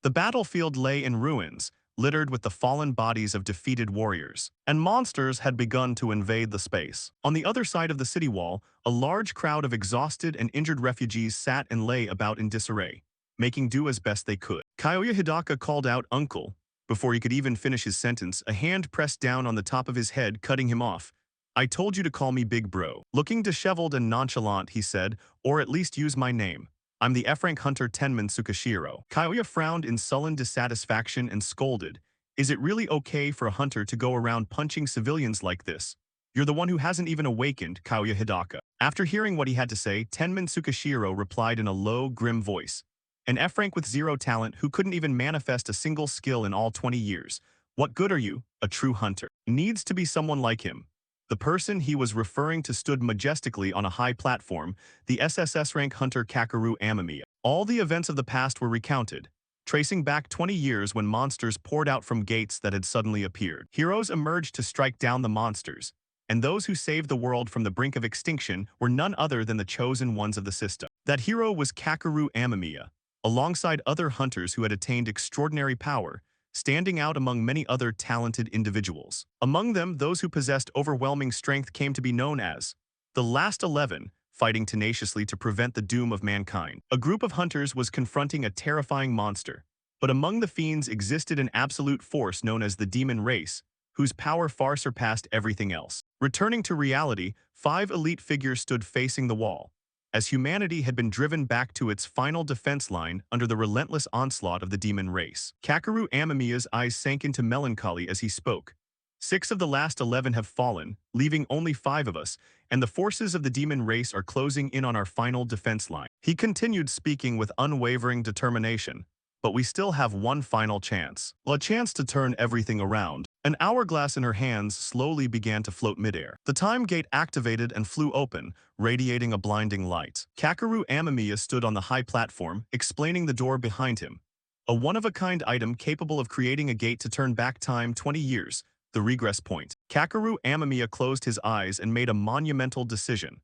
The battlefield lay in ruins, littered with the fallen bodies of defeated warriors, and monsters had begun to invade the space. On the other side of the city wall, a large crowd of exhausted and injured refugees sat and lay about in disarray, making do as best they could. Kyoya Hidaka called out "Uncle." Before he could even finish his sentence, a hand pressed down on the top of his head, cutting him off. "I told you to call me Big Bro." Looking disheveled and nonchalant, he said, "Or at least use my name. I'm the F-rank hunter Tenman Tsukashiro." Kyoya frowned in sullen dissatisfaction and scolded, "Is it really okay for a hunter to go around punching civilians like this? You're the one who hasn't even awakened, Kyoya Hidaka." After hearing what he had to say, Tenman Tsukashiro replied in a low, grim voice, "An F-rank with zero talent who couldn't even manifest a single skill in all 20 years. What good are you? A true hunter needs to be someone like him." The person he was referring to stood majestically on a high platform, the SSS rank hunter Kakeru Amemiya. All the events of the past were recounted, tracing back 20 years when monsters poured out from gates that had suddenly appeared. Heroes emerged to strike down the monsters, and those who saved the world from the brink of extinction were none other than the chosen ones of the system. That hero was Kakeru Amemiya, alongside other hunters who had attained extraordinary power, standing out among many other talented individuals. Among them, those who possessed overwhelming strength came to be known as the Last 11, fighting tenaciously to prevent the doom of mankind. A group of hunters was confronting a terrifying monster, but among the fiends existed an absolute force known as the demon race, whose power far surpassed everything else. Returning to reality, 5 elite figures stood facing the wall, as humanity had been driven back to its final defense line under the relentless onslaught of the demon race. Kakeru Amemiya's eyes sank into melancholy as he spoke. "6 of the last 11 have fallen, leaving only 5 of us, and the forces of the demon race are closing in on our final defense line." He continued, speaking with unwavering determination, "But we still have one final chance. A chance to turn everything around." An hourglass in her hands slowly began to float midair. The time gate activated and flew open, radiating a blinding light. Kakeru Amemiya stood on the high platform, explaining the door behind him. A one-of-a-kind item capable of creating a gate to turn back time 20 years, the regress point. Kakeru Amemiya closed his eyes and made a monumental decision.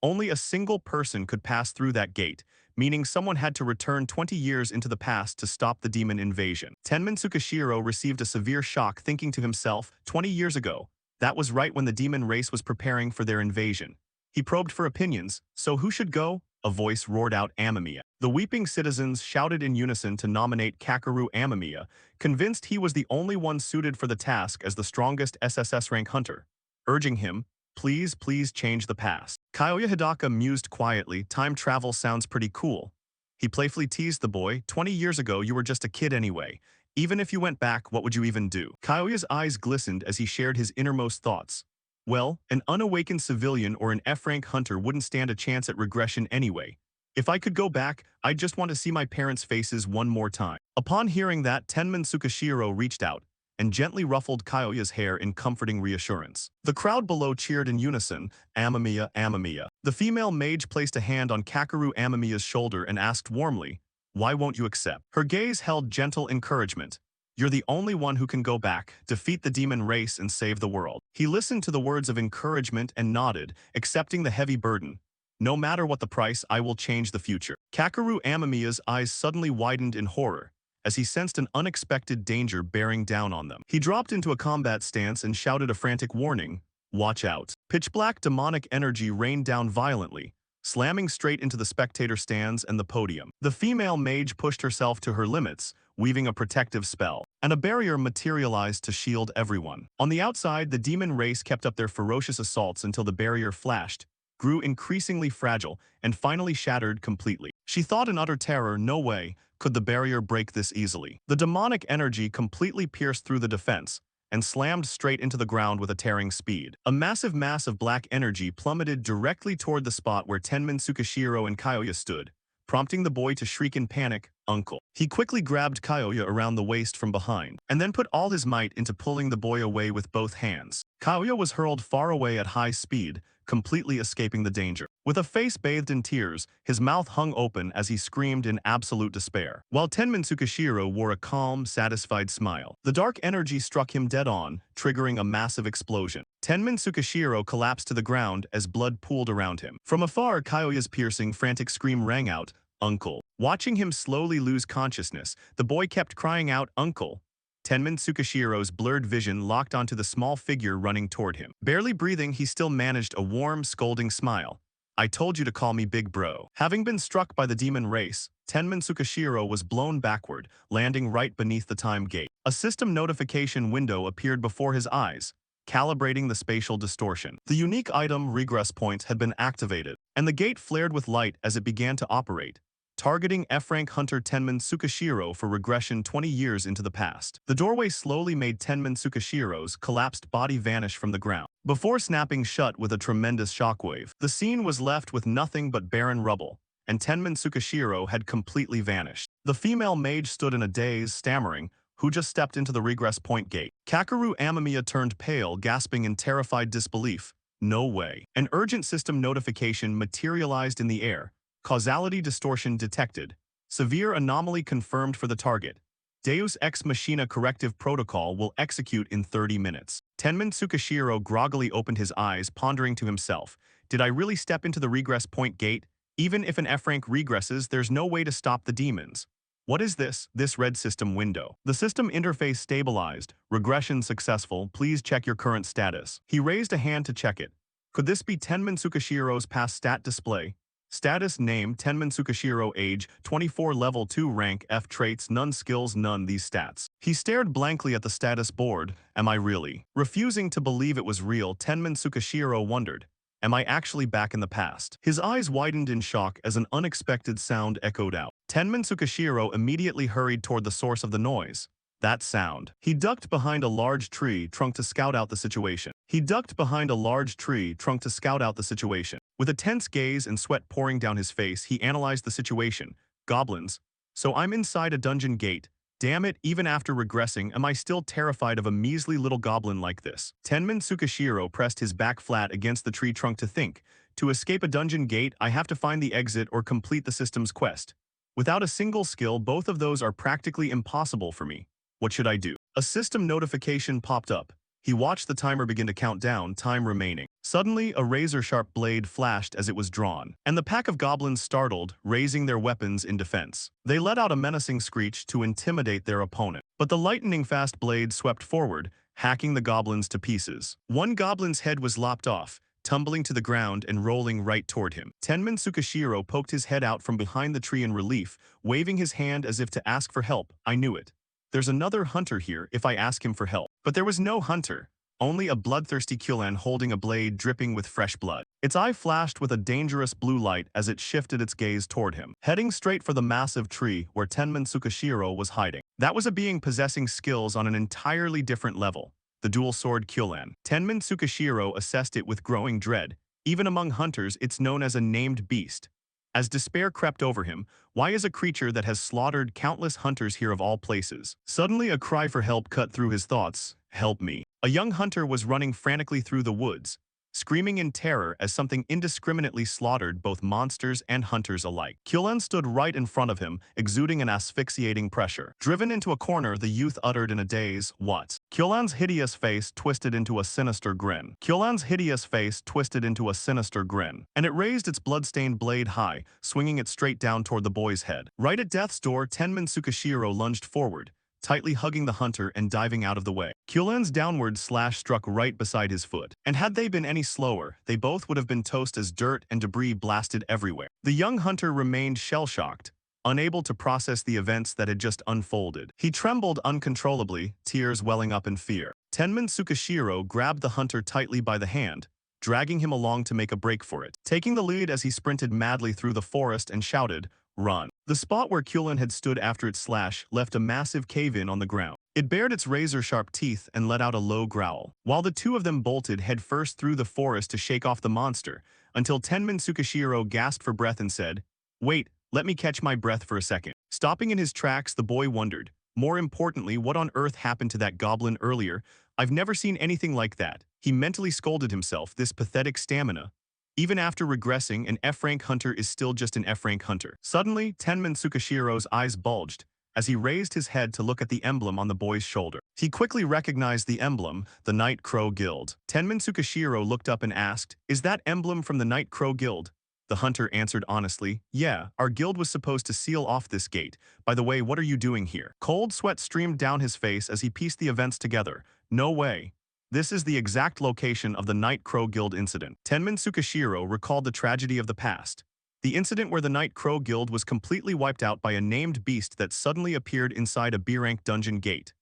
Only a single person could pass through that gate, meaning someone had to return 20 years into the past to stop the demon invasion. Tenman Tsukashiro received a severe shock, thinking to himself, 20 years ago, that was right when the demon race was preparing for their invasion. He probed for opinions, so who should go? A voice roared out, "Amemiya." The weeping citizens shouted in unison to nominate Kakeru Amemiya, convinced he was the only one suited for the task as the strongest SSS rank hunter, urging him, "Please, please change the past." Kyoya Hidaka mused quietly, "Time travel sounds pretty cool." He playfully teased the boy, 20 years ago you were just a kid anyway. Even if you went back, what would you even do?" Kyoya's eyes glistened as he shared his innermost thoughts. "Well, an unawakened civilian or an F-rank hunter wouldn't stand a chance at regression anyway. If I could go back, I'd just want to see my parents' faces one more time." Upon hearing that, Tenman Tsukashiro reached out and gently ruffled Kyoya's hair in comforting reassurance. The crowd below cheered in unison, "Amemiya, Amemiya." The female mage placed a hand on Kakeru Amemiya's shoulder and asked warmly, "Why won't you accept?" Her gaze held gentle encouragement. "You're the only one who can go back, defeat the demon race, and save the world." He listened to the words of encouragement and nodded, accepting the heavy burden. "No matter what the price, I will change the future." Kakeru Amemiya's eyes suddenly widened in horror, as he sensed an unexpected danger bearing down on them. He dropped into a combat stance and shouted a frantic warning, "Watch out." Pitch-black demonic energy rained down violently, slamming straight into the spectator stands and the podium. The female mage pushed herself to her limits, weaving a protective spell, and a barrier materialized to shield everyone. On the outside, the demon race kept up their ferocious assaults until the barrier flashed, grew increasingly fragile, and finally shattered completely. She thought in utter terror, no way could the barrier break this easily. The demonic energy completely pierced through the defense and slammed straight into the ground with a tearing speed. A massive mass of black energy plummeted directly toward the spot where Tenman Tsukashiro and Kyoya stood, prompting the boy to shriek in panic, "Uncle." He quickly grabbed Kyoya around the waist from behind, and then put all his might into pulling the boy away with both hands. Kyoya was hurled far away at high speed, completely escaping the danger. With a face bathed in tears, his mouth hung open as he screamed in absolute despair, while Tenman Tsukashiro wore a calm, satisfied smile. The dark energy struck him dead on, triggering a massive explosion. Tenman Tsukashiro collapsed to the ground as blood pooled around him. From afar, Kyoya's piercing, frantic scream rang out, Uncle. Watching him slowly lose consciousness, the boy kept crying out, Uncle. Tenman Tsukashiro's blurred vision locked onto the small figure running toward him. Barely breathing, he still managed a warm, scolding smile. I told you to call me Big Bro. Having been struck by the demon race, Tenman Tsukashiro was blown backward, landing right beneath the time gate. A system notification window appeared before his eyes, calibrating the spatial distortion. The unique item regress point had been activated, and the gate flared with light as it began to operate, targeting F-rank hunter Tenman Tsukashiro for regression 20 years into the past. The doorway slowly made Tenman Tsukashiro's collapsed body vanish from the ground, before snapping shut with a tremendous shockwave. The scene was left with nothing but barren rubble, and Tenman Tsukashiro had completely vanished. The female mage stood in a daze, stammering, who just stepped into the regress point gate. Kakeru Amamiya turned pale, gasping in terrified disbelief. No way. An urgent system notification materialized in the air. Causality distortion detected. Severe anomaly confirmed for the target. Deus Ex Machina corrective protocol will execute in 30 minutes. Tenman Tsukashiro groggily opened his eyes, pondering to himself, did I really step into the regress point gate? Even if an F-rank regresses, there's no way to stop the demons. What is this? This red system window. The system interface stabilized. Regression successful. Please check your current status. He raised a hand to check it. Could this be Tenman Tsukashiro's past stat display? Status name Tenman Tsukashiro age 24 level 2 rank F traits none skills none these stats. He stared blankly at the status board. Am I really? Refusing to believe it was real, Tenman Tsukashiro wondered. Am I actually back in the past? His eyes widened in shock as an unexpected sound echoed out. Tenman Tsukashiro immediately hurried toward the source of the noise. That sound. He ducked behind a large tree trunk to scout out the situation. With a tense gaze and sweat pouring down his face, he analyzed the situation. Goblins. So I'm inside a dungeon gate. Damn it, even after regressing, am I still terrified of a measly little goblin like this? Tenman Tsukashiro pressed his back flat against the tree trunk to think. To escape a dungeon gate, I have to find the exit or complete the system's quest. Without a single skill, both of those are practically impossible for me. What should I do? A system notification popped up. He watched the timer begin to count down, time remaining. Suddenly, a razor-sharp blade flashed as it was drawn, and the pack of goblins startled, raising their weapons in defense. They let out a menacing screech to intimidate their opponent, but the lightning-fast blade swept forward, hacking the goblins to pieces. One goblin's head was lopped off, tumbling to the ground and rolling right toward him. Tenman Tsukashiro poked his head out from behind the tree in relief, waving his hand as if to ask for help. I knew it. There's another hunter here if I ask him for help. But there was no hunter, only a bloodthirsty Kyulan holding a blade dripping with fresh blood. Its eye flashed with a dangerous blue light as it shifted its gaze toward him, heading straight for the massive tree where Tenman Tsukashiro was hiding. That was a being possessing skills on an entirely different level, the dual-sword Kyulan. Tenman Tsukashiro assessed it with growing dread. Even among hunters, it's known as a named beast. As despair crept over him, why is a creature that has slaughtered countless hunters here of all places? Suddenly a cry for help cut through his thoughts. Help me. A young hunter was running frantically through the woods, screaming in terror as something indiscriminately slaughtered both monsters and hunters alike. Kyulan stood right in front of him, exuding an asphyxiating pressure. Driven into a corner, the youth uttered in a daze, "What?" Kyulan's hideous face twisted into a sinister grin. And it raised its blood-stained blade high, swinging it straight down toward the boy's head. Right at death's door, Tenman Tsukashiro lunged forward, tightly hugging the hunter and diving out of the way. Kyulan's downward slash struck right beside his foot, and had they been any slower, they both would have been toast as dirt and debris blasted everywhere. The young hunter remained shell-shocked, unable to process the events that had just unfolded. He trembled uncontrollably, tears welling up in fear. Tenman Tsukashiro grabbed the hunter tightly by the hand, dragging him along to make a break for it, taking the lead as he sprinted madly through the forest and shouted, "Run." The spot where Kyulan had stood after its slash left a massive cave-in on the ground. It bared its razor-sharp teeth and let out a low growl, while the two of them bolted headfirst through the forest to shake off the monster, until Tenman Tsukashiro gasped for breath and said, "Wait, let me catch my breath for a second." Stopping in his tracks, the boy wondered, more importantly, what on earth happened to that goblin earlier? I've never seen anything like that. He mentally scolded himself, this pathetic stamina. Even after regressing, an F-rank hunter is still just an F-rank hunter. Suddenly, Tenman Tsukashiro's eyes bulged as he raised his head to look at the emblem on the boy's shoulder. He quickly recognized the emblem, the Night Crow Guild. Tenman Tsukashiro looked up and asked, "Is that emblem from the Night Crow Guild?" The hunter answered honestly, yeah, our guild was supposed to seal off this gate. By the way, what are you doing here? Cold sweat streamed down his face as he pieced the events together. No way. This is the exact location of the Night Crow Guild incident. Tenmin Tsukishiro recalled the tragedy of the past. The incident where the Night Crow Guild was completely wiped out by a named beast that suddenly appeared inside a B-rank dungeon gate.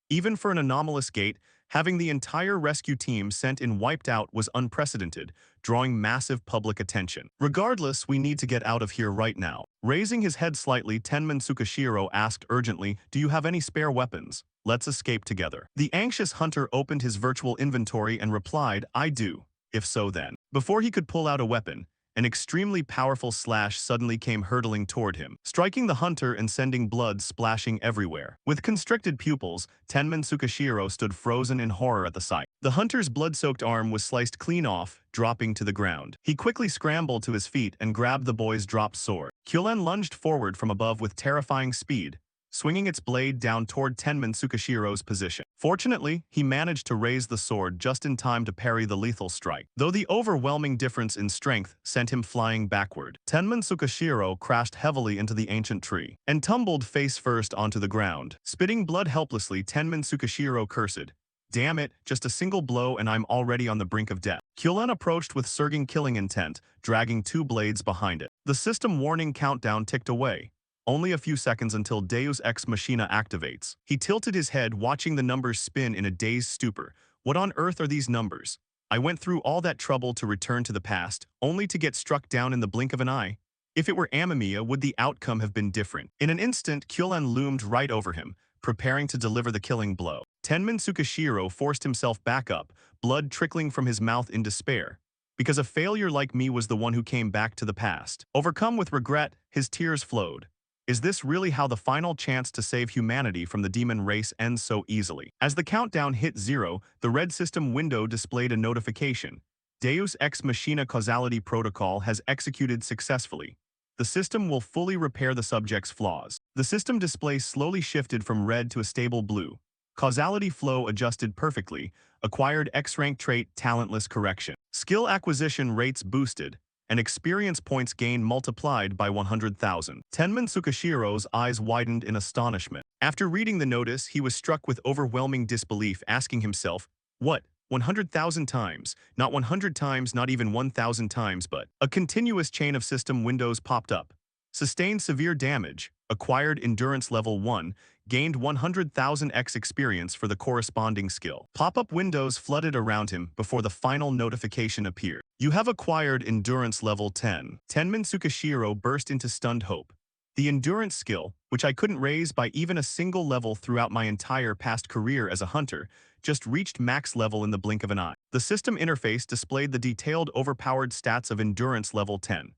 Even for an anomalous gate, having the entire rescue team sent in wiped out was unprecedented, drawing massive public attention. Regardless, we need to get out of here right now. Raising his head slightly, Tenman Tsukishiro asked urgently, do you have any spare weapons? Let's escape together. The anxious hunter opened his virtual inventory and replied, I do. If so then. Before he could pull out a weapon, an extremely powerful slash suddenly came hurtling toward him, striking the hunter and sending blood splashing everywhere. With constricted pupils, Tenman Tsukishiro stood frozen in horror at the sight. The hunter's blood-soaked arm was sliced clean off, dropping to the ground. He quickly scrambled to his feet and grabbed the boy's dropped sword. Kyolen lunged forward from above with terrifying speed, swinging its blade down toward Tenman Tsukishiro's position. Fortunately, he managed to raise the sword just in time to parry the lethal strike, though the overwhelming difference in strength sent him flying backward. Tenman Tsukishiro crashed heavily into the ancient tree and tumbled face first onto the ground. Spitting blood helplessly, Tenman Tsukishiro cursed, damn it, just a single blow and I'm already on the brink of death. Kyolen approached with surging killing intent, dragging two blades behind it. The system warning countdown ticked away. Only a few seconds until Deus Ex Machina activates. He tilted his head, watching the numbers spin in a dazed stupor. What on earth are these numbers? I went through all that trouble to return to the past, only to get struck down in the blink of an eye. If it were Amamiya, would the outcome have been different? In an instant, Kyolen loomed right over him, preparing to deliver the killing blow. Tenman Tsukishiro forced himself back up, blood trickling from his mouth in despair. Because a failure like me was the one who came back to the past. Overcome with regret, his tears flowed. Is this really how the final chance to save humanity from the demon race ends so easily? As the countdown hit 0, the red system window displayed a notification. Deus Ex Machina Causality Protocol has executed successfully. The system will fully repair the subject's flaws. The system display slowly shifted from red to a stable blue. Causality flow adjusted perfectly. Acquired X-rank trait talentless correction. Skill acquisition rates boosted. And experience points gained multiplied by 100,000. Tenman Tsukishiro's eyes widened in astonishment. After reading the notice, he was struck with overwhelming disbelief, asking himself, what, 100,000 times? Not 100 times, not even 1,000 times, but a continuous chain of system windows popped up. Sustained severe damage, acquired endurance level 1, gained 100,000 X experience for the corresponding skill. Pop-up windows flooded around him before the final notification appeared. You have acquired endurance level 10. Tenman Tsukishiro burst into stunned hope. The endurance skill, which I couldn't raise by even a single level throughout my entire past career as a hunter, just reached max level in the blink of an eye. The system interface displayed the detailed overpowered stats of endurance level 10.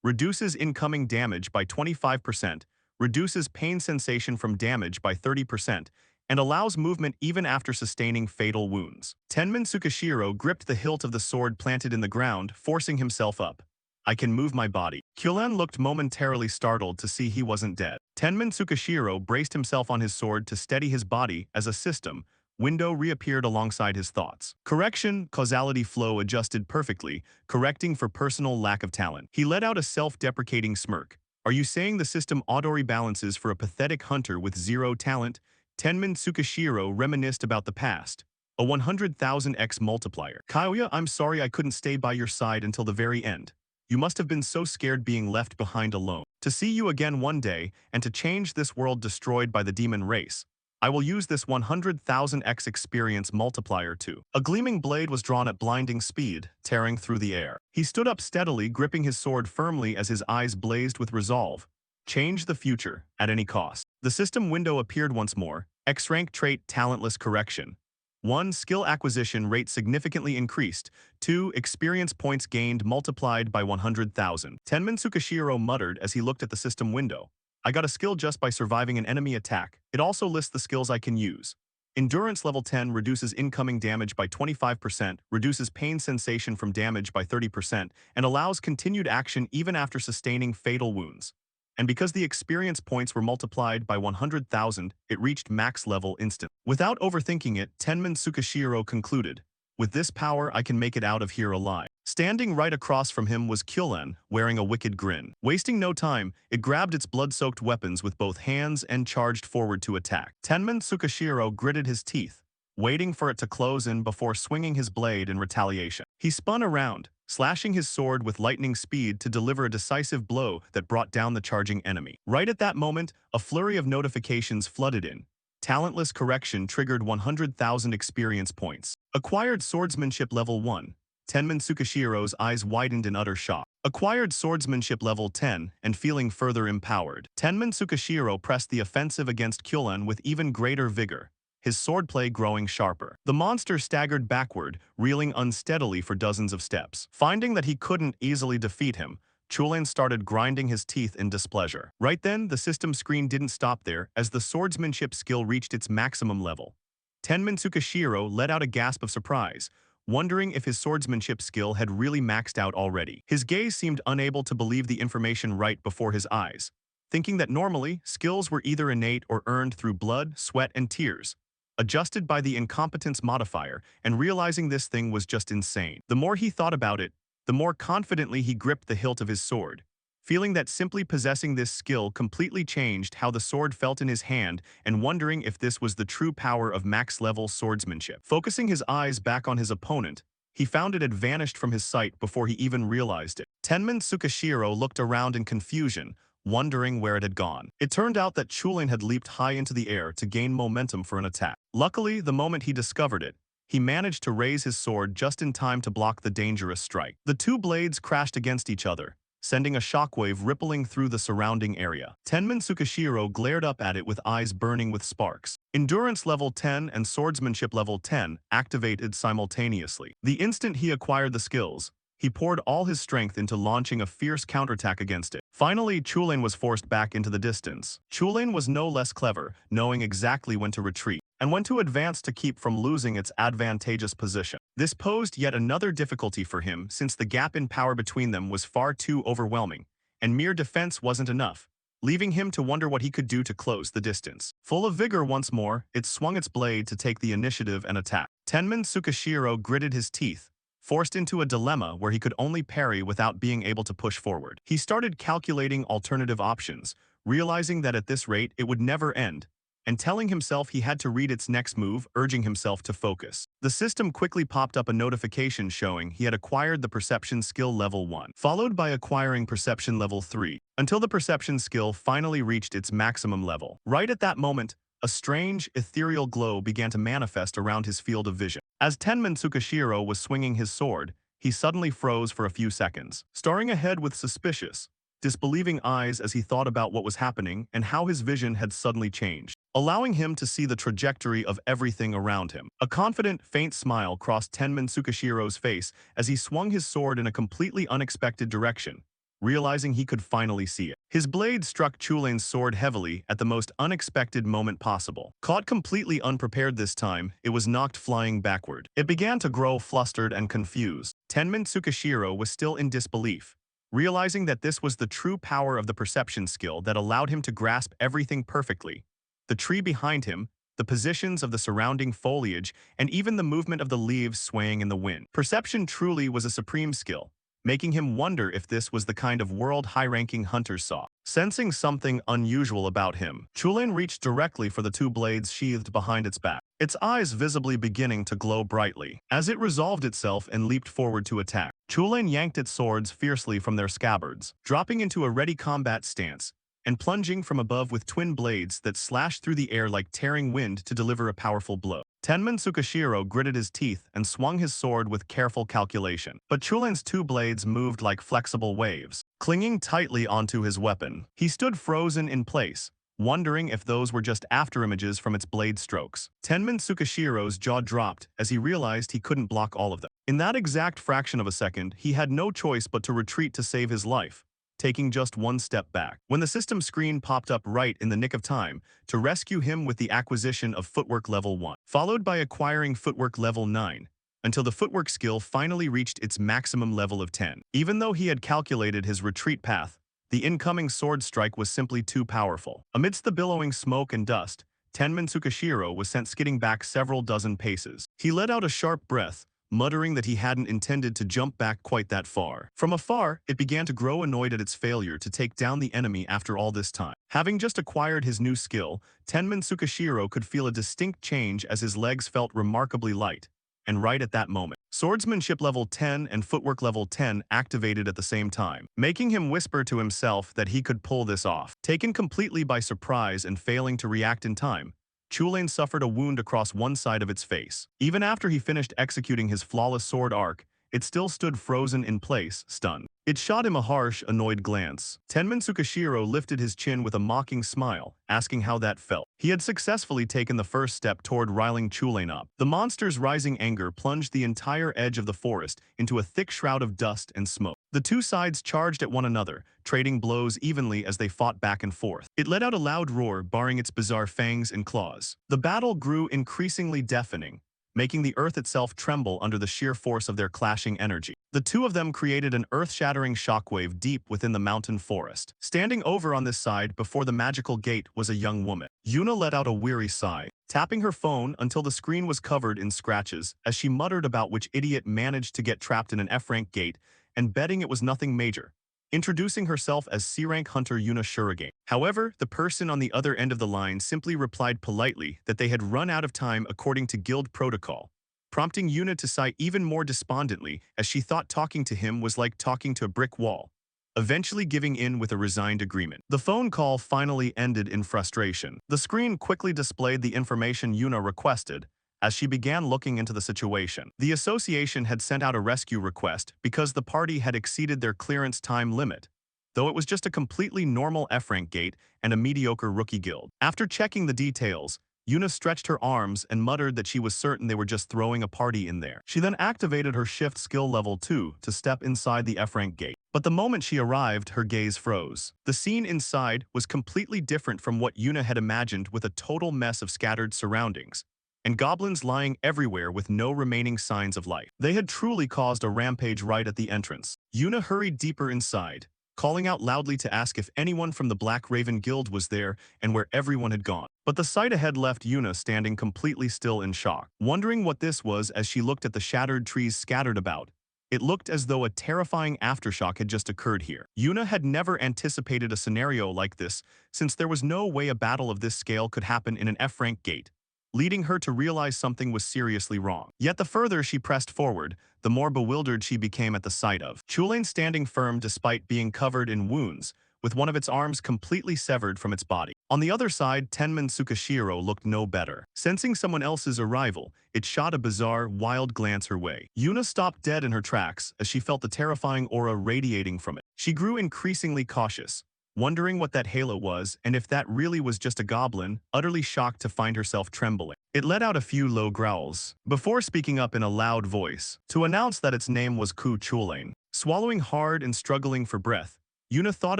Reduces incoming damage by 25%, reduces pain sensation from damage by 30%, and allows movement even after sustaining fatal wounds. Tenman Tsukishiro gripped the hilt of the sword planted in the ground, forcing himself up. I can move my body. Kyolen looked momentarily startled to see he wasn't dead. Tenman Tsukishiro braced himself on his sword to steady his body as a system. Window reappeared alongside his thoughts. Correction, causality flow adjusted perfectly, correcting for personal lack of talent. He let out a self-deprecating smirk. Are you saying the system auto-rebalances for a pathetic hunter with zero talent? Tenman Tsukishiro reminisced about the past. A 100,000x multiplier. Kyoya, I'm sorry I couldn't stay by your side until the very end. You must have been so scared being left behind alone. To see you again one day, and to change this world destroyed by the demon race, I will use this 100,000x experience multiplier too. A gleaming blade was drawn at blinding speed, tearing through the air. He stood up steadily, gripping his sword firmly as his eyes blazed with resolve. Change the future, at any cost. The system window appeared once more. X-rank trait talentless correction. 1. Skill acquisition rate significantly increased. 2. Experience points gained multiplied by 100,000. Tenman Tsukishiro muttered as he looked at the system window. I got a skill just by surviving an enemy attack. It also lists the skills I can use. Endurance level 10 reduces incoming damage by 25%, reduces pain sensation from damage by 30%, and allows continued action even after sustaining fatal wounds. And because the experience points were multiplied by 100,000, it reached max level instant. Without overthinking it, Tenman Tsukishiro concluded, With this power, I can make it out of here alive. Standing right across from him was Kyolen, wearing a wicked grin. Wasting no time, it grabbed its blood-soaked weapons with both hands and charged forward to attack. Tenman Tsukashiro gritted his teeth, waiting for it to close in before swinging his blade in retaliation. He spun around, slashing his sword with lightning speed to deliver a decisive blow that brought down the charging enemy. Right at that moment, a flurry of notifications flooded in. Talentless correction triggered 100,000 experience points. Acquired swordsmanship level 1. Tenman Tsukashiro's eyes widened in utter shock. Acquired swordsmanship level 10 and feeling further empowered. Tenman Tsukashiro pressed the offensive against Kyolen with even greater vigor, his swordplay growing sharper. The monster staggered backward, reeling unsteadily for dozens of steps. Finding that he couldn't easily defeat him, Chulin started grinding his teeth in displeasure. Right then, the system screen didn't stop there as the swordsmanship skill reached its maximum level. Tenman Tsukashiro let out a gasp of surprise, wondering if his swordsmanship skill had really maxed out already. His gaze seemed unable to believe the information right before his eyes, thinking that normally, skills were either innate or earned through blood, sweat, and tears. Adjusted by the incompetence modifier, and realizing this thing was just insane. The more he thought about it, the more confidently he gripped the hilt of his sword, feeling that simply possessing this skill completely changed how the sword felt in his hand and wondering if this was the true power of max-level swordsmanship. Focusing his eyes back on his opponent, he found it had vanished from his sight before he even realized it. Tenman Tsukashiro looked around in confusion, wondering where it had gone. It turned out that Chulin had leaped high into the air to gain momentum for an attack. Luckily, the moment he discovered it, he managed to raise his sword just in time to block the dangerous strike. The two blades crashed against each other, sending a shockwave rippling through the surrounding area. Tenman Tsukashiro glared up at it with eyes burning with sparks. Endurance level 10 and swordsmanship level 10 activated simultaneously. The instant he acquired the skills, he poured all his strength into launching a fierce counterattack against it. Finally, Chulin was forced back into the distance. Chulin was no less clever, knowing exactly when to retreat and when to advance to keep from losing its advantageous position. This posed yet another difficulty for him since the gap in power between them was far too overwhelming, and mere defense wasn't enough, leaving him to wonder what he could do to close the distance. Full of vigor once more, it swung its blade to take the initiative and attack. Tenman Tsukashiro gritted his teeth, forced into a dilemma where he could only parry without being able to push forward. He started calculating alternative options, realizing that at this rate it would never end, and telling himself he had to read its next move, urging himself to focus. The system quickly popped up a notification showing he had acquired the Perception Skill Level 1, followed by acquiring Perception Level 3, until the Perception skill finally reached its maximum level. Right at that moment, a strange, ethereal glow began to manifest around his field of vision. As Tenman Tsukashiro was swinging his sword, he suddenly froze for a few seconds, staring ahead with suspicious, disbelieving eyes as he thought about what was happening and how his vision had suddenly changed, allowing him to see the trajectory of everything around him. A confident, faint smile crossed Tenman Tsukashiro's face as he swung his sword in a completely unexpected direction, realizing he could finally see it. His blade struck Chulin's sword heavily at the most unexpected moment possible. Caught completely unprepared this time, it was knocked flying backward. It began to grow flustered and confused. Tenman Tsukashiro was still in disbelief, realizing that this was the true power of the perception skill that allowed him to grasp everything perfectly. The tree behind him, the positions of the surrounding foliage, and even the movement of the leaves swaying in the wind. Perception truly was a supreme skill, making him wonder if this was the kind of world high-ranking hunters saw. Sensing something unusual about him, Chulin reached directly for the two blades sheathed behind its back, its eyes visibly beginning to glow brightly. As it resolved itself and leaped forward to attack, Chulin yanked its swords fiercely from their scabbards, dropping into a ready combat stance, and plunging from above with twin blades that slashed through the air like tearing wind to deliver a powerful blow. Tenman Tsukashiro gritted his teeth and swung his sword with careful calculation. But Chulin's two blades moved like flexible waves, clinging tightly onto his weapon. He stood frozen in place, wondering if those were just afterimages from its blade strokes. Tenman Tsukashiro's jaw dropped as he realized he couldn't block all of them. In that exact fraction of a second, he had no choice but to retreat to save his life, taking just one step back, when the system screen popped up right in the nick of time to rescue him with the acquisition of Footwork Level 1, followed by acquiring Footwork Level 9, until the footwork skill finally reached its maximum level of 10. Even though he had calculated his retreat path, the incoming sword strike was simply too powerful. Amidst the billowing smoke and dust, Tenman Tsukashiro was sent skidding back several dozen paces. He let out a sharp breath, muttering that he hadn't intended to jump back quite that far. From afar, it began to grow annoyed at its failure to take down the enemy after all this time. Having just acquired his new skill, Tenman Tsukashiro could feel a distinct change as his legs felt remarkably light. And right at that moment, swordsmanship level 10 and footwork level 10 activated at the same time, making him whisper to himself that he could pull this off. Taken completely by surprise and failing to react in time, Chulain suffered a wound across one side of its face. Even after he finished executing his flawless sword arc, it still stood frozen in place, stunned. It shot him a harsh, annoyed glance. Tenman Tsukashiro lifted his chin with a mocking smile, asking how that felt. He had successfully taken the first step toward riling Chulain up. The monster's rising anger plunged the entire edge of the forest into a thick shroud of dust and smoke. The two sides charged at one another, trading blows evenly as they fought back and forth. It let out a loud roar, baring its bizarre fangs and claws. The battle grew increasingly deafening, making the earth itself tremble under the sheer force of their clashing energy. The two of them created an earth-shattering shockwave deep within the mountain forest. Standing over on this side before the magical gate was a young woman. Yuna let out a weary sigh, tapping her phone until the screen was covered in scratches as she muttered about which idiot managed to get trapped in an F-rank gate and betting it was nothing major, introducing herself as C-rank hunter Yuna Shurigame. However, the person on the other end of the line simply replied politely that they had run out of time according to guild protocol, prompting Yuna to sigh even more despondently as she thought talking to him was like talking to a brick wall, eventually giving in with a resigned agreement. The phone call finally ended in frustration. The screen quickly displayed the information Yuna requested, as she began looking into the situation. The association had sent out a rescue request because the party had exceeded their clearance time limit, though it was just a completely normal F-rank gate and a mediocre rookie guild. After checking the details, Yuna stretched her arms and muttered that she was certain they were just throwing a party in there. She then activated her shift skill level 2 to step inside the F-rank gate. But the moment she arrived, her gaze froze. The scene inside was completely different from what Yuna had imagined, with a total mess of scattered surroundings and goblins lying everywhere with no remaining signs of life. They had truly caused a rampage right at the entrance. Yuna hurried deeper inside, calling out loudly to ask if anyone from the Black Raven Guild was there and where everyone had gone. But the sight ahead left Yuna standing completely still in shock, wondering what this was as she looked at the shattered trees scattered about. It looked as though a terrifying aftershock had just occurred here. Yuna had never anticipated a scenario like this, since there was no way a battle of this scale could happen in an F-rank gate, leading her to realize something was seriously wrong. Yet the further she pressed forward, the more bewildered she became at the sight of Chulain standing firm despite being covered in wounds, with one of its arms completely severed from its body. On the other side, Tenman Tsukashiro looked no better. Sensing someone else's arrival, it shot a bizarre, wild glance her way. Yuna stopped dead in her tracks as she felt the terrifying aura radiating from it. She grew increasingly cautious, wondering what that halo was and if that really was just a goblin, utterly shocked to find herself trembling. It let out a few low growls, before speaking up in a loud voice, to announce that its name was Ku Chulain. Swallowing hard and struggling for breath, Yuna thought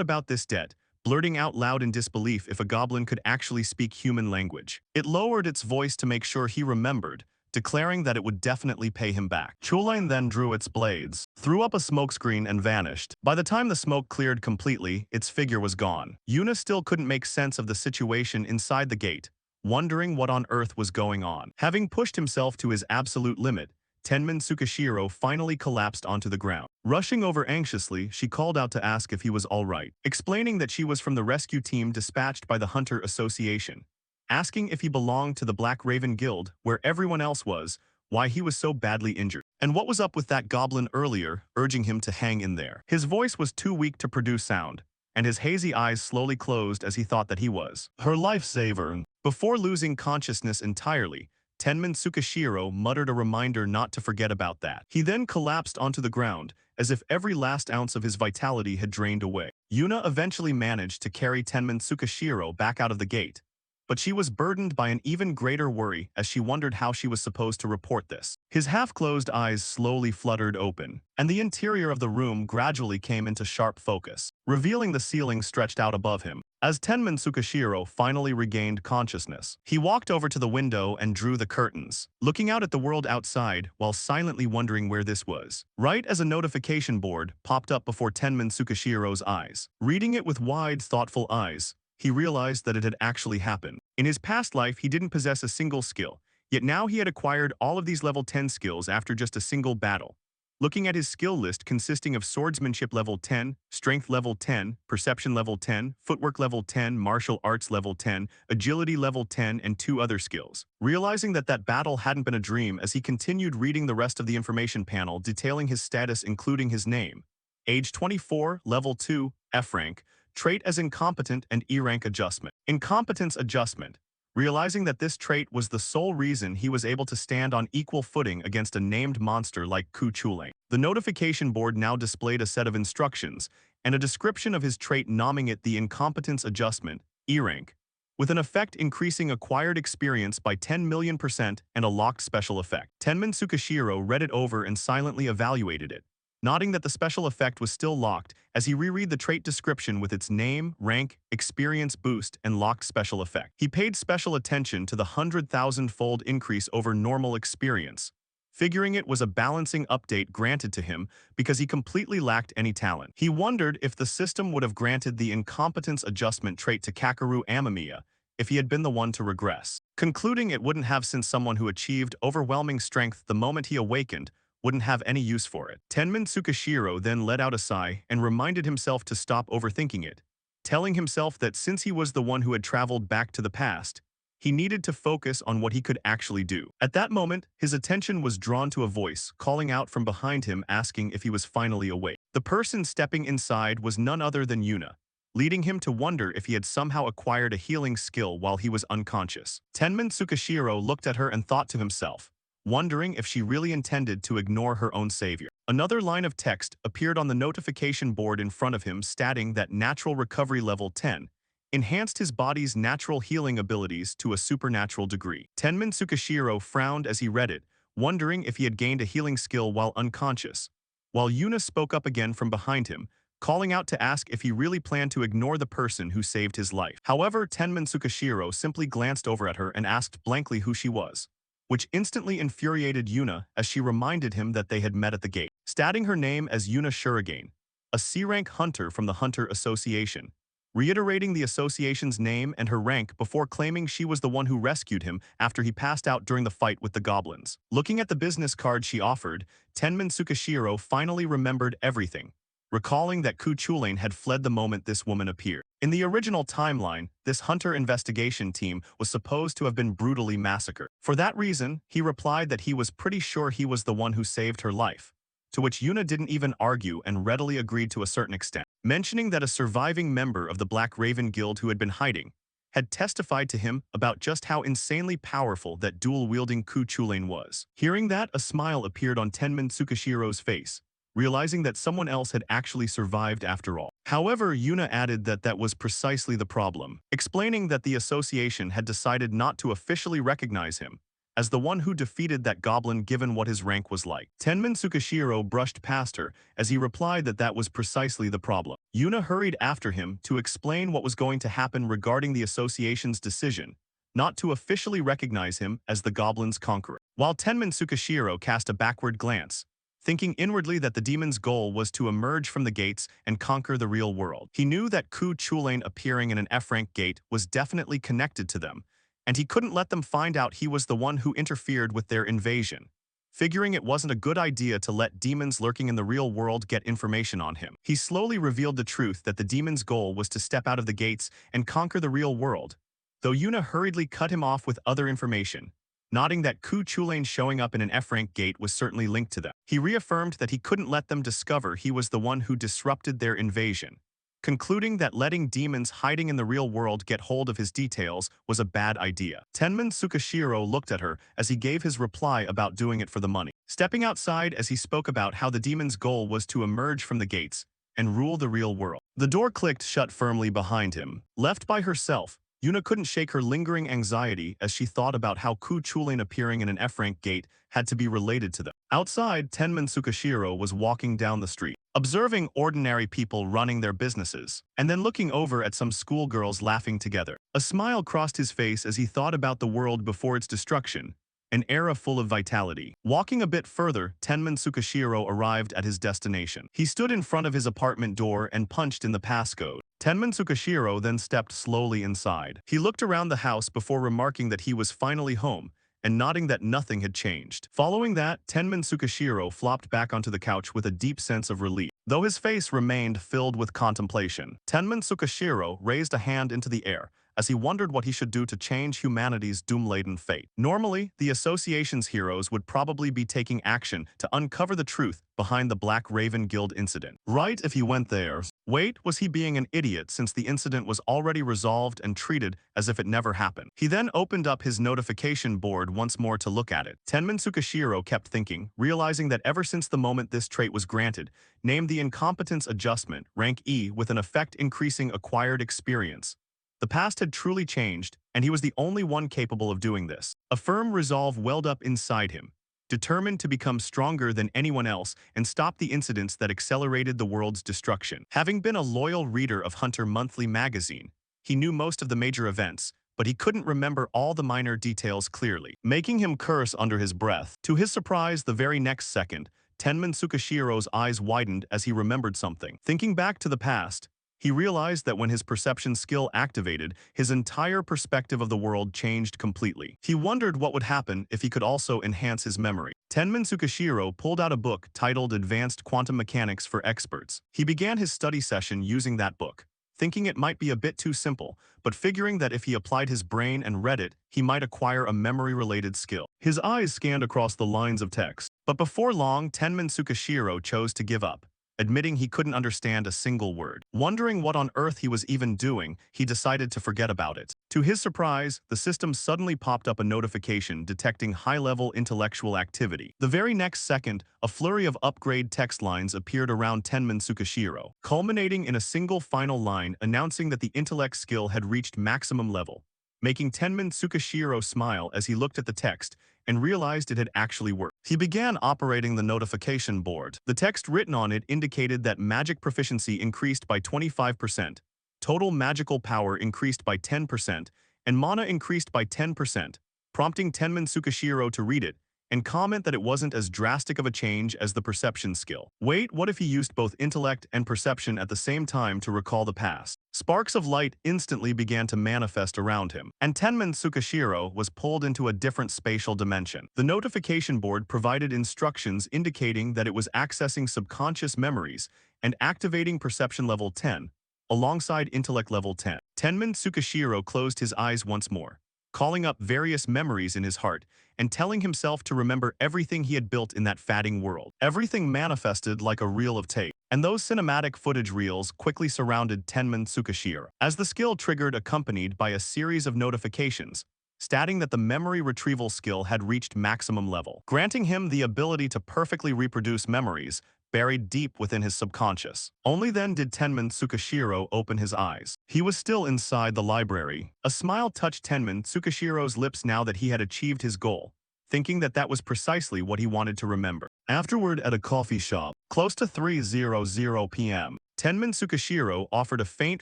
about this debt, blurting out loud in disbelief if a goblin could actually speak human language. It lowered its voice to make sure he remembered, declaring that it would definitely pay him back. Chulain then drew its blades, threw up a smokescreen and vanished. By the time the smoke cleared completely, its figure was gone. Yuna still couldn't make sense of the situation inside the gate, wondering what on earth was going on. Having pushed himself to his absolute limit, Tenman Tsukashiro finally collapsed onto the ground. Rushing over anxiously, she called out to ask if he was all right, explaining that she was from the rescue team dispatched by the Hunter Association, asking if he belonged to the Black Raven Guild, where everyone else was, why he was so badly injured, and what was up with that goblin earlier, urging him to hang in there. His voice was too weak to produce sound, and his hazy eyes slowly closed as he thought that he was her lifesaver. Before losing consciousness entirely, Tenman Tsukashiro muttered a reminder not to forget about that. He then collapsed onto the ground, as if every last ounce of his vitality had drained away. Yuna eventually managed to carry Tenman Tsukashiro back out of the gate, but she was burdened by an even greater worry as she wondered how she was supposed to report this. His half-closed eyes slowly fluttered open, and the interior of the room gradually came into sharp focus, revealing the ceiling stretched out above him. As Tenman Tsukashiro finally regained consciousness, he walked over to the window and drew the curtains, looking out at the world outside while silently wondering where this was. Right as a notification board popped up before Tenman Tsukashiro's eyes. Reading it with wide, thoughtful eyes, he realized that it had actually happened. In his past life, he didn't possess a single skill, Yet now he had acquired all of these level 10 skills after just a single battle. Looking at his skill list consisting of swordsmanship level 10, strength level 10, perception level 10, footwork level 10, martial arts level 10, agility level 10, and 2 other skills. Realizing that that battle hadn't been a dream as he continued reading the rest of the information panel detailing his status including his name, age 24, level 2, F rank, trait as incompetent and E rank adjustment. Incompetence adjustment. Realizing that this trait was the sole reason he was able to stand on equal footing against a named monster like Ku Chulain. The notification board now displayed a set of instructions and a description of his trait nomming it the Incompetence Adjustment, E rank, with an effect increasing acquired experience by 10,000,000% and a locked special effect. Tenman Tsukishiro read it over and silently evaluated it, nodding that the special effect was still locked as he reread the trait description with its name, rank, experience boost, and locked special effect. He paid special attention to the 100,000-fold increase over normal experience, figuring it was a balancing update granted to him because he completely lacked any talent. He wondered if the system would have granted the incompetence adjustment trait to Kakeru Amamiya if he had been the one to regress. Concluding it wouldn't have since someone who achieved overwhelming strength the moment he awakened wouldn't have any use for it. Tenman Tsukishiro then let out a sigh and reminded himself to stop overthinking it, telling himself that since he was the one who had traveled back to the past, he needed to focus on what he could actually do. At that moment, his attention was drawn to a voice calling out from behind him asking if he was finally awake. The person stepping inside was none other than Yuna, leading him to wonder if he had somehow acquired a healing skill while he was unconscious. Tenman Tsukishiro looked at her and thought to himself, wondering if she really intended to ignore her own savior. Another line of text appeared on the notification board in front of him stating that natural recovery level 10 enhanced his body's natural healing abilities to a supernatural degree. Tenman Tsukishiro frowned as he read it, wondering if he had gained a healing skill while unconscious, while Yuna spoke up again from behind him, calling out to ask if he really planned to ignore the person who saved his life. However, Tenman Tsukishiro simply glanced over at her and asked blankly who she was, which instantly infuriated Yuna as she reminded him that they had met at the gate. Stating her name as Yuna Shurigane, a C-rank hunter from the Hunter Association, reiterating the association's name and her rank before claiming she was the one who rescued him after he passed out during the fight with the goblins. Looking at the business card she offered, Tenman Tsukishiro finally remembered everything, recalling that Ku Chulain had fled the moment this woman appeared. In the original timeline, this hunter investigation team was supposed to have been brutally massacred. For that reason, he replied that he was pretty sure he was the one who saved her life, to which Yuna didn't even argue and readily agreed to a certain extent, mentioning that a surviving member of the Black Raven Guild who had been hiding had testified to him about just how insanely powerful that dual-wielding Ku Chulain was. Hearing that, a smile appeared on Tenman Tsukishiro's face, realizing that someone else had actually survived after all. However, Yuna added that that was precisely the problem, explaining that the association had decided not to officially recognize him as the one who defeated that goblin given what his rank was like. Tenman Tsukishiro brushed past her as he replied that that was precisely the problem. Yuna hurried after him to explain what was going to happen regarding the association's decision not to officially recognize him as the goblin's conqueror. While Tenman Tsukishiro cast a backward glance, thinking inwardly that the demon's goal was to emerge from the gates and conquer the real world. He knew that Ku Chulain appearing in an F-rank gate was definitely connected to them, and he couldn't let them find out he was the one who interfered with their invasion, figuring it wasn't a good idea to let demons lurking in the real world get information on him. He slowly revealed the truth that the demon's goal was to step out of the gates and conquer the real world, though Yuna hurriedly cut him off with other information, nodding that Ku Chulain showing up in an F-rank gate was certainly linked to them. He reaffirmed that he couldn't let them discover he was the one who disrupted their invasion, concluding that letting demons hiding in the real world get hold of his details was a bad idea. Tenman Tsukishiro looked at her as he gave his reply about doing it for the money, stepping outside as he spoke about how the demon's goal was to emerge from the gates and rule the real world. The door clicked shut firmly behind him. Left by herself, Yuna couldn't shake her lingering anxiety as she thought about how Ku Chulain appearing in an F-rank gate had to be related to them. Outside, Tenman Tsukishiro was walking down the street, observing ordinary people running their businesses, and then looking over at some schoolgirls laughing together. A smile crossed his face as he thought about the world before its destruction, an era full of vitality. Walking a bit further, Tenman Tsukishiro arrived at his destination. He stood in front of his apartment door and punched in the passcode. Tenman Tsukishiro then stepped slowly inside. He looked around the house before remarking that he was finally home and nodding that nothing had changed. Following that, Tenman Tsukishiro flopped back onto the couch with a deep sense of relief. Though his face remained filled with contemplation, Tenman Tsukishiro raised a hand into the air as he wondered what he should do to change humanity's doom-laden fate. Normally, the association's heroes would probably be taking action to uncover the truth behind the Black Raven Guild incident. Right if he went there. Wait, was he being an idiot since the incident was already resolved and treated as if it never happened? He then opened up his notification board once more to look at it. Tenman Tsukishiro kept thinking, realizing that ever since the moment this trait was granted, named the Incompetence Adjustment, rank E, with an effect increasing acquired experience. The past had truly changed, and he was the only one capable of doing this. A firm resolve welled up inside him, determined to become stronger than anyone else and stop the incidents that accelerated the world's destruction. Having been a loyal reader of Hunter Monthly magazine, he knew most of the major events, but he couldn't remember all the minor details clearly, making him curse under his breath. To his surprise, the very next second, Tenman Tsukishiro's eyes widened as he remembered something. Thinking back to the past, he realized that when his perception skill activated, his entire perspective of the world changed completely. He wondered what would happen if he could also enhance his memory. Tenman Tsukishiro pulled out a book titled Advanced Quantum Mechanics for Experts. He began his study session using that book, thinking it might be a bit too simple, but figuring that if he applied his brain and read it, he might acquire a memory-related skill. His eyes scanned across the lines of text. But before long, Tenman Tsukishiro chose to give up, admitting he couldn't understand a single word. Wondering what on earth he was even doing, he decided to forget about it. To his surprise, the system suddenly popped up a notification detecting high-level intellectual activity. The very next second, a flurry of upgrade text lines appeared around Tenman Tsukishiro, culminating in a single final line announcing that the intellect skill had reached maximum level, making Tenman Tsukishiro smile as he looked at the text and realized it had actually worked. He began operating the notification board. The text written on it indicated that magic proficiency increased by 25%, total magical power increased by 10%, and mana increased by 10%, prompting Tenman Tsukishiro to read it and comment that it wasn't as drastic of a change as the perception skill. Wait, what if he used both intellect and perception at the same time to recall the past? Sparks of light instantly began to manifest around him, and Tenman Tsukishiro was pulled into a different spatial dimension. The notification board provided instructions indicating that it was accessing subconscious memories and activating perception level 10, alongside intellect level 10. Tenman Tsukishiro closed his eyes once more, calling up various memories in his heart and telling himself to remember everything he had built in that fatting world. Everything manifested like a reel of tape, and those cinematic footage reels quickly surrounded Tenman Tsukishiro. As the skill triggered, accompanied by a series of notifications, stating that the memory retrieval skill had reached maximum level, granting him the ability to perfectly reproduce memories buried deep within his subconscious. Only then did Tenman Tsukishiro open his eyes. He was still inside the library. A smile touched Tenman Tsukishiro's lips now that he had achieved his goal, thinking that that was precisely what he wanted to remember. Afterward, at a coffee shop, close to 3:00 p.m., Tenman Tsukishiro offered a faint,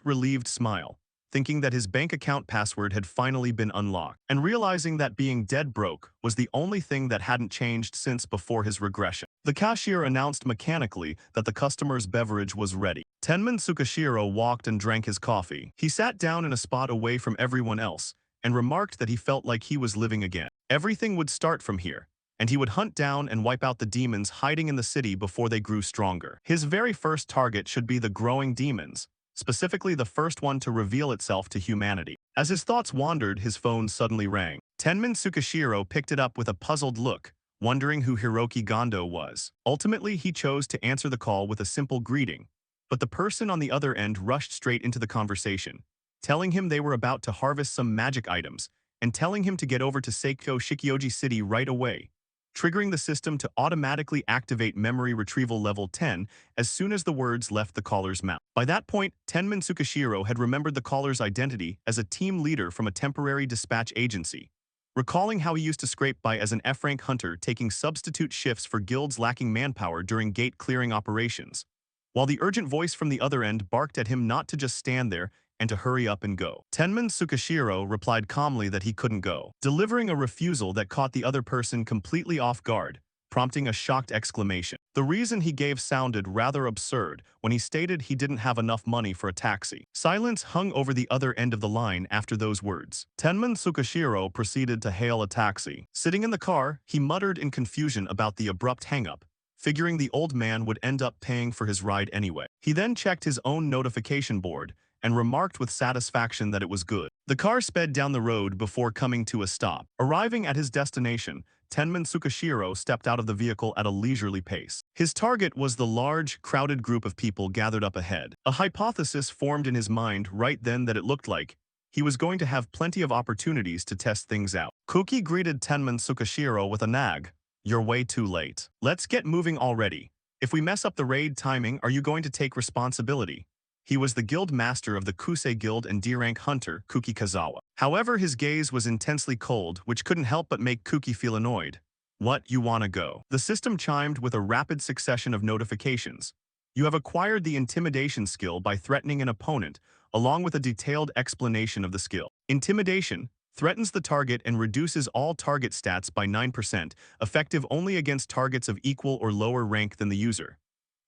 relieved smile, thinking that his bank account password had finally been unlocked, and realizing that being dead broke was the only thing that hadn't changed since before his regression. The cashier announced mechanically that the customer's beverage was ready. Tenman Tsukishiro walked and drank his coffee. He sat down in a spot away from everyone else and remarked that he felt like he was living again. Everything would start from here, and he would hunt down and wipe out the demons hiding in the city before they grew stronger. His very first target should be the growing demons, specifically the first one to reveal itself to humanity. As his thoughts wandered, his phone suddenly rang. Tenman Tsukishiro picked it up with a puzzled look, wondering who Hiroki Gondo was. Ultimately, he chose to answer the call with a simple greeting, but the person on the other end rushed straight into the conversation, telling him they were about to harvest some magic items and telling him to get over to Seiko Shikioji City right away, triggering the system to automatically activate memory retrieval level 10 as soon as the words left the caller's mouth. By that point, Tenman Tsukishiro had remembered the caller's identity as a team leader from a temporary dispatch agency, recalling how he used to scrape by as an F-rank hunter taking substitute shifts for guilds lacking manpower during gate-clearing operations, while the urgent voice from the other end barked at him not to just stand there and to hurry up and go. Tenman Tsukishiro replied calmly that he couldn't go, delivering a refusal that caught the other person completely off guard, prompting a shocked exclamation. The reason he gave sounded rather absurd when he stated he didn't have enough money for a taxi. Silence hung over the other end of the line after those words. Tenman Tsukashiro proceeded to hail a taxi. Sitting in the car, he muttered in confusion about the abrupt hang-up, figuring the old man would end up paying for his ride anyway. He then checked his own notification board and remarked with satisfaction that it was good. The car sped down the road before coming to a stop. Arriving at his destination, Tenman Tsukashiro stepped out of the vehicle at a leisurely pace. His target was the large, crowded group of people gathered up ahead. A hypothesis formed in his mind right then that it looked like he was going to have plenty of opportunities to test things out. Kuki greeted Tenman Tsukashiro with a nag. "You're way too late. Let's get moving already. If we mess up the raid timing, are you going to take responsibility?" He was the guild master of the Kusei Guild and D-rank hunter, Kuki Kazawa. However, his gaze was intensely cold, which couldn't help but make Kuki feel annoyed. "What, you wanna go?" The system chimed with a rapid succession of notifications. "You have acquired the intimidation skill by threatening an opponent, along with a detailed explanation of the skill. Intimidation threatens the target and reduces all target stats by 9%, effective only against targets of equal or lower rank than the user."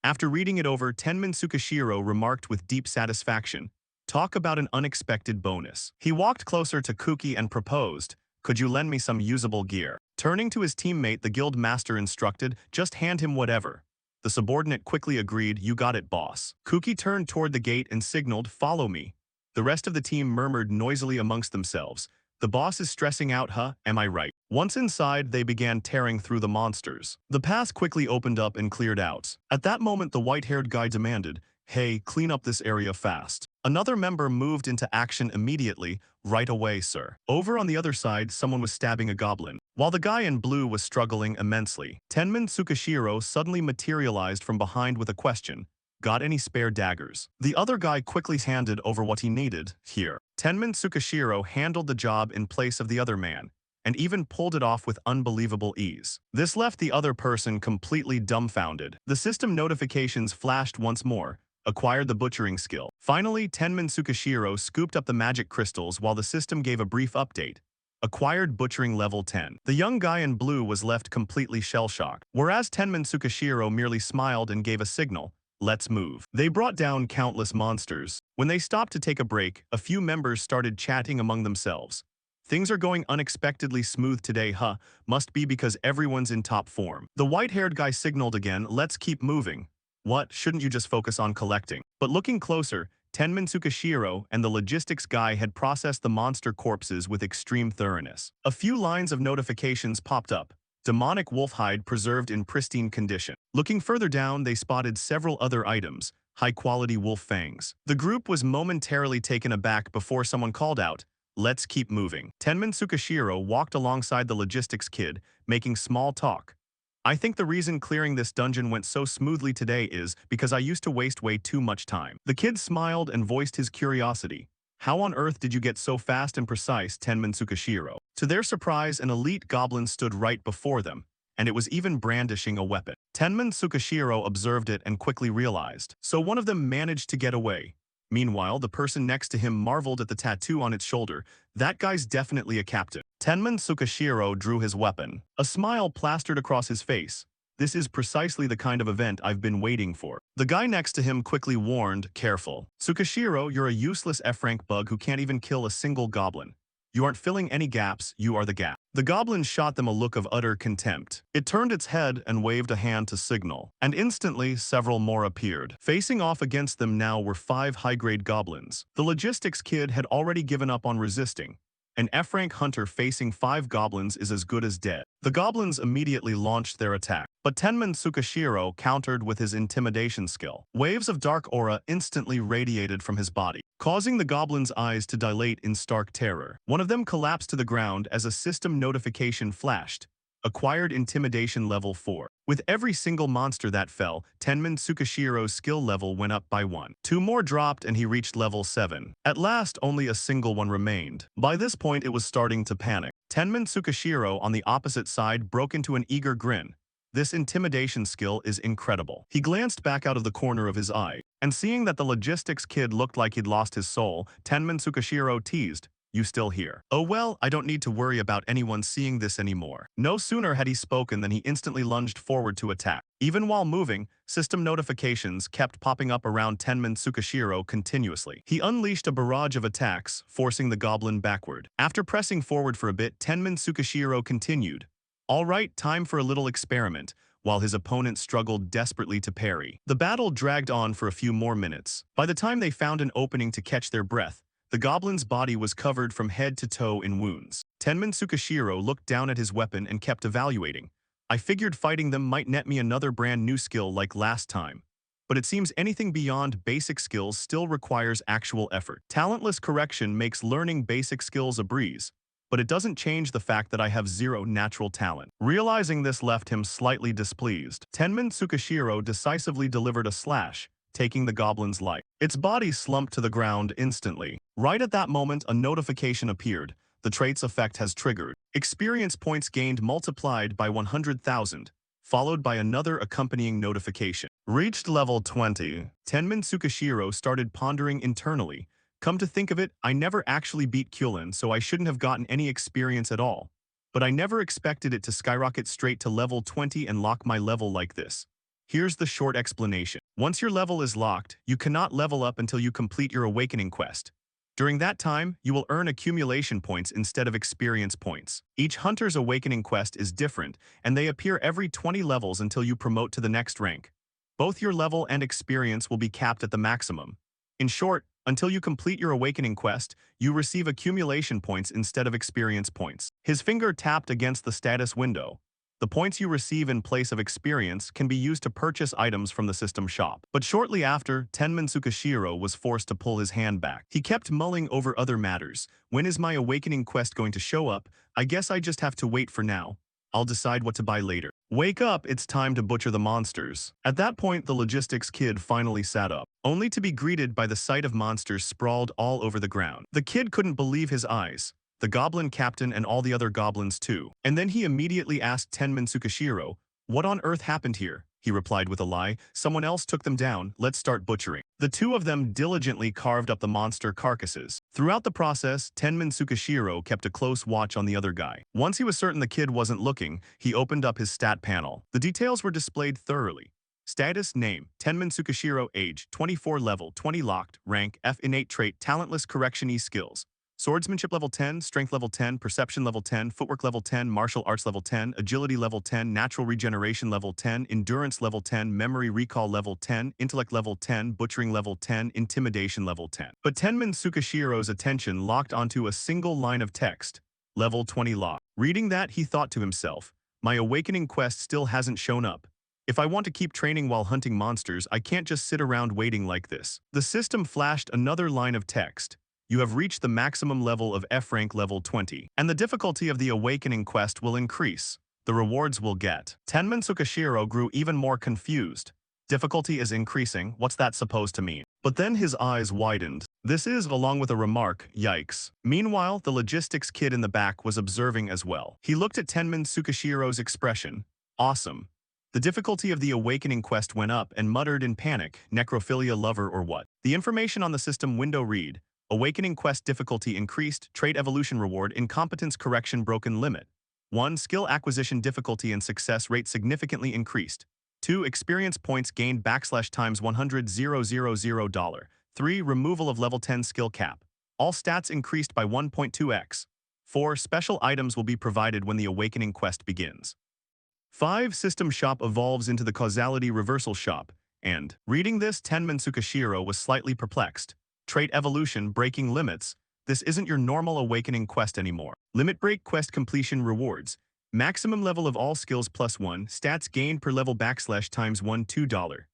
After reading it over, Tenman Tsukashiro remarked with deep satisfaction, "Talk about an unexpected bonus." He walked closer to Kuki and proposed, "Could you lend me some usable gear?" Turning to his teammate, the guild master instructed, "Just hand him whatever." The subordinate quickly agreed, "You got it, boss." Kuki turned toward the gate and signaled, "Follow me." The rest of the team murmured noisily amongst themselves, "The boss is stressing out, huh? Am I right?" Once inside, they began tearing through the monsters. The path quickly opened up and cleared out. At that moment, the white-haired guy demanded, "Hey, clean up this area fast." Another member moved into action immediately, "Right away, sir." Over on the other side, someone was stabbing a goblin, while the guy in blue was struggling immensely. Tenman Tsukashiro suddenly materialized from behind with a question, "Got any spare daggers?" The other guy quickly handed over what he needed. "Here." Tenman Tsukashiro handled the job in place of the other man, and even pulled it off with unbelievable ease. This left the other person completely dumbfounded. The system notifications flashed once more, "Acquired the butchering skill." Finally, Tenman Tsukashiro scooped up the magic crystals while the system gave a brief update. "Acquired butchering level 10. The young guy in blue was left completely shell-shocked, whereas Tenman Tsukashiro merely smiled and gave a signal, "Let's move." They brought down countless monsters. When they stopped to take a break, a few members started chatting among themselves. "Things are going unexpectedly smooth today, huh? Must be because everyone's in top form." The white-haired guy signaled again, "Let's keep moving." "What, shouldn't you just focus on collecting?" But looking closer, Tenman Tsukashiro and the logistics guy had processed the monster corpses with extreme thoroughness. A few lines of notifications popped up. Demonic wolf hide preserved in pristine condition. Looking further down, they spotted several other items. High-quality wolf fangs. The group was momentarily taken aback before someone called out, "Let's keep moving." Tenman Tsukashiro walked alongside the logistics kid, making small talk. "I think the reason clearing this dungeon went so smoothly today is because I used to waste way too much time." The kid smiled and voiced his curiosity. "How on earth did you get so fast and precise, Tenman Tsukashiro?" To their surprise, an elite goblin stood right before them, and it was even brandishing a weapon. Tenman Tsukashiro observed it and quickly realized. So one of them managed to get away. Meanwhile, the person next to him marveled at the tattoo on its shoulder. "That guy's definitely a captain." Tenman Tsukashiro drew his weapon. A smile plastered across his face. "This is precisely the kind of event I've been waiting for." The guy next to him quickly warned, "Careful. Tsukashiro, you're a useless F-rank bug who can't even kill a single goblin. You aren't filling any gaps, you are the gap." The goblin shot them a look of utter contempt. It turned its head and waved a hand to signal, and instantly several more appeared. Facing off against them now were 5 high-grade goblins. The logistics kid had already given up on resisting. An F-rank hunter facing 5 goblins is as good as dead. The goblins immediately launched their attack, but Tenman Tsukashiro countered with his intimidation skill. Waves of dark aura instantly radiated from his body, causing the goblins' eyes to dilate in stark terror. One of them collapsed to the ground as a system notification flashed. Acquired intimidation level 4. With every single monster that fell, Tenman Tsukashiro's skill level went up by 1. 2 more dropped and he reached level 7. At last, only a single one remained. By this point, it was starting to panic. Tenman Tsukashiro on the opposite side broke into an eager grin. This intimidation skill is incredible. He glanced back out of the corner of his eye, and seeing that the logistics kid looked like he'd lost his soul, Tenman Tsukashiro teased, You still here? Oh well, I don't need to worry about anyone seeing this anymore. No sooner had he spoken than he instantly lunged forward to attack. Even while moving, system notifications kept popping up around Tenman Tsukashiro continuously. He unleashed a barrage of attacks, forcing the goblin backward. After pressing forward for a bit, Tenman Tsukashiro continued. All right, time for a little experiment, while his opponent struggled desperately to parry. The battle dragged on for a few more minutes. By the time they found an opening to catch their breath, the goblin's body was covered from head to toe in wounds. Tenman Tsukashiro looked down at his weapon and kept evaluating. I figured fighting them might net me another brand new skill like last time. But it seems anything beyond basic skills still requires actual effort. Talentless correction makes learning basic skills a breeze, but it doesn't change the fact that I have zero natural talent. Realizing this left him slightly displeased. Tenman Tsukashiro decisively delivered a slash, taking the goblin's life. Its body slumped to the ground instantly. Right at that moment, a notification appeared. The trait's effect has triggered. Experience points gained multiplied by 100,000, followed by another accompanying notification. Reached level 20. Tenman Tsukashiro started pondering internally. Come to think of it, I never actually beat Kyulin, so I shouldn't have gotten any experience at all. But I never expected it to skyrocket straight to level 20 and lock my level like this. Here's the short explanation. Once your level is locked, you cannot level up until you complete your awakening quest. During that time, you will earn accumulation points instead of experience points. Each hunter's awakening quest is different, and they appear every 20 levels until you promote to the next rank. Both your level and experience will be capped at the maximum. In short, until you complete your awakening quest, you receive accumulation points instead of experience points. His finger tapped against the status window. The points you receive in place of experience can be used to purchase items from the system shop. But shortly after, Tenman Tsukashiro was forced to pull his hand back. He kept mulling over other matters. When is my awakening quest going to show up? I guess I just have to wait for now. I'll decide what to buy later. Wake up, it's time to butcher the monsters. At that point, the logistics kid finally sat up, only to be greeted by the sight of monsters sprawled all over the ground. The kid couldn't believe his eyes. The goblin captain and all the other goblins too. And then he immediately asked Tenman Tsukashiro, "What on earth happened here?" He replied with a lie, "Someone else took them down, let's start butchering." The two of them diligently carved up the monster carcasses. Throughout the process, Tenman Tsukashiro kept a close watch on the other guy. Once he was certain the kid wasn't looking, he opened up his stat panel. The details were displayed thoroughly. Status: Name, Tenman Tsukashiro. Age, 24. Level, 20. Locked. Rank, F. Innate trait, Talentless correction E skills. Swordsmanship level 10, Strength level 10, Perception level 10, Footwork level 10, Martial arts level 10, Agility level 10, Natural regeneration level 10, Endurance level 10, Memory recall level 10, Intellect level 10, Butchering level 10, Intimidation level 10. But Tenman Tsukashiro's attention locked onto a single line of text. Level 20 lock. Reading that, he thought to himself, my awakening quest still hasn't shown up. If I want to keep training while hunting monsters, I can't just sit around waiting like this. The system flashed another line of text. You have reached the maximum level of F rank level 20, and the difficulty of the awakening quest will increase. The rewards will get. Tenman Tsukashiro grew even more confused. Difficulty is increasing, what's that supposed to mean? But then his eyes widened. This is, along with a remark, yikes. Meanwhile, the logistics kid in the back was observing as well. He looked at Tenman Tsukashiro's expression. Awesome. The difficulty of the awakening quest went up and muttered in panic, necrophilia lover or what? The information on the system window read, Awakening quest difficulty increased, trait evolution reward, incompetence correction broken limit. 1. Skill acquisition difficulty and success rate significantly increased. 2. Experience points gained /times 100,000. 3. Removal of level 10 skill cap. All stats increased by 1.2x. 4. Special items will be provided when the awakening quest begins. 5. System shop evolves into the causality reversal shop. And, reading this, Tenman Tsukashiro was slightly perplexed. Trait evolution, breaking limits. This isn't your normal awakening quest anymore. Limit break quest completion rewards. Maximum level of all skills +1, stats gained per level /times 1 $2.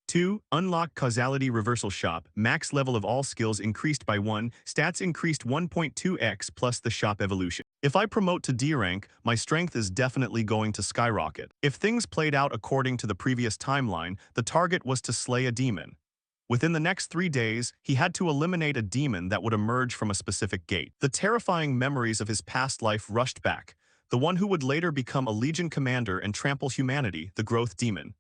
2. Unlock causality reversal shop. Max level of all skills increased by 1, stats increased 1.2x plus the shop evolution. If I promote to D rank, my strength is definitely going to skyrocket. If things played out according to the previous timeline, the target was to slay a demon. Within the next 3 days, he had to eliminate a demon that would emerge from a specific gate. The terrifying memories of his past life rushed back. The one who would later become a Legion commander and trample humanity, the Growth Demon.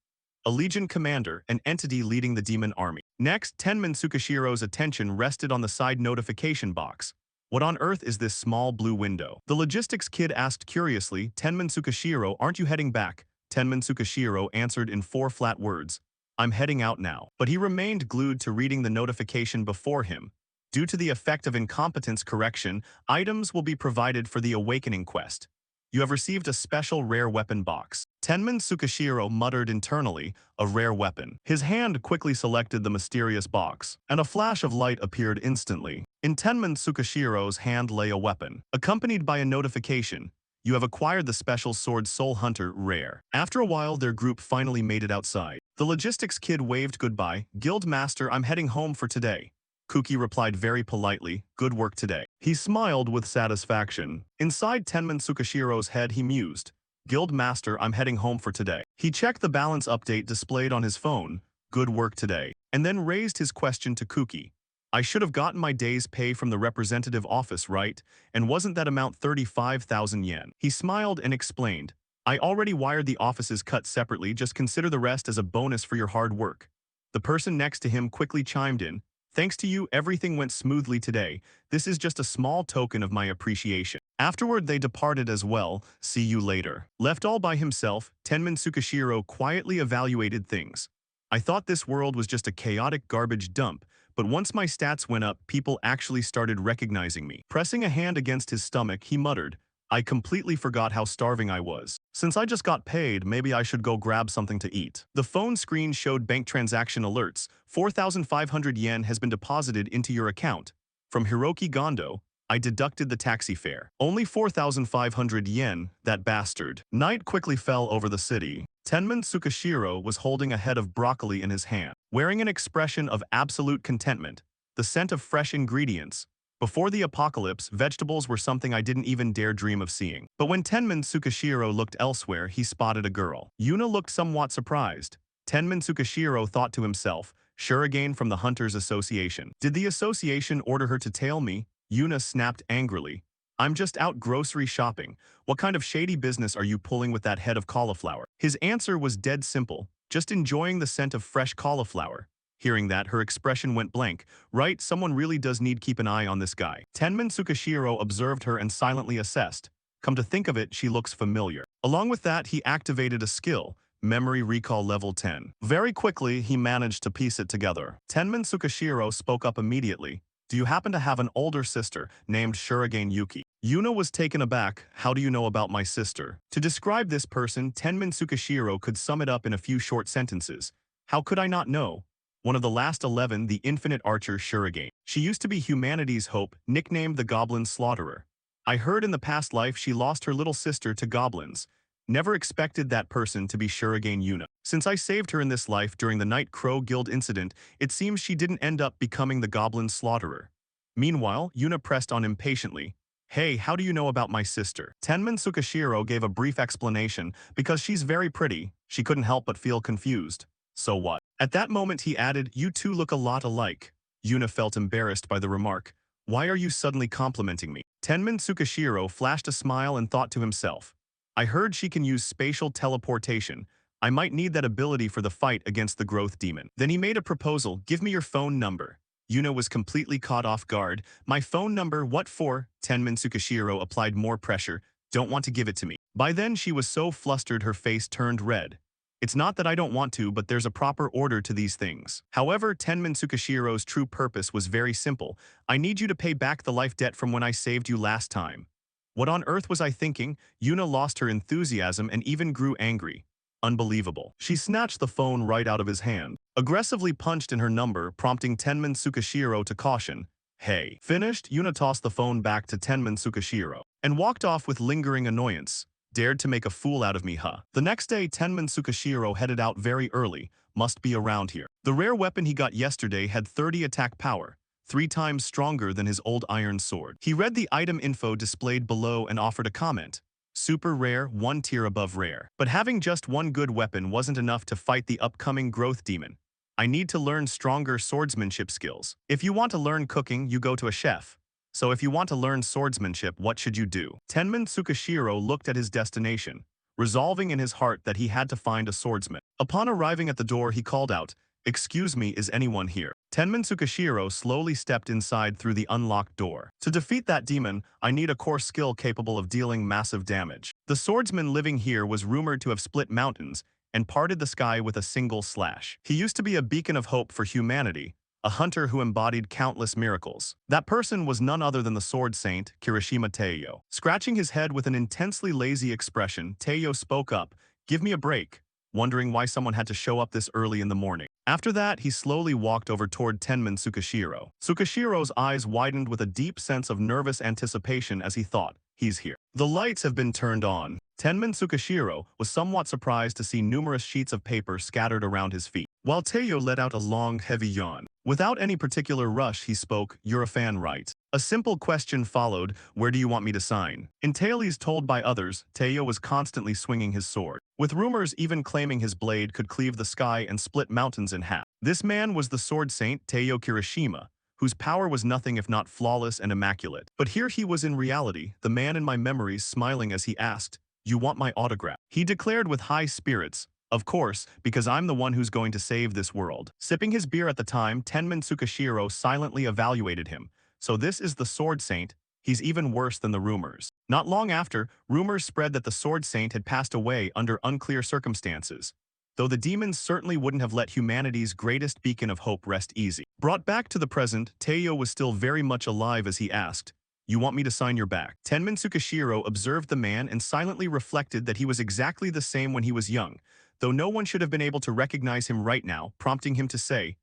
A Legion commander, an entity leading the demon army. Next, Tenman Tsukashiro's attention rested on the side notification box. What on earth is this small blue window? The logistics kid asked curiously. Tenman Tsukashiro, aren't you heading back? Tenman Tsukashiro answered in four flat words. I'm heading out now. But he remained glued to reading the notification before him. Due to the effect of incompetence correction, items will be provided for the awakening quest. You have received a special rare weapon box. Tenman Tsukashiro muttered internally, a rare weapon. His hand quickly selected the mysterious box, and a flash of light appeared instantly. In Tenman Tsukashiro's hand lay a weapon, accompanied by a notification. You have acquired the special sword Soul Hunter rare. After a while, their group finally made it outside. The logistics kid waved goodbye. Guild Master, I'm heading home for today. Kuki replied very politely, good work today. He smiled with satisfaction. Inside Tenman Tsukashiro's head he mused, Guild Master, I'm heading home for today. He checked the balance update displayed on his phone, good work today, and then raised his question to Kuki. I should have gotten my day's pay from the representative office, right? And wasn't that amount 35,000 yen? He smiled and explained, I already wired the office's cut separately, just consider the rest as a bonus for your hard work. The person next to him quickly chimed in, thanks to you, everything went smoothly today. This is just a small token of my appreciation. Afterward, they departed as well. See you later. Left all by himself, Tenman Tsukashiro quietly evaluated things. I thought this world was just a chaotic garbage dump, but once my stats went up, people actually started recognizing me. Pressing a hand against his stomach, he muttered, I completely forgot how starving I was. Since I just got paid, maybe I should go grab something to eat. The phone screen showed bank transaction alerts. 4,500 yen has been deposited into your account. From Hiroki Gondo, I deducted the taxi fare. Only 4,500 yen, that bastard. Night quickly fell over the city. Tenman Tsukashiro was holding a head of broccoli in his hand, wearing an expression of absolute contentment, the scent of fresh ingredients. Before the apocalypse, vegetables were something I didn't even dare dream of seeing. But when Tenman Tsukashiro looked elsewhere, he spotted a girl. Yuna looked somewhat surprised. Tenman Tsukashiro thought to himself, Shuriken from the Hunters Association. Did the association order her to tail me? Yuna snapped angrily. I'm just out grocery shopping. What kind of shady business are you pulling with that head of cauliflower? His answer was dead simple, just enjoying the scent of fresh cauliflower. Hearing that, her expression went blank. Right, someone really does need keep an eye on this guy. Tenman Tsukashiro observed her and silently assessed. Come to think of it, she looks familiar. Along with that, he activated a skill, Memory Recall Level 10. Very quickly, he managed to piece it together. Tenman Tsukashiro spoke up immediately. Do you happen to have an older sister named Shuriken Yuki? Yuna was taken aback. How do you know about my sister? To describe this person, Tenman Tsukashiro could sum it up in a few short sentences. How could I not know? One of the last 11, the infinite archer Shuriken. She used to be humanity's hope, nicknamed the Goblin Slaughterer. I heard in the past life she lost her little sister to goblins. Never expected that person to be Shuriken Yuna. Since I saved her in this life during the Night Crow Guild incident, it seems she didn't end up becoming the Goblin Slaughterer. Meanwhile, Yuna pressed on impatiently. Hey, how do you know about my sister? Tenman Tsukashiro gave a brief explanation. Because she's very pretty, she couldn't help but feel confused. So what? At that moment he added, you two look a lot alike. Yuna felt embarrassed by the remark. Why are you suddenly complimenting me? Tenman Tsukashiro flashed a smile and thought to himself. I heard she can use spatial teleportation. I might need that ability for the fight against the growth demon. Then he made a proposal, give me your phone number. Yuna was completely caught off guard. My phone number, what for? Tenman Tsukashiro applied more pressure. Don't want to give it to me. By then she was so flustered her face turned red. It's not that I don't want to, but there's a proper order to these things. However, Tenman Tsukashiro's true purpose was very simple. I need you to pay back the life debt from when I saved you last time. What on earth was I thinking? Yuna lost her enthusiasm and even grew angry. Unbelievable. She snatched the phone right out of his hand, aggressively punched in her number, prompting Tenman Tsukashiro to caution. Hey. Finished, Yuna tossed the phone back to Tenman Tsukashiro and walked off with lingering annoyance. Dared to make a fool out of me, huh? The next day, Tenman Tsukashiro headed out very early. Must be around here. The rare weapon he got yesterday had 30 attack power, 3 times stronger than his old iron sword. He read the item info displayed below and offered a comment. Super rare, 1 tier above rare. But having just one good weapon wasn't enough to fight the upcoming growth demon. I need to learn stronger swordsmanship skills. If you want to learn cooking, you go to a chef. So if you want to learn swordsmanship, what should you do? Tenman Tsukashiro looked at his destination, resolving in his heart that he had to find a swordsman. Upon arriving at the door, he called out, "Excuse me, is anyone here?" Tenman Tsukishiro slowly stepped inside through the unlocked door. "To defeat that demon, I need a core skill capable of dealing massive damage. The swordsman living here was rumored to have split mountains and parted the sky with a single slash. He used to be a beacon of hope for humanity, a hunter who embodied countless miracles. That person was none other than the sword saint, Kirishima Teiyo." Scratching his head with an intensely lazy expression, Teiyo spoke up, "Give me a break," wondering why someone had to show up this early in the morning. After that, he slowly walked over toward Tenman Tsukishiro. Tsukishiro's eyes widened with a deep sense of nervous anticipation as he thought, "He's here." The lights have been turned on. Tenman Tsukishiro was somewhat surprised to see numerous sheets of paper scattered around his feet, while Teiyo let out a long, heavy yawn. Without any particular rush, he spoke, "You're a fan, right?" A simple question followed, "Where do you want me to sign?" In tales told by others, Teiyo was constantly swinging his sword, with rumors even claiming his blade could cleave the sky and split mountains in half. This man was the sword saint Teiyo Kirishima, whose power was nothing if not flawless and immaculate. But here he was in reality, the man in my memories, smiling as he asked, "You want my autograph?" He declared with high spirits, "Of course, because I'm the one who's going to save this world." Sipping his beer at the time, Tenman Tsukishiro silently evaluated him. So this is the sword saint. He's even worse than the rumors. Not long after, rumors spread that the sword saint had passed away under unclear circumstances, though the demons certainly wouldn't have let humanity's greatest beacon of hope rest easy. Brought back to the present, Teiyo was still very much alive as he asked, "You want me to sign your back?" Tenman Tsukishiro observed the man and silently reflected that he was exactly the same when he was young, though no one should have been able to recognize him right now, prompting him to say,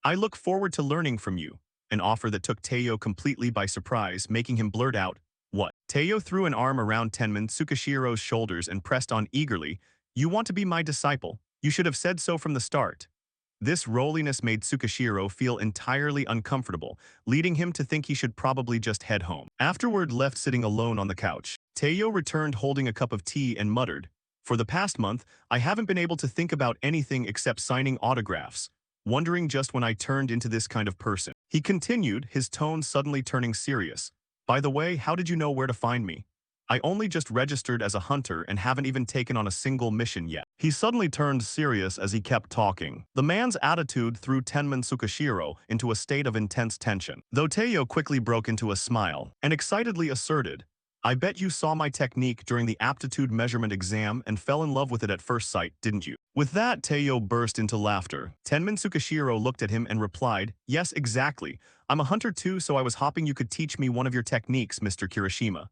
"I look forward to learning from you," an offer that took Teiyo completely by surprise, making him blurt out, "What?" Teiyo threw an arm around Tenman Tsukishiro's shoulders and pressed on eagerly, "You want to be my disciple? You should have said so from the start." This rolliness made Tsukishiro feel entirely uncomfortable, leading him to think he should probably just head home. Afterward, left sitting alone on the couch, Teiyo returned holding a cup of tea and muttered, "For the past month, I haven't been able to think about anything except signing autographs, wondering just when I turned into this kind of person." He continued, his tone suddenly turning serious. "By the way, how did you know where to find me? I only just registered as a hunter and haven't even taken on a single mission yet." He suddenly turned serious as he kept talking. The man's attitude threw Tenman Tsukishiro into a state of intense tension, though Teiyo quickly broke into a smile and excitedly asserted, "I bet you saw my technique during the aptitude measurement exam and fell in love with it at first sight, didn't you?" With that, Teiyo burst into laughter. Tenman Tsukishiro looked at him and replied, "Yes, exactly. I'm a hunter too, so I was hoping you could teach me one of your techniques, Mr. Kirishima."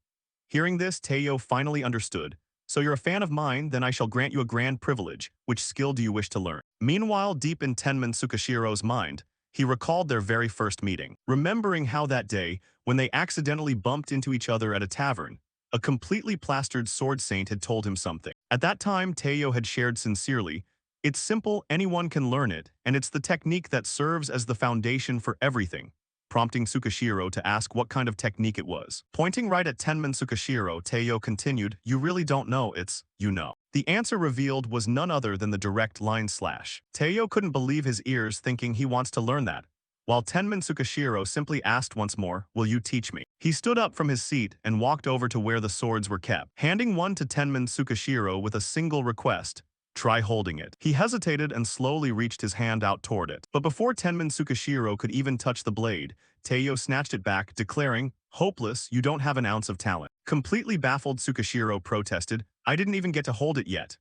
Hearing this, Teiyo finally understood. "So you're a fan of mine, then I shall grant you a grand privilege. Which skill do you wish to learn?" Meanwhile, deep in Tenman Tsukishiro's mind, he recalled their very first meeting, remembering how that day, when they accidentally bumped into each other at a tavern, a completely plastered sword saint had told him something. At that time, Teiyo had shared sincerely, "It's simple, anyone can learn it, and it's the technique that serves as the foundation for everything," prompting Tsukishiro to ask what kind of technique it was. Pointing right at Tenman Tsukishiro, Teiyo continued, "You really don't know, it's, you know." The answer revealed was none other than the direct line slash. Teiyo couldn't believe his ears, thinking he wants to learn that, while Tenman Tsukishiro simply asked once more, "Will you teach me?" He stood up from his seat and walked over to where the swords were kept, handing one to Tenman Tsukishiro with a single request, "Try holding it." He hesitated and slowly reached his hand out toward it. But before Tenman Tsukishiro could even touch the blade, Teiyo snatched it back, declaring, "Hopeless, you don't have an ounce of talent." Completely baffled, Tsukishiro protested, "I didn't even get to hold it yet."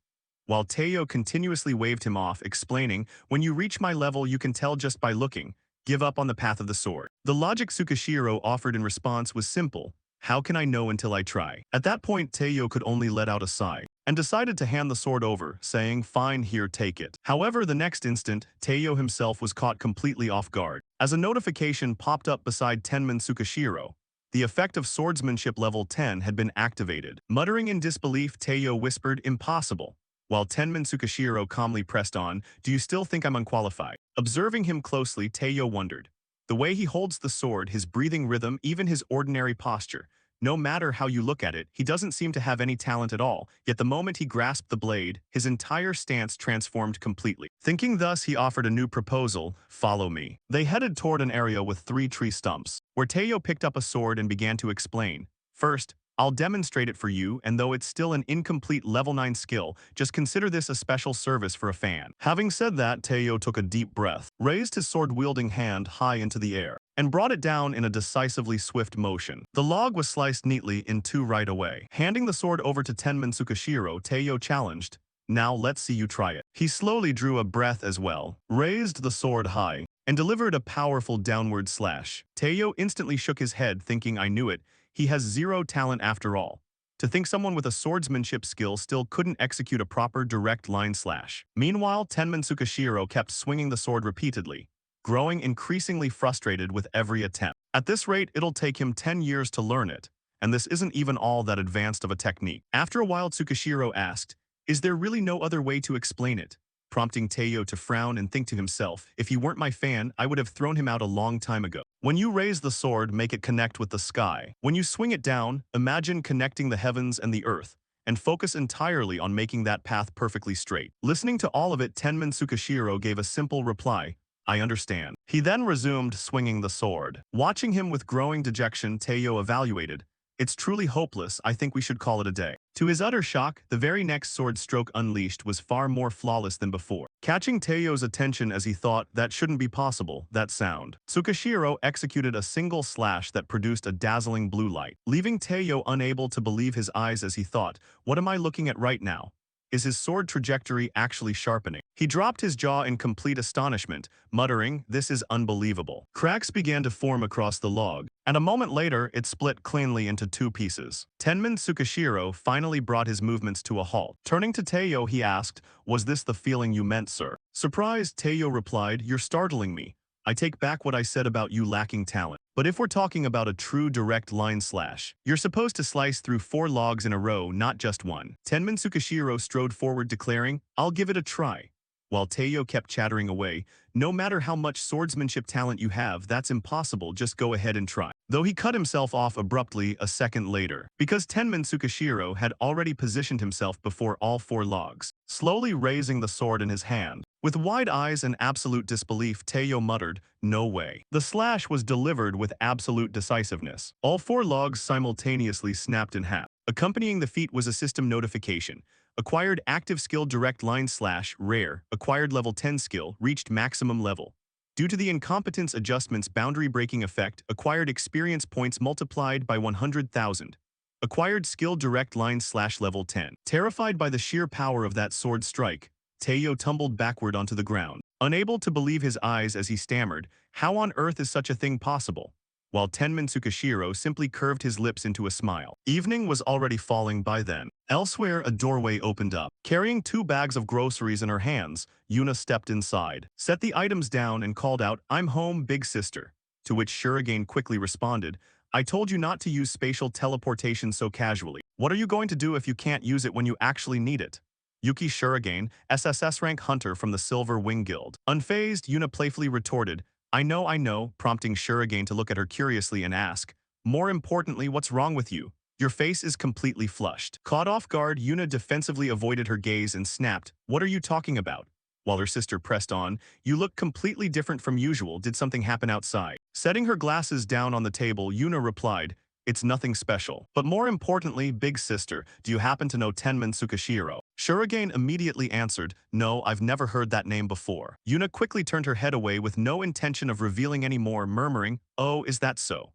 While Teiyo continuously waved him off, explaining, "When you reach my level, you can tell just by looking. Give up on the path of the sword." The logic Tsukishiro offered in response was simple, "How can I know until I try?" At that point, Teiyo could only let out a sigh, and decided to hand the sword over, saying, "Fine, here, take it." However, the next instant, Teiyo himself was caught completely off guard, as a notification popped up beside Tenman Tsukishiro. The effect of swordsmanship level 10 had been activated. Muttering in disbelief, Teiyo whispered, "Impossible," while Tenman Tsukishiro calmly pressed on, "Do you still think I'm unqualified?" Observing him closely, Teiyo wondered. The way he holds the sword, his breathing rhythm, even his ordinary posture. No matter how you look at it, he doesn't seem to have any talent at all, yet the moment he grasped the blade, his entire stance transformed completely. Thinking thus, he offered a new proposal, "Follow me." They headed toward an area with 3 tree stumps, where Teiyo picked up a sword and began to explain. "First, I'll demonstrate it for you, and though it's still an incomplete level 9 skill, just consider this a special service for a fan. Having said that, Teo took a deep breath, raised his sword-wielding hand high into the air, and brought it down in a decisively swift motion. The log was sliced neatly in two right away. Handing the sword over to Tenman Tsukashiro, Teo challenged, "Now let's see you try it." He slowly drew a breath as well, raised the sword high, and delivered a powerful downward slash. Teo instantly shook his head, thinking, I knew it, he has zero talent after all. To think someone with a swordsmanship skill still couldn't execute a proper direct line slash. Meanwhile, Tenman Tsukashiro kept swinging the sword repeatedly, growing increasingly frustrated with every attempt. At this rate, it'll take him 10 years to learn it, and this isn't even all that advanced of a technique. After a while, Tsukashiro asked, "Is there really no other way to explain it?" Prompting Teo to frown and think to himself, if he weren't my fan, I would have thrown him out a long time ago. When you raise the sword, make it connect with the sky. When you swing it down, imagine connecting the heavens and the earth, and focus entirely on making that path perfectly straight. Listening to all of it, Tenman Tsukashiro gave a simple reply, I understand. He then resumed swinging the sword. Watching him with growing dejection, Teo evaluated, it's truly hopeless, I think we should call it a day. To his utter shock, the very next sword stroke unleashed was far more flawless than before. Catching Teo's attention as he thought, that shouldn't be possible, that sound. Tsukashiro executed a single slash that produced a dazzling blue light, leaving Teo unable to believe his eyes as he thought, what am I looking at right now? Is his sword trajectory actually sharpening? He dropped his jaw in complete astonishment, muttering, this is unbelievable. Cracks began to form across the log, and a moment later it split cleanly into two pieces. Tenman Tsukashiro finally brought his movements to a halt. Turning to Teo, he asked, was this the feeling you meant, sir? Surprised, Teo replied, you're startling me. I take back what I said about you lacking talent. But if we're talking about a true direct line slash, you're supposed to slice through 4 logs in a row, not just one. Tenman Tsukashiro strode forward declaring, I'll give it a try. While Teo kept chattering away, no matter how much swordsmanship talent you have, that's impossible, just go ahead and try. Though he cut himself off abruptly a second later, because Tenman Tsukashiro had already positioned himself before all 4 logs, slowly raising the sword in his hand. With wide eyes and absolute disbelief, Teo muttered, no way. The slash was delivered with absolute decisiveness. All 4 logs simultaneously snapped in half. Accompanying the feat was a system notification. Acquired active skill direct line slash, rare, acquired level 10 skill, reached maximum level. Due to the incompetence adjustments boundary breaking effect, acquired experience points multiplied by 100,000. Acquired skill direct line slash level 10. Terrified by the sheer power of that sword strike, Teo tumbled backward onto the ground, unable to believe his eyes as he stammered, how on earth is such a thing possible? While Tenman Tsukashiro simply curved his lips into a smile. Evening was already falling by then. Elsewhere, a doorway opened up. Carrying 2 bags of groceries in her hands, Yuna stepped inside, set the items down and called out, I'm home, big sister. To which Shurigane quickly responded, I told you not to use spatial teleportation so casually. What are you going to do if you can't use it when you actually need it? Yuki Shurigane, SSS rank hunter from the Silver Wing Guild. Unfazed, Yuna playfully retorted, I know, prompting Shurigane to look at her curiously and ask, more importantly, what's wrong with you? Your face is completely flushed. Caught off guard, Yuna defensively avoided her gaze and snapped, what are you talking about? While her sister pressed on, you look completely different from usual, did something happen outside? Setting her glasses down on the table, Yuna replied, it's nothing special. But more importantly, big sister, do you happen to know Tenman Tsukashiro? Shurigane immediately answered, no, I've never heard that name before. Yuna quickly turned her head away with no intention of revealing any more, murmuring, oh, is that so?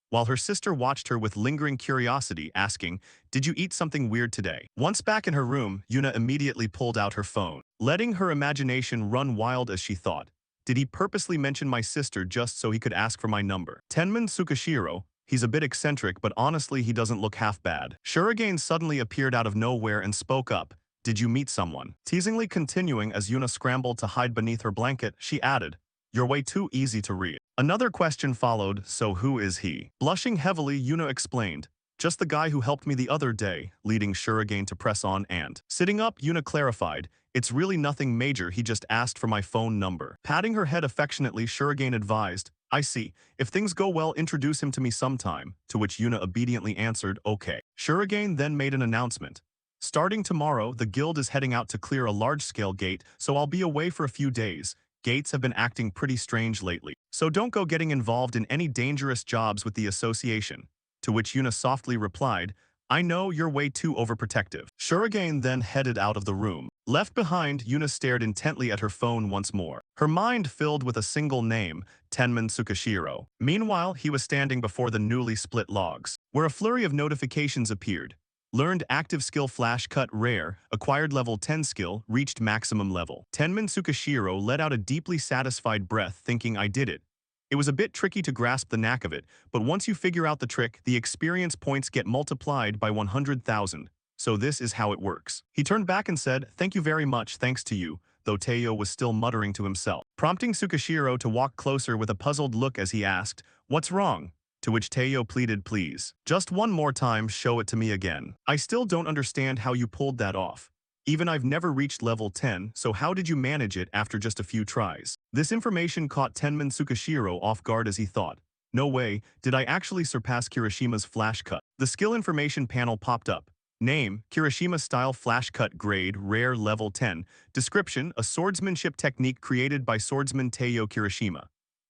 While her sister watched her with lingering curiosity, asking, did you eat something weird today? Once back in her room, Yuna immediately pulled out her phone, letting her imagination run wild as she thought, did he purposely mention my sister just so he could ask for my number? Tenman Tsukashiro, he's a bit eccentric, but honestly he doesn't look half bad. Shurigane suddenly appeared out of nowhere and spoke up, did you meet someone? Teasingly continuing as Yuna scrambled to hide beneath her blanket, she added, you're way too easy to read. Another question followed, so who is he? Blushing heavily, Yuna explained, just the guy who helped me the other day, leading Shurigane to press on and. Sitting up, Yuna clarified, it's really nothing major, he just asked for my phone number. Patting her head affectionately, Shurigane advised, I see, if things go well, introduce him to me sometime, to which Yuna obediently answered, okay. Shurigane then made an announcement. Starting tomorrow, the guild is heading out to clear a large-scale gate, so I'll be away for a few days. Gates have been acting pretty strange lately, so don't go getting involved in any dangerous jobs with the association. To which Yuna softly replied, I know you're way too overprotective. Shurigane then headed out of the room. Left behind, Yuna stared intently at her phone once more. Her mind filled with a single name, Tenman Tsukashiro. Meanwhile, he was standing before the newly split logs, where a flurry of notifications appeared. Learned active skill flash cut rare, acquired level 10 skill, reached maximum level. Tenman Tsukashiro let out a deeply satisfied breath thinking I did it. It was a bit tricky to grasp the knack of it, but once you figure out the trick, the experience points get multiplied by 100,000. So this is how it works. He turned back and said, thank you very much, thanks to you, though Teo was still muttering to himself, prompting Tsukashiro to walk closer with a puzzled look as he asked, what's wrong? To which Teo pleaded, please. Just one more time, show it to me again. I still don't understand how you pulled that off. Even I've never reached level 10, so how did you manage it after just a few tries? This information caught Tenman Tsukashiro off guard as he thought, no way, did I actually surpass Kirishima's flash cut? The skill information panel popped up. Name, Kirishima style flash cut grade, rare level 10. Description, a swordsmanship technique created by swordsman Teo Kirishima.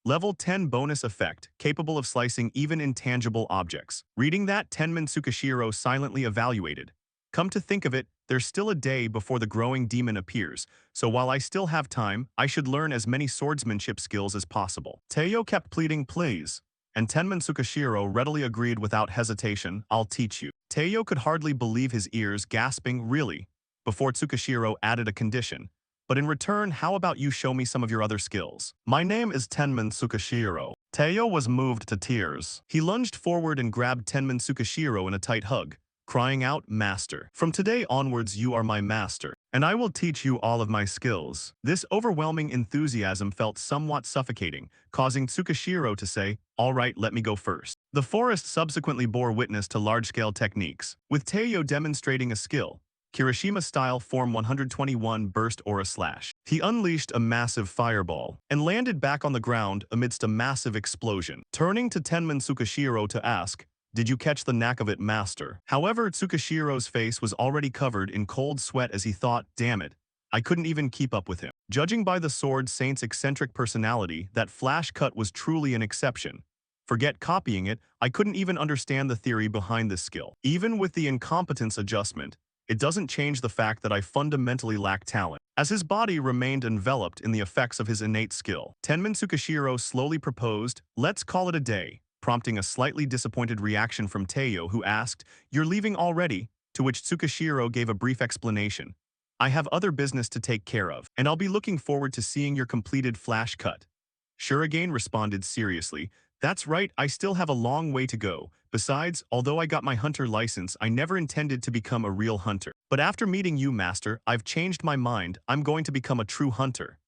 Level 10 bonus effect, capable of slicing even intangible objects. Reading that, Tenman Tsukashiro silently evaluated. Come to think of it, there's still a day before the growing demon appears, so while I still have time, I should learn as many swordsmanship skills as possible. Teo kept pleading, please. And Tenman Tsukashiro readily agreed without hesitation, I'll teach you. Teo could hardly believe his ears, gasping, really? Before Tsukashiro added a condition. But in return, how about you show me some of your other skills? My name is Tenman Tsukashiro. Teo was moved to tears. He lunged forward and grabbed Tenman Tsukashiro in a tight hug, crying out, Master. From today onwards you are my master, and I will teach you all of my skills. This overwhelming enthusiasm felt somewhat suffocating, causing Tsukashiro to say, all right, let me go first. The forest subsequently bore witness to large-scale techniques, with Teo demonstrating a skill. Kirishima-style Form 121 burst aura slash. He unleashed a massive fireball and landed back on the ground amidst a massive explosion. Turning to Tenman Tsukashiro to ask, did you catch the knack of it, master? However, Tsukashiro's face was already covered in cold sweat as he thought, damn it, I couldn't even keep up with him. Judging by the Sword Saint's eccentric personality, that flash cut was truly an exception. Forget copying it, I couldn't even understand the theory behind this skill. Even with the incompetence adjustment, it doesn't change the fact that I fundamentally lack talent. As his body remained enveloped in the effects of his innate skill, Tenman Tsukashiro slowly proposed, let's call it a day, prompting a slightly disappointed reaction from Teo, who asked, you're leaving already? To which Tsukashiro gave a brief explanation. I have other business to take care of, and I'll be looking forward to seeing your completed flash cut. Shurigane responded seriously, that's right, I still have a long way to go. Besides, although I got my hunter license, I never intended to become a real hunter. But after meeting you, master, I've changed my mind, I'm going to become a true hunter.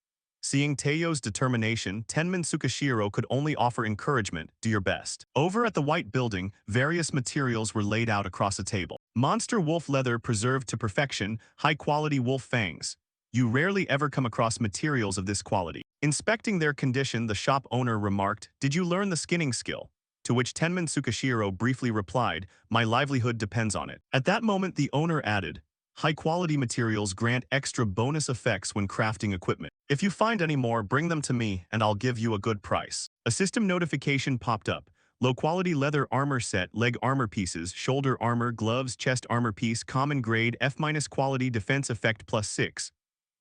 Seeing Teo's determination, Tenman Tsukashiro could only offer encouragement, do your best. Over at the White Building, various materials were laid out across a table. Monster wolf leather preserved to perfection, high-quality wolf fangs. You rarely ever come across materials of this quality. Inspecting their condition, the shop owner remarked, did you learn the skinning skill? To which Tenman Tsukashiro briefly replied, my livelihood depends on it. At that moment, the owner added, high-quality materials grant extra bonus effects when crafting equipment. If you find any more, bring them to me, and I'll give you a good price. A system notification popped up. Low-quality leather armor set, leg armor pieces, shoulder armor, gloves, chest armor piece, common grade, F- quality, defense effect +6.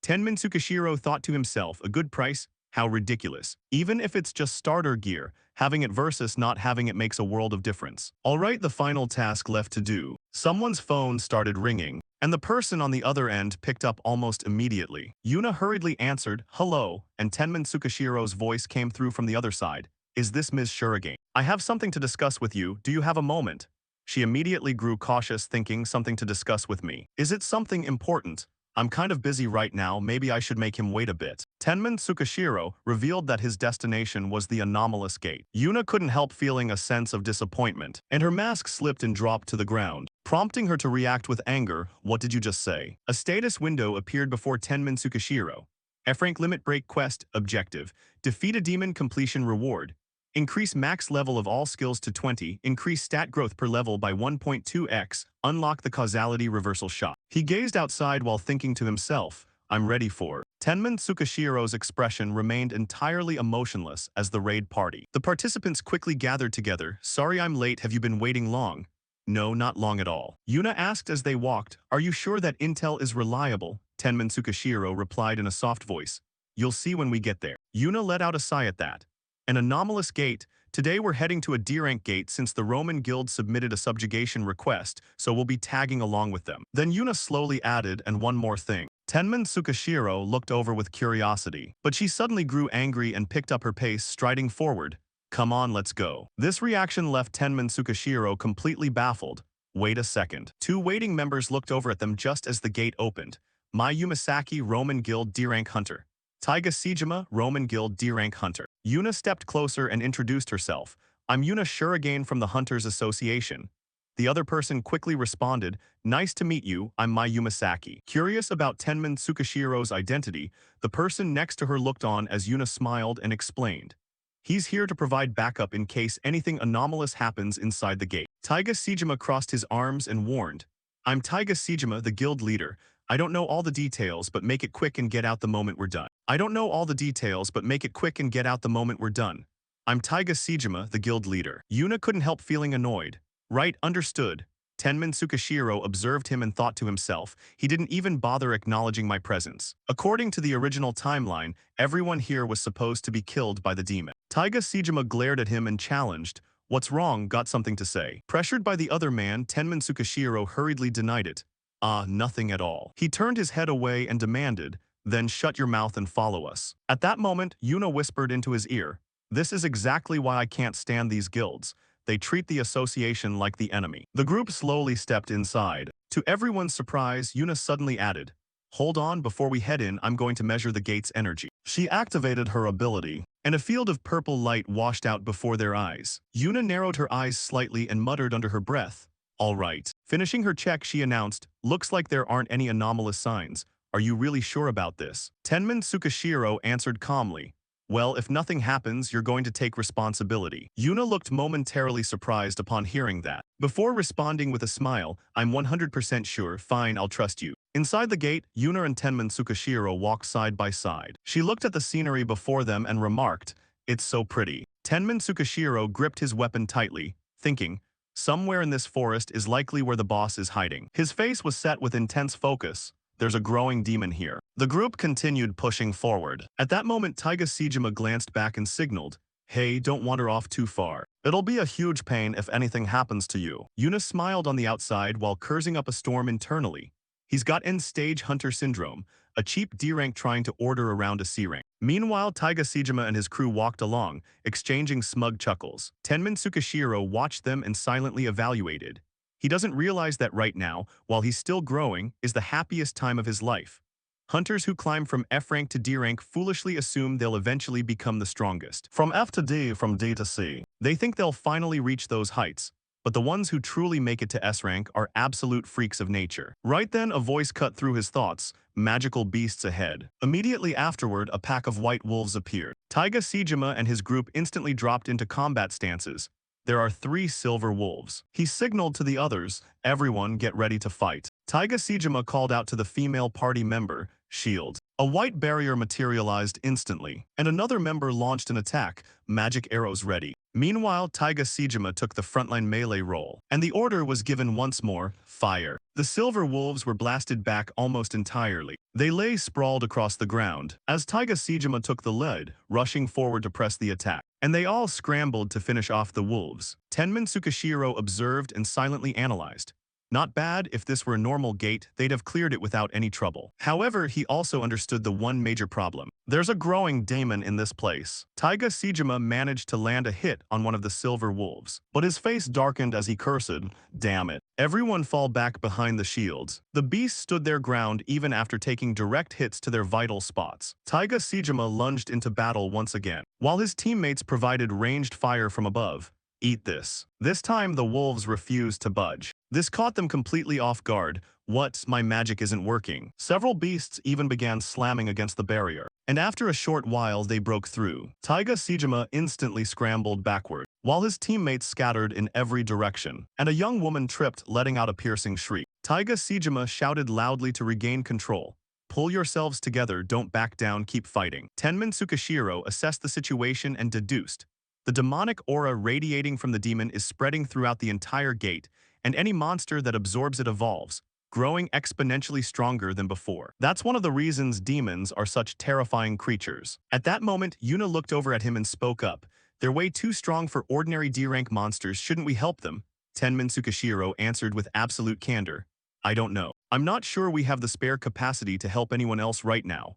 Tenman Tsukashiro thought to himself, a good price? How ridiculous. Even if it's just starter gear, having it versus not having it makes a world of difference. Alright, the final task left to do. Someone's phone started ringing, and the person on the other end picked up almost immediately. Yuna hurriedly answered, hello, and Tenman Tsukashiro's voice came through from the other side. Is this Ms. Shurigane? I have something to discuss with you, do you have a moment? She immediately grew cautious, thinking something to discuss with me. Is it something important? I'm kind of busy right now, maybe I should make him wait a bit. Tenman Tsukashiro revealed that his destination was the anomalous gate. Yuna couldn't help feeling a sense of disappointment, and her mask slipped and dropped to the ground, prompting her to react with anger. What did you just say? A status window appeared before Tenman Tsukashiro. F-rank limit break quest, objective, defeat a demon completion reward. Increase max level of all skills to 20, increase stat growth per level by 1.2x, unlock the causality reversal shot. He gazed outside while thinking to himself, I'm ready for. Tenman Tsukashiro's expression remained entirely emotionless as the raid party. The participants quickly gathered together. Sorry I'm late, have you been waiting long? No, not long at all. Yuna asked as they walked, are you sure that intel is reliable? Tenman Tsukashiro replied in a soft voice. You'll see when we get there. Yuna let out a sigh at that. An anomalous gate. Today we're heading to a D-rank gate since the Roman Guild submitted a subjugation request, so we'll be tagging along with them. Then Yuna slowly added, and one more thing. Tenman Tsukashiro looked over with curiosity, but she suddenly grew angry and picked up her pace, striding forward. Come on, let's go. This reaction left Tenman Tsukashiro completely baffled. Wait a second. Two waiting members looked over at them just as the gate opened. Mai Yumasaki, Roman Guild D-rank hunter. Taiga Sejima, Roman Guild D-rank hunter. Yuna stepped closer and introduced herself. I'm Yuna Shurigain from the Hunters Association. The other person quickly responded, nice to meet you, I'm Mai Yumasaki. Curious about Tenman Tsukashiro's identity, the person next to her looked on as Yuna smiled and explained. He's here to provide backup in case anything anomalous happens inside the gate. Taiga Sejima crossed his arms and warned, I'm Taiga Sejima, the guild leader. I don't know all the details, but make it quick and get out the moment we're done. I don't know all the details, but make it quick and get out the moment we're done. I'm Taiga Sejima, the guild leader. Yuna couldn't help feeling annoyed. Right, understood. Tenman Tsukashiro observed him and thought to himself, he didn't even bother acknowledging my presence. According to the original timeline, everyone here was supposed to be killed by the demon. Taiga Sejima glared at him and challenged, what's wrong, got something to say. Pressured by the other man, Tenman Tsukashiro hurriedly denied it. Nothing at all. He turned his head away and demanded, then shut your mouth and follow us. At that moment, Yuna whispered into his ear, this is exactly why I can't stand these guilds. They treat the association like the enemy. The group slowly stepped inside. To everyone's surprise, Yuna suddenly added, hold on, before we head in, I'm going to measure the gate's energy. She activated her ability, and a field of purple light washed out before their eyes. Yuna narrowed her eyes slightly and muttered under her breath, all right. Finishing her check, she announced, looks like there aren't any anomalous signs. Are you really sure about this? Tenman Tsukashiro answered calmly, well, if nothing happens, you're going to take responsibility. Yuna looked momentarily surprised upon hearing that. Before responding with a smile, I'm 100% sure, fine, I'll trust you. Inside the gate, Yuna and Tenman Tsukashiro walked side by side. She looked at the scenery before them and remarked, it's so pretty. Tenman Tsukashiro gripped his weapon tightly, thinking, somewhere in this forest is likely where the boss is hiding. His face was set with intense focus. There's a growing demon here. The group continued pushing forward. At that moment, Taiga Sejima glanced back and signaled, hey, don't wander off too far. It'll be a huge pain if anything happens to you. Yuna smiled on the outside while cursing up a storm internally. He's got end-stage hunter syndrome, a cheap D-rank trying to order around a C-rank. Meanwhile, Taiga Sejima and his crew walked along, exchanging smug chuckles. Tenman Tsukashiro watched them and silently evaluated. He doesn't realize that right now, while he's still growing, is the happiest time of his life. Hunters who climb from F rank to D rank foolishly assume they'll eventually become the strongest. From F to D, from D to C. They think they'll finally reach those heights. But the ones who truly make it to S rank are absolute freaks of nature. Right then, a voice cut through his thoughts, magical beasts ahead. Immediately afterward, a pack of white wolves appeared. Taiga Sejima and his group instantly dropped into combat stances. There are 3 silver wolves. He signaled to the others, everyone get ready to fight. Taiga Sejima called out to the female party member, shield. A white barrier materialized instantly, and another member launched an attack, magic arrows ready. Meanwhile, Taiga Sejima took the frontline melee role, and the order was given once more, fire. The silver wolves were blasted back almost entirely. They lay sprawled across the ground, as Taiga Sejima took the lead, rushing forward to press the attack. And they all scrambled to finish off the wolves. Tenman Tsukashiro observed and silently analyzed. Not bad, if this were a normal gate, they'd have cleared it without any trouble. However, he also understood the one major problem. There's a growing daemon in this place. Taiga Sejima managed to land a hit on one of the silver wolves, but his face darkened as he cursed, damn it. Everyone fall back behind the shields. The beasts stood their ground even after taking direct hits to their vital spots. Taiga Sejima lunged into battle once again, while his teammates provided ranged fire from above. Eat this. This time the wolves refused to budge. This caught them completely off guard. What? My magic isn't working. Several beasts even began slamming against the barrier. And after a short while they broke through. Taiga Sejima instantly scrambled backward, while his teammates scattered in every direction. And a young woman tripped, letting out a piercing shriek. Taiga Sejima shouted loudly to regain control. Pull yourselves together, don't back down, keep fighting. Tenman Tsukashiro assessed the situation and deduced. The demonic aura radiating from the demon is spreading throughout the entire gate, and any monster that absorbs it evolves, growing exponentially stronger than before. That's one of the reasons demons are such terrifying creatures. At that moment, Yuna looked over at him and spoke up. They're way too strong for ordinary D-rank monsters, shouldn't we help them? Tenmin Tsukishiro answered with absolute candor. I don't know. I'm not sure we have the spare capacity to help anyone else right now.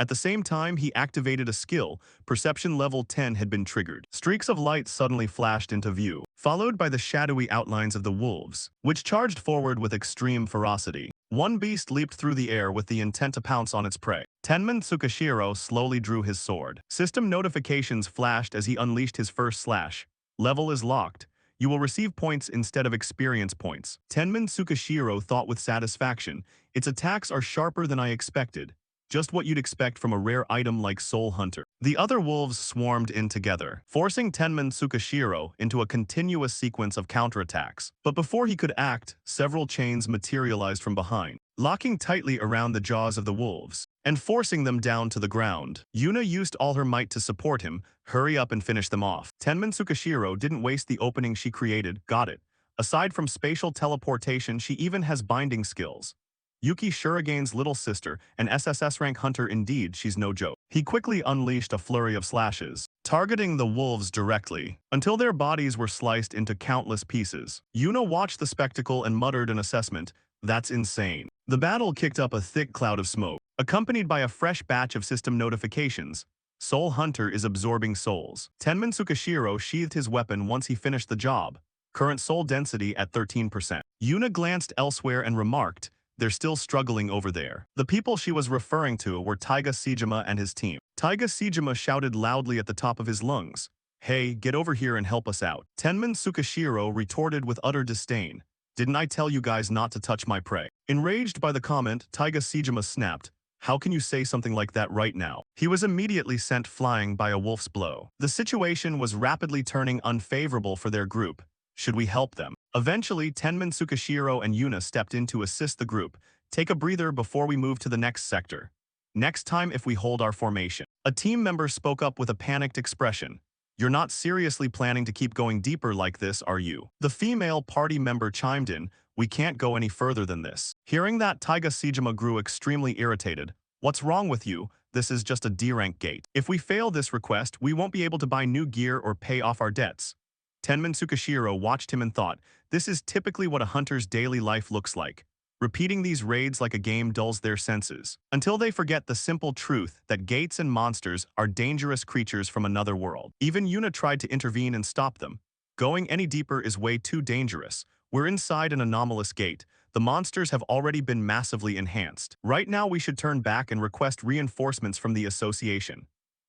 At the same time, he activated a skill. Perception level 10 had been triggered. Streaks of light suddenly flashed into view, followed by the shadowy outlines of the wolves, which charged forward with extreme ferocity. One beast leaped through the air with the intent to pounce on its prey. Tenman Tsukishiro slowly drew his sword. System notifications flashed as he unleashed his first slash. Level is locked. You will receive points instead of experience points. Tenman Tsukishiro thought with satisfaction. Its attacks are sharper than I expected. Just what you'd expect from a rare item like Soul Hunter. The other wolves swarmed in together, forcing Tenman Tsukishiro into a continuous sequence of counterattacks. But before he could act, several chains materialized from behind, locking tightly around the jaws of the wolves and forcing them down to the ground. Yuna used all her might to support him. Hurry up and finish them off. Tenman Tsukishiro didn't waste the opening she created. Got it. Aside from spatial teleportation, she even has binding skills. Yuki Shurigane's little sister, an SSS rank hunter indeed, she's no joke. He quickly unleashed a flurry of slashes, targeting the wolves directly, until their bodies were sliced into countless pieces. Yuna watched the spectacle and muttered an assessment. That's insane. The battle kicked up a thick cloud of smoke, accompanied by a fresh batch of system notifications. Soul Hunter is absorbing souls. Tenman Tsukishiro sheathed his weapon once he finished the job. Current soul density at 13%. Yuna glanced elsewhere and remarked, they're still struggling over there. The people she was referring to were Taiga Sejima and his team. Taiga Sejima shouted loudly at the top of his lungs. Hey, get over here and help us out. Tenman Tsukishiro retorted with utter disdain. Didn't I tell you guys not to touch my prey? Enraged by the comment, Taiga Sejima snapped. How can you say something like that right now? He was immediately sent flying by a wolf's blow. The situation was rapidly turning unfavorable for their group. Should we help them? Eventually, Tenman Tsukishiro and Yuna stepped in to assist the group. Take a breather before we move to the next sector. Next time if we hold our formation. A team member spoke up with a panicked expression. You're not seriously planning to keep going deeper like this, are you? The female party member chimed in. We can't go any further than this. Hearing that, Taiga Sejima grew extremely irritated. What's wrong with you? This is just a D-rank gate. If we fail this request, we won't be able to buy new gear or pay off our debts. Tenman Tsukishiro watched him and thought, this is typically what a hunter's daily life looks like. Repeating these raids like a game dulls their senses, until they forget the simple truth that gates and monsters are dangerous creatures from another world. Even Yuna tried to intervene and stop them. Going any deeper is way too dangerous. We're inside an anomalous gate. The monsters have already been massively enhanced. Right now we should turn back and request reinforcements from the association.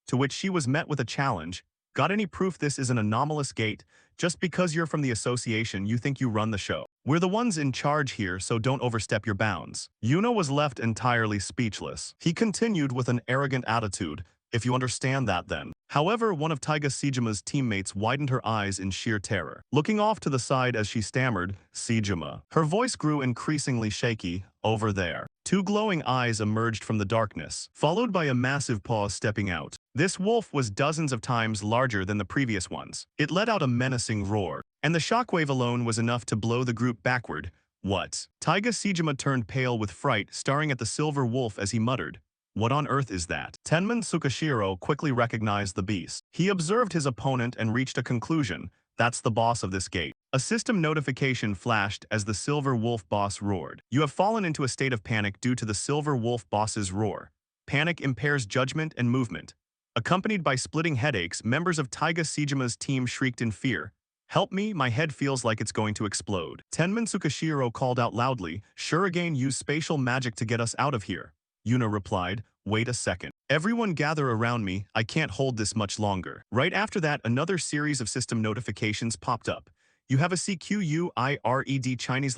To which she was met with a challenge. Got any proof this is an anomalous gate? Just because you're from the association, you think you run the show. We're the ones in charge here, so don't overstep your bounds. Yuna was left entirely speechless. He continued with an arrogant attitude. If you understand that then. However, one of Taiga Sejima's teammates widened her eyes in sheer terror, looking off to the side as she stammered, Sejima. Her voice grew increasingly shaky. Over there. Two glowing eyes emerged from the darkness, followed by a massive paw stepping out. This wolf was dozens of times larger than the previous ones. It let out a menacing roar, and the shockwave alone was enough to blow the group backward. What? Taiga Sejima turned pale with fright, staring at the silver wolf as he muttered. What on earth is that? Tenman Tsukishiro quickly recognized the beast. He observed his opponent and reached a conclusion. That's the boss of this gate. A system notification flashed as the Silver Wolf boss roared. You have fallen into a state of panic due to the Silver Wolf boss's roar. Panic impairs judgment and movement. Accompanied by splitting headaches, members of Taiga Sejima's team shrieked in fear. Help me, my head feels like it's going to explode. Tenman Tsukishiro called out loudly, Shurigane used spatial magic to get us out of here. Yuna replied, wait a second. Everyone gather around me, I can't hold this much longer. Right after that, another series of system notifications popped up. You have a CQUIRED Chinese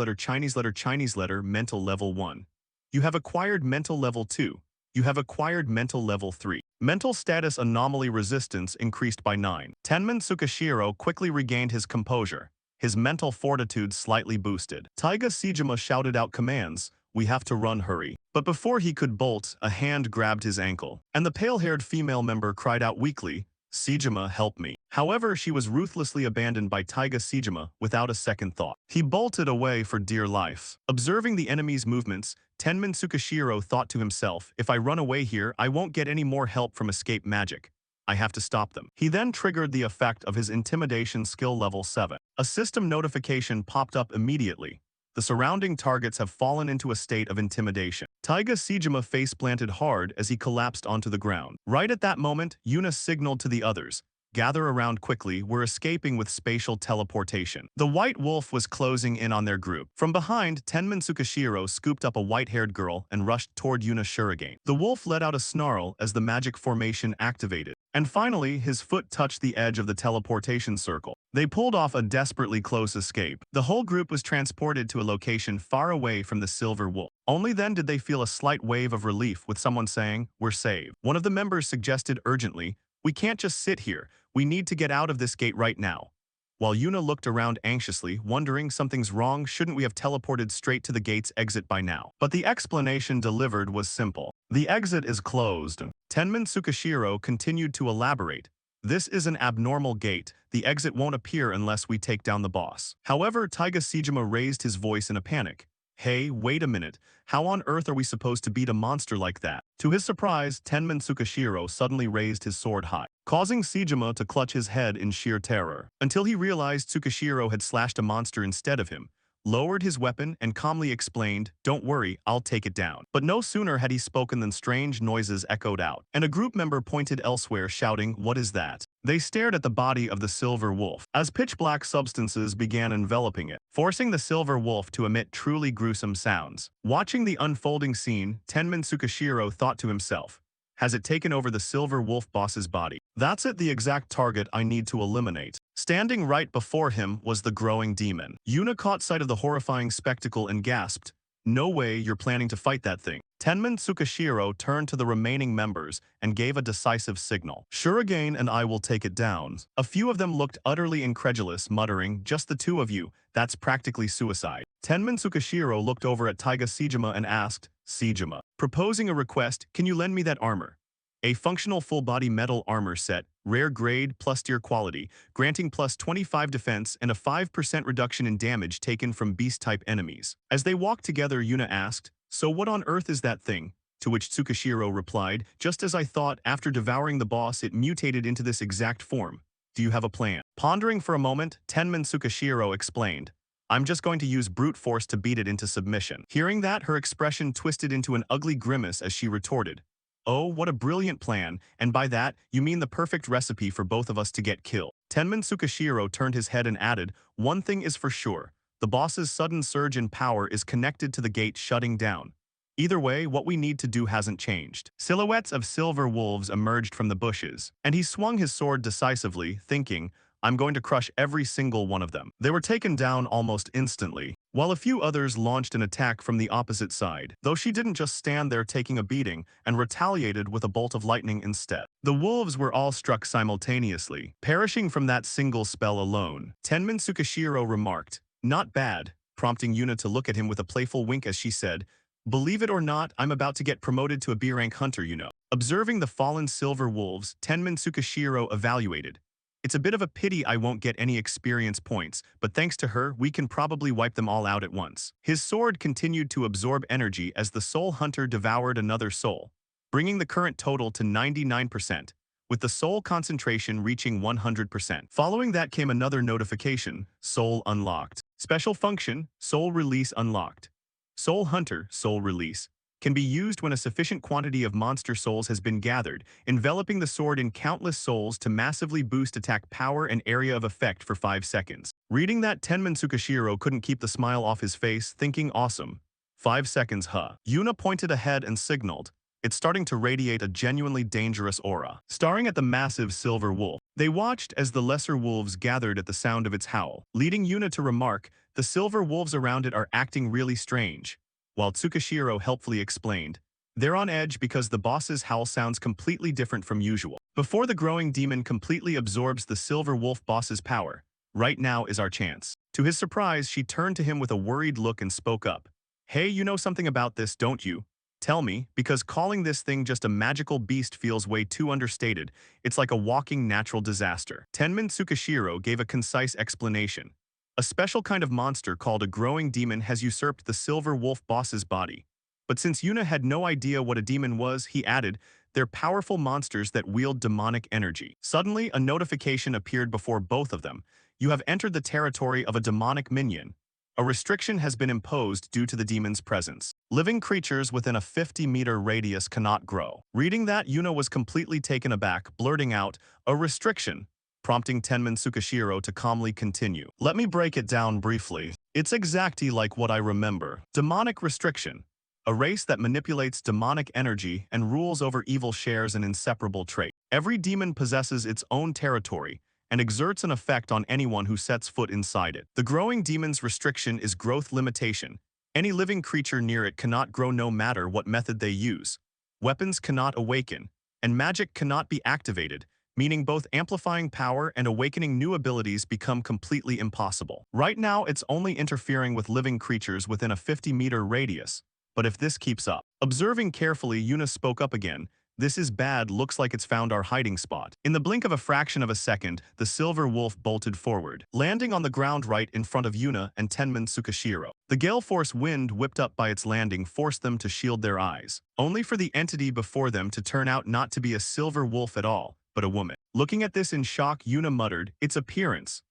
letter mental level 1. You have acquired mental level 2. You have acquired mental level 3. Mental status anomaly resistance increased by 9. Tenman Tsukishiro quickly regained his composure. His mental fortitude slightly boosted. Taiga Sejima shouted out commands. We have to run, hurry. But before he could bolt, a hand grabbed his ankle, and the pale-haired female member cried out weakly, Sejima, help me. However, she was ruthlessly abandoned by Taiga Sejima without a second thought. He bolted away for dear life. Observing the enemy's movements, Tenman Tsukashiro thought to himself, if I run away here, I won't get any more help from escape magic. I have to stop them. He then triggered the effect of his intimidation skill level 7. A system notification popped up immediately. The surrounding targets have fallen into a state of intimidation. Taiga Sejima face-planted hard as he collapsed onto the ground. Right at that moment, Yuna signaled to the others, gather around quickly, we're escaping with spatial teleportation. The White Wolf was closing in on their group. From behind, Tenman Tsukashiro scooped up a white-haired girl and rushed toward Yuna Shurigane. The wolf let out a snarl as the magic formation activated. And finally, his foot touched the edge of the teleportation circle. They pulled off a desperately close escape. The whole group was transported to a location far away from the Silver Wolf. Only then did they feel a slight wave of relief with someone saying, we're saved. One of the members suggested urgently, we can't just sit here, we need to get out of this gate right now. While Yuna looked around anxiously, wondering something's wrong, shouldn't we have teleported straight to the gate's exit by now? But the explanation delivered was simple. The exit is closed. Tenman Tsukashiro continued to elaborate. This is an abnormal gate. The exit won't appear unless we take down the boss. However, Taiga Sejima raised his voice in a panic. Hey, wait a minute. How on earth are we supposed to beat a monster like that? To his surprise, Tenman Tsukashiro suddenly raised his sword high, causing Sejima to clutch his head in sheer terror, until he realized Tsukashiro had slashed a monster instead of him, lowered his weapon and calmly explained, don't worry, I'll take it down. But no sooner had he spoken than strange noises echoed out, and a group member pointed elsewhere shouting, what is that? They stared at the body of the Silver Wolf, as pitch-black substances began enveloping it, forcing the Silver Wolf to emit truly gruesome sounds. Watching the unfolding scene, Tenman Tsukashiro thought to himself, has it taken over the Silver Wolf boss's body? That's it, the exact target I need to eliminate. Standing right before him was the growing demon. Yuna caught sight of the horrifying spectacle and gasped, no way you're planning to fight that thing. Tenman Tsukashiro turned to the remaining members and gave a decisive signal. Shurigane and I will take it down. A few of them looked utterly incredulous, muttering, just the two of you, that's practically suicide. Tenman Tsukashiro looked over at Taiga Sejima and asked, Sejima, proposing a request, can you lend me that armor? A functional full-body metal armor set, rare grade plus tier quality, granting plus 25 defense and a 5% reduction in damage taken from beast-type enemies. As they walked together, Yuna asked, so what on earth is that thing? To which Tsukashiro replied, just as I thought, after devouring the boss it mutated into this exact form. Do you have a plan? Pondering for a moment, Tenman Tsukashiro explained, I'm just going to use brute force to beat it into submission. Hearing that, her expression twisted into an ugly grimace as she retorted, oh, what a brilliant plan, and by that, you mean the perfect recipe for both of us to get killed. Tenman Tsukashiro turned his head and added, one thing is for sure, the boss's sudden surge in power is connected to the gate shutting down. Either way, what we need to do hasn't changed. Silhouettes of silver wolves emerged from the bushes, and he swung his sword decisively, thinking, I'm going to crush every single one of them. They were taken down almost instantly, while a few others launched an attack from the opposite side, though she didn't just stand there taking a beating and retaliated with a bolt of lightning instead. The wolves were all struck simultaneously, perishing from that single spell alone. Tenman Tsukashiro remarked, not bad, prompting Yuna to look at him with a playful wink as she said, believe it or not, I'm about to get promoted to a B-rank hunter, you know. Observing the fallen silver wolves, Tenman Tsukashiro evaluated, it's a bit of a pity I won't get any experience points, but thanks to her, we can probably wipe them all out at once. His sword continued to absorb energy as the soul hunter devoured another soul, bringing the current total to 99%, with the soul concentration reaching 100%. Following that came another notification, soul unlocked. Special function, soul release unlocked. Soul hunter, soul release, can be used when a sufficient quantity of monster souls has been gathered, enveloping the sword in countless souls to massively boost attack power and area of effect for 5 seconds. Reading that, Tenman Tsukashiro couldn't keep the smile off his face, thinking awesome. 5 seconds, huh? Yuna pointed ahead and signaled, it's starting to radiate a genuinely dangerous aura. Staring at the massive silver wolf, they watched as the lesser wolves gathered at the sound of its howl, leading Yuna to remark, the silver wolves around it are acting really strange. While Tsukashiro helpfully explained, they're on edge because the boss's howl sounds completely different from usual. Before the growing demon completely absorbs the silver wolf boss's power, right now is our chance. To his surprise, she turned to him with a worried look and spoke up. Hey, you know something about this, don't you? Tell me, because calling this thing just a magical beast feels way too understated. It's like a walking natural disaster. Tenmin Tsukishiro gave a concise explanation. A special kind of monster called a growing demon has usurped the Silver Wolf boss's body. But since Yuna had no idea what a demon was, he added, they're powerful monsters that wield demonic energy. Suddenly, a notification appeared before both of them. You have entered the territory of a demonic minion. A restriction has been imposed due to the demon's presence. Living creatures within a 50-meter radius cannot grow. Reading that, Yuna was completely taken aback, blurting out, a restriction, prompting Tenmin Tsukishiro to calmly continue. Let me break it down briefly. It's exactly like what I remember. Demonic restriction. A race that manipulates demonic energy and rules over evil shares an inseparable trait. Every demon possesses its own territory and exerts an effect on anyone who sets foot inside it. The growing demon's restriction is growth limitation. Any living creature near it cannot grow no matter what method they use. Weapons cannot awaken, and magic cannot be activated, meaning both amplifying power and awakening new abilities become completely impossible. Right now, it's only interfering with living creatures within a 50-meter radius. But if this keeps up, observing carefully, Yuna spoke up again. This is bad, looks like it's found our hiding spot. In the blink of a fraction of a second, the silver wolf bolted forward, landing on the ground right in front of Yuna and Tenmin Tsukishiro. The gale force wind whipped up by its landing forced them to shield their eyes, only for the entity before them to turn out not to be a silver wolf at all, but a woman. Looking at this in shock, Yuna muttered, its appearance.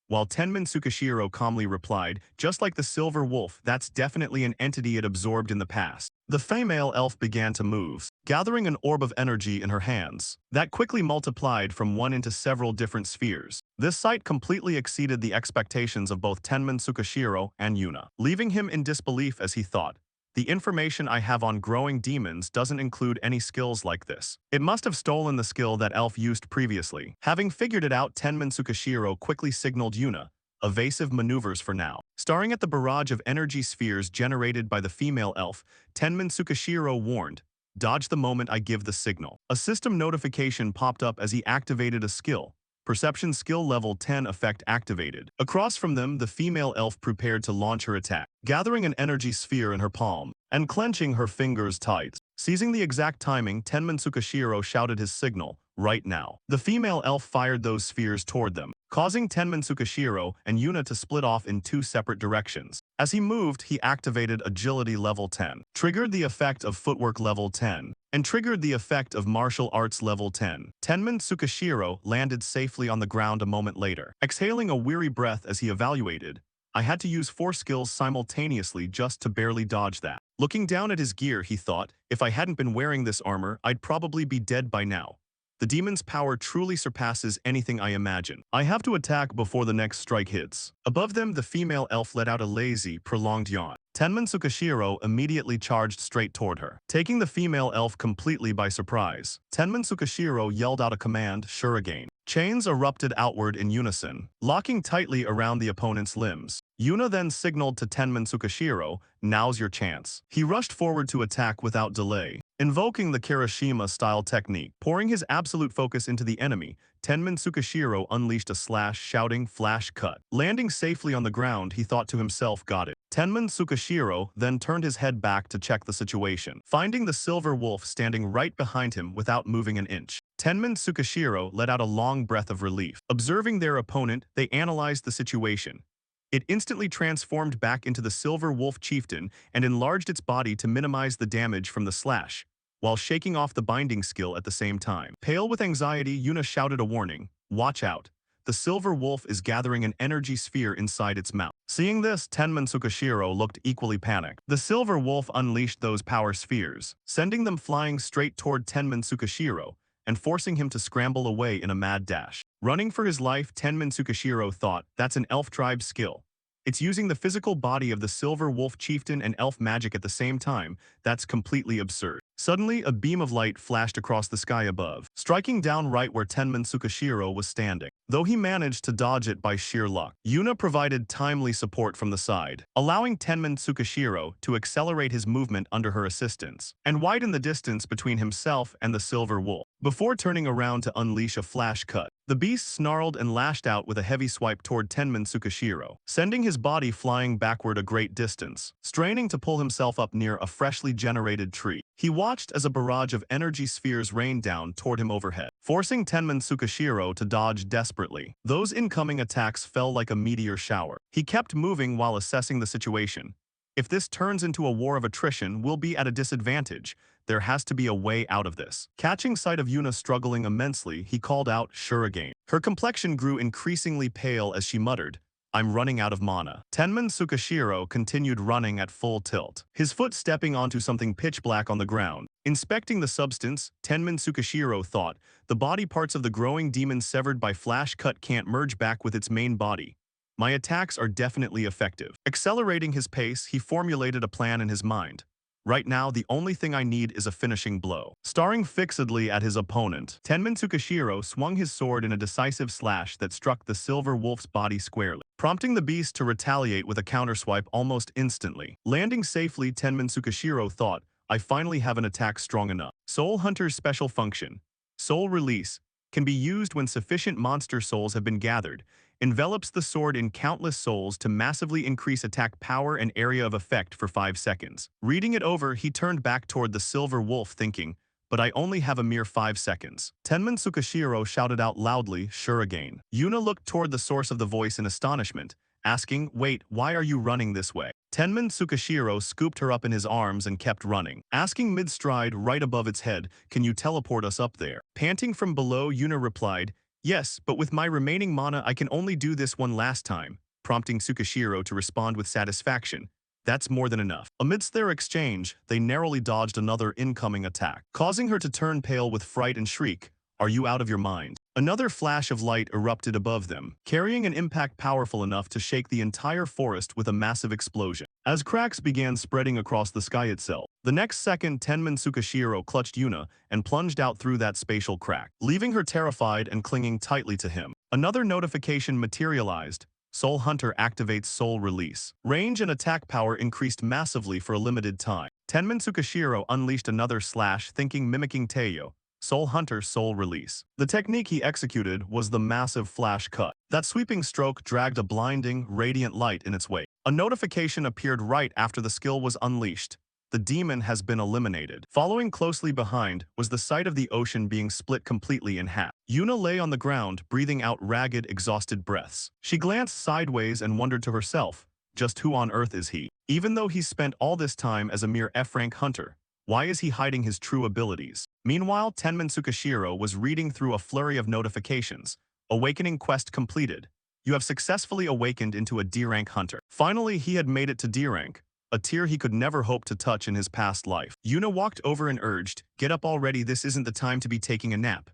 While Tenmin Tsukishiro calmly replied, just like the silver wolf, that's definitely an entity it absorbed in the past. The female elf began to move, gathering an orb of energy in her hands. That quickly multiplied from one into several different spheres. This sight completely exceeded the expectations of both Tenmin Tsukishiro and Yuna, leaving him in disbelief as he thought, the information I have on growing demons doesn't include any skills like this. It must have stolen the skill that elf used previously. Having figured it out, Tenmin Tsukishiro quickly signaled Yuna, evasive maneuvers for now. Staring at the barrage of energy spheres generated by the female elf, Tenmin Tsukishiro warned, dodge the moment I give the signal. A system notification popped up as he activated a skill. Perception skill level 10 effect activated. Across from them, the female elf prepared to launch her attack, gathering an energy sphere in her palm and clenching her fingers tight. Seizing the exact timing, Tenmin Tsukishiro shouted his signal, right now. The female elf fired those spheres toward them, causing Tenmin Tsukishiro and Yuna to split off in two separate directions. As he moved, he activated Agility level 10, triggered the effect of Footwork level 10, and triggered the effect of Martial Arts level 10. Tenmin Tsukishiro landed safely on the ground a moment later, exhaling a weary breath as he evaluated, I had to use 4 skills simultaneously just to barely dodge that. Looking down at his gear, he thought, if I hadn't been wearing this armor, I'd probably be dead by now. The demon's power truly surpasses anything I imagine. I have to attack before the next strike hits. Above them, the female elf let out a lazy, prolonged yawn. Tenmin Tsukishiro immediately charged straight toward her, taking the female elf completely by surprise. Tenmin Tsukishiro yelled out a command, sure again. Chains erupted outward in unison, locking tightly around the opponent's limbs. Yuna then signaled to Tenmin Tsukishiro, now's your chance. He rushed forward to attack without delay, invoking the Kirishima-style technique. Pouring his absolute focus into the enemy, Tenmin Tsukishiro unleashed a slash, shouting, flash cut. Landing safely on the ground, he thought to himself, got it. Tenmin Tsukishiro then turned his head back to check the situation, finding the silver wolf standing right behind him without moving an inch. Tenmin Tsukishiro let out a long breath of relief. Observing their opponent, they analyzed the situation. It instantly transformed back into the silver wolf chieftain and enlarged its body to minimize the damage from the slash, while shaking off the binding skill at the same time. Pale with anxiety, Yuna shouted a warning, watch out. The silver wolf is gathering an energy sphere inside its mouth. Seeing this, Tenmin Tsukishiro looked equally panicked. The silver wolf unleashed those power spheres, sending them flying straight toward Tenmin Tsukishiro and forcing him to scramble away in a mad dash. Running for his life, Tenmin Tsukishiro thought, that's an elf tribe skill. It's using the physical body of the silver wolf chieftain and elf magic at the same time. That's completely absurd. Suddenly, a beam of light flashed across the sky above, striking down right where Tenmin Tsukishiro was standing. Though he managed to dodge it by sheer luck, Yuna provided timely support from the side, allowing Tenmin Tsukishiro to accelerate his movement under her assistance and widen the distance between himself and the silver wolf. Before turning around to unleash a flash cut, The beast snarled and lashed out with a heavy swipe toward Tenman Tsukishiro, sending his body flying backward a great distance, straining to pull himself up near a freshly generated tree. He watched as a barrage of energy spheres rained down toward him overhead, forcing Tenman Tsukishiro to dodge desperately. Those incoming attacks fell like a meteor shower. He kept moving while assessing the situation. If this turns into a war of attrition, we'll be at a disadvantage. There has to be a way out of this. Catching sight of Yuna struggling immensely, he called out, "Sure again." Her complexion grew increasingly pale as she muttered, "I'm running out of mana." Tenman Tsukishiro continued running at full tilt, his foot stepping onto something pitch black on the ground. Inspecting the substance, Tenman Tsukishiro thought, the body parts of the growing demon severed by flash cut can't merge back with its main body. My attacks are definitely effective. Accelerating his pace, he formulated a plan in his mind. Right now, the only thing I need is a finishing blow. Staring fixedly at his opponent, Tenman Tsukishiro swung his sword in a decisive slash that struck the silver wolf's body squarely, prompting the beast to retaliate with a counterswipe almost instantly. Landing safely, Tenman Tsukishiro thought, I finally have an attack strong enough. Soul Hunter's special function, Soul Release, can be used when sufficient monster souls have been gathered, envelops the sword in countless souls to massively increase attack power and area of effect for 5 seconds. Reading it over, he turned back toward the silver wolf thinking, but I only have a mere 5 seconds. Tenman Tsukishiro shouted out loudly, "Sure again." Yuna looked toward the source of the voice in astonishment, asking, "Wait, why are you running this way?" Tenman Tsukishiro scooped her up in his arms and kept running, asking mid-stride right above its head, "Can you teleport us up there?" Panting from below, Yuna replied, "Yes, but with my remaining mana I can only do this one last time," prompting Tsukishiro to respond with satisfaction. That's more than enough. Amidst their exchange, they narrowly dodged another incoming attack, causing her to turn pale with fright and shriek, "Are you out of your mind?" Another flash of light erupted above them, carrying an impact powerful enough to shake the entire forest with a massive explosion. As cracks began spreading across the sky itself, the next second Tenman Tsukishiro clutched Yuna and plunged out through that spatial crack, leaving her terrified and clinging tightly to him. Another notification materialized. Soul Hunter activates Soul Release. Range and attack power increased massively for a limited time. Tenman Tsukishiro unleashed another slash, mimicking Teiyo. Soul Hunter Soul Release. The technique he executed was the massive flash cut. That sweeping stroke dragged a blinding, radiant light in its wake. A notification appeared right after the skill was unleashed. The demon has been eliminated. Following closely behind was the sight of the ocean being split completely in half. Yuna lay on the ground, breathing out ragged, exhausted breaths. She glanced sideways and wondered to herself, just who on earth is he? Even though he's spent all this time as a mere F-rank hunter, why is he hiding his true abilities? Meanwhile, Tenman Tsukishiro was reading through a flurry of notifications. Awakening quest completed. You have successfully awakened into a D-rank hunter. Finally, he had made it to D-rank, a tier he could never hope to touch in his past life. Yuna walked over and urged, "Get up already, this isn't the time to be taking a nap."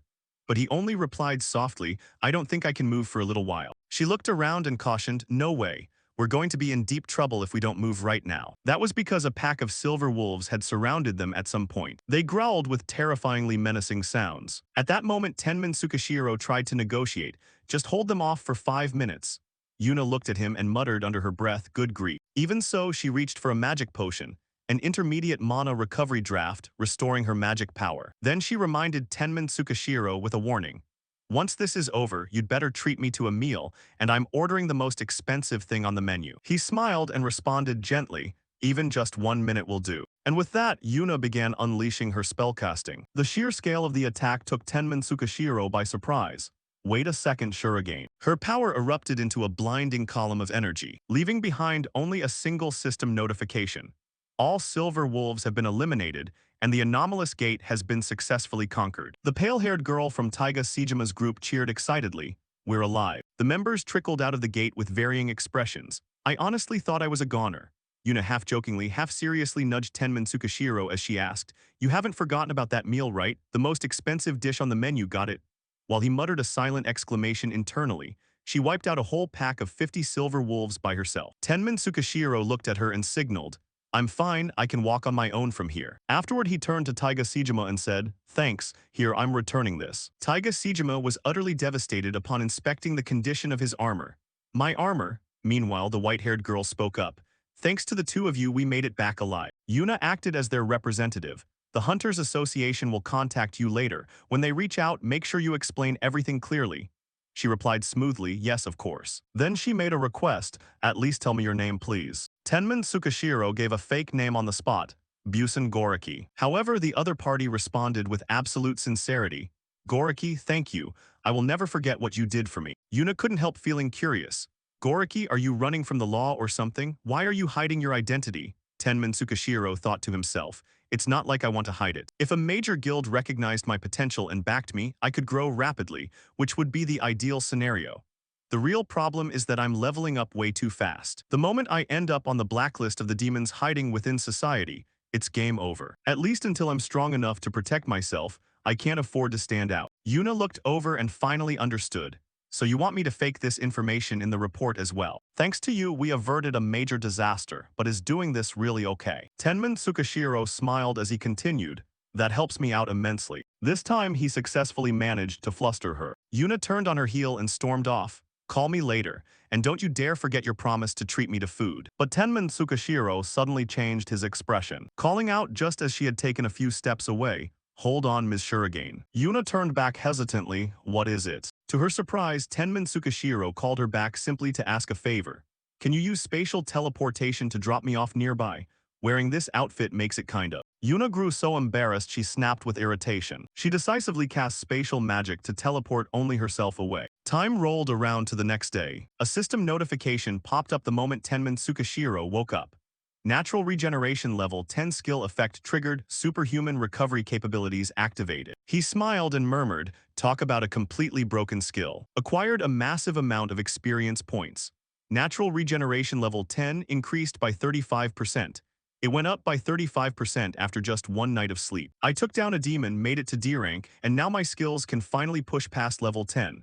But he only replied softly, "I don't think I can move for a little while." She looked around and cautioned, "No way. We're going to be in deep trouble if we don't move right now." That was because a pack of silver wolves had surrounded them at some point. They growled with terrifyingly menacing sounds. At that moment, Tenman Tsukishiro tried to negotiate, "Just hold them off for 5 minutes." Yuna looked at him and muttered under her breath, "Good grief." Even so, she reached for a magic potion, an intermediate mana recovery draft, restoring her magic power. Then she reminded Tenman Tsukishiro with a warning. "Once this is over, you'd better treat me to a meal, and I'm ordering the most expensive thing on the menu." He smiled and responded gently, "Even just 1 minute will do." And with that, Yuna began unleashing her spellcasting. The sheer scale of the attack took Tenman Tsukishiro by surprise. "Wait a second, sure again." Her power erupted into a blinding column of energy, leaving behind only a single system notification. All silver wolves have been eliminated, and the anomalous gate has been successfully conquered. The pale-haired girl from Taiga Seijima's group cheered excitedly, "We're alive." The members trickled out of the gate with varying expressions. "I honestly thought I was a goner." Yuna half-jokingly, half-seriously nudged Tenman Tsukishiro as she asked, "You haven't forgotten about that meal, right? The most expensive dish on the menu, got it?" While he muttered a silent exclamation internally, she wiped out a whole pack of 50 silver wolves by herself. Tenman Tsukishiro looked at her and signaled, "I'm fine, I can walk on my own from here." Afterward, he turned to Taiga Seijima and said, "Thanks, here, I'm returning this." Taiga Seijima was utterly devastated upon inspecting the condition of his armor. "My armor?" Meanwhile, the white-haired girl spoke up. "Thanks to the two of you, we made it back alive." Yuna acted as their representative. "The Hunters Association will contact you later. When they reach out, make sure you explain everything clearly." She replied smoothly, yes, of course. Then she made a request, at least tell me your name, please. Tenman Tsukashiro gave a fake name on the spot, Busen Goriki. However, the other party responded with absolute sincerity. Goriki, thank you. I will never forget what you did for me. Yuna couldn't help feeling curious. Goriki, are you running from the law or something? Why are you hiding your identity? Tenman Tsukashiro thought to himself. It's not like I want to hide it. If a major guild recognized my potential and backed me, I could grow rapidly, which would be the ideal scenario. The real problem is that I'm leveling up way too fast. The moment I end up on the blacklist of the demons hiding within society, it's game over. At least until I'm strong enough to protect myself, I can't afford to stand out. Yuna looked over and finally understood. So you want me to fake this information in the report as well. Thanks to you, we averted a major disaster, but is doing this really okay? Tenman Tsukashiro smiled as he continued. That helps me out immensely. This time he successfully managed to fluster her. Yuna turned on her heel and stormed off. Call me later, and don't you dare forget your promise to treat me to food. But Tenman Tsukashiro suddenly changed his expression, calling out just as she had taken a few steps away. Hold on, Ms. Shurigane. Yuna turned back hesitantly. What is it? To her surprise, Tenman Tsukashiro called her back simply to ask a favor. Can you use spatial teleportation to drop me off nearby? Wearing this outfit makes it kinda. Yuna grew so embarrassed she snapped with irritation. She decisively cast spatial magic to teleport only herself away. Time rolled around to the next day. A system notification popped up the moment Tenman Tsukashiro woke up. Natural regeneration level 10 skill effect triggered, superhuman recovery capabilities activated. He smiled and murmured, talk about a completely broken skill. Acquired a massive amount of experience points. Natural regeneration level 10 increased by 35%. It went up by 35% after just one night of sleep. I took down a demon, made it to D rank, and now my skills can finally push past level 10.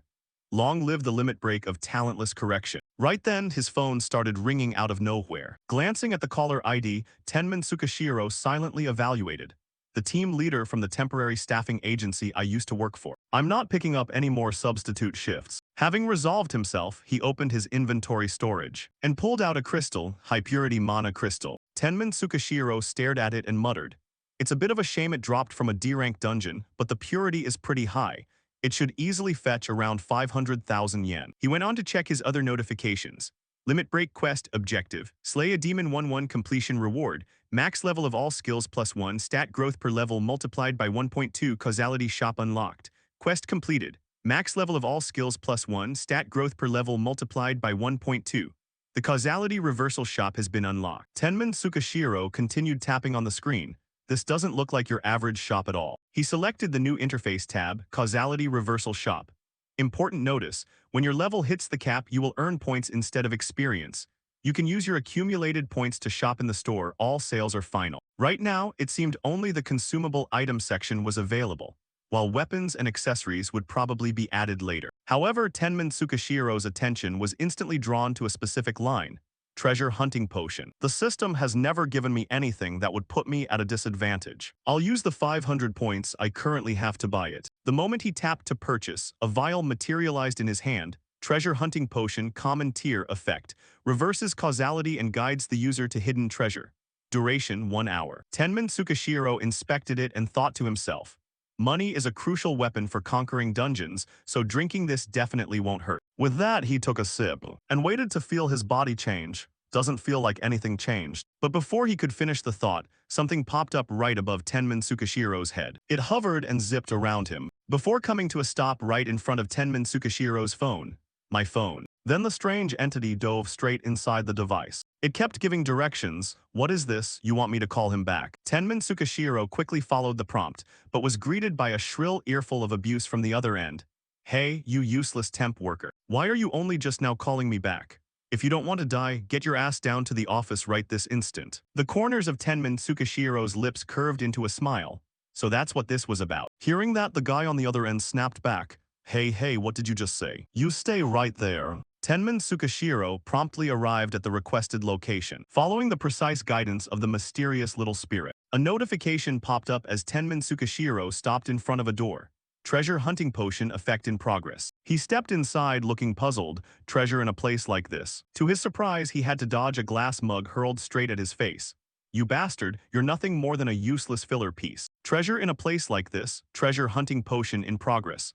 Long live the limit break of talentless correction. Right then, his phone started ringing out of nowhere. Glancing at the caller ID, Tenman Tsukashiro silently evaluated. The team leader from the temporary staffing agency I used to work for. I'm not picking up any more substitute shifts. Having resolved himself, he opened his inventory storage and pulled out a crystal, high-purity mana crystal. Tenman Tsukashiro stared at it and muttered. It's a bit of a shame it dropped from a D-rank dungeon, but the purity is pretty high. It should easily fetch around 500,000 yen. He went on to check his other notifications. Limit break quest objective. Slay a demon 1-1 completion reward. Max level of all skills +1 stat growth per level multiplied by 1.2 causality shop unlocked. Quest completed. Max level of all skills +1 stat growth per level multiplied by 1.2. The causality reversal shop has been unlocked. Tenman Tsukashiro continued tapping on the screen. This doesn't look like your average shop at all. He selected the new interface tab, Causality Reversal Shop. Important notice, when your level hits the cap, you will earn points instead of experience. You can use your accumulated points to shop in the store. All sales are final. Right now, it seemed only the consumable item section was available, while weapons and accessories would probably be added later. However, Tenman Tsukashiro's attention was instantly drawn to a specific line. Treasure hunting potion. The system has never given me anything that would put me at a disadvantage. I'll use the 500 points I currently have to buy it. The moment he tapped to purchase, a vial materialized in his hand. Treasure hunting potion common tier effect. Reverses causality and guides the user to hidden treasure. Duration 1 hour. Tenman Tsukashiro inspected it and thought to himself. Money is a crucial weapon for conquering dungeons, so drinking this definitely won't hurt. With that, he took a sip and waited to feel his body change. Doesn't feel like anything changed. But before he could finish the thought, something popped up right above Tenman Tsukashiro's head. It hovered and zipped around him, before coming to a stop right in front of Tenman Tsukashiro's phone. My phone. Then the strange entity dove straight inside the device. It kept giving directions. What is this? You want me to call him back? Tenman Tsukashiro quickly followed the prompt, but was greeted by a shrill earful of abuse from the other end. Hey, you useless temp worker. Why are you only just now calling me back? If you don't want to die, get your ass down to the office right this instant. The corners of Tenman Tsukashiro's lips curved into a smile. So that's what this was about. Hearing that, the guy on the other end snapped back. Hey, what did you just say? You stay right there. Tenman Tsukashiro promptly arrived at the requested location, following the precise guidance of the mysterious little spirit. A notification popped up as Tenman Tsukashiro stopped in front of a door. Treasure hunting potion effect in progress. He stepped inside looking puzzled. Treasure in a place like this. To his surprise, he had to dodge a glass mug hurled straight at his face. You bastard, you're nothing more than a useless filler piece. Treasure in a place like this. Treasure hunting potion in progress.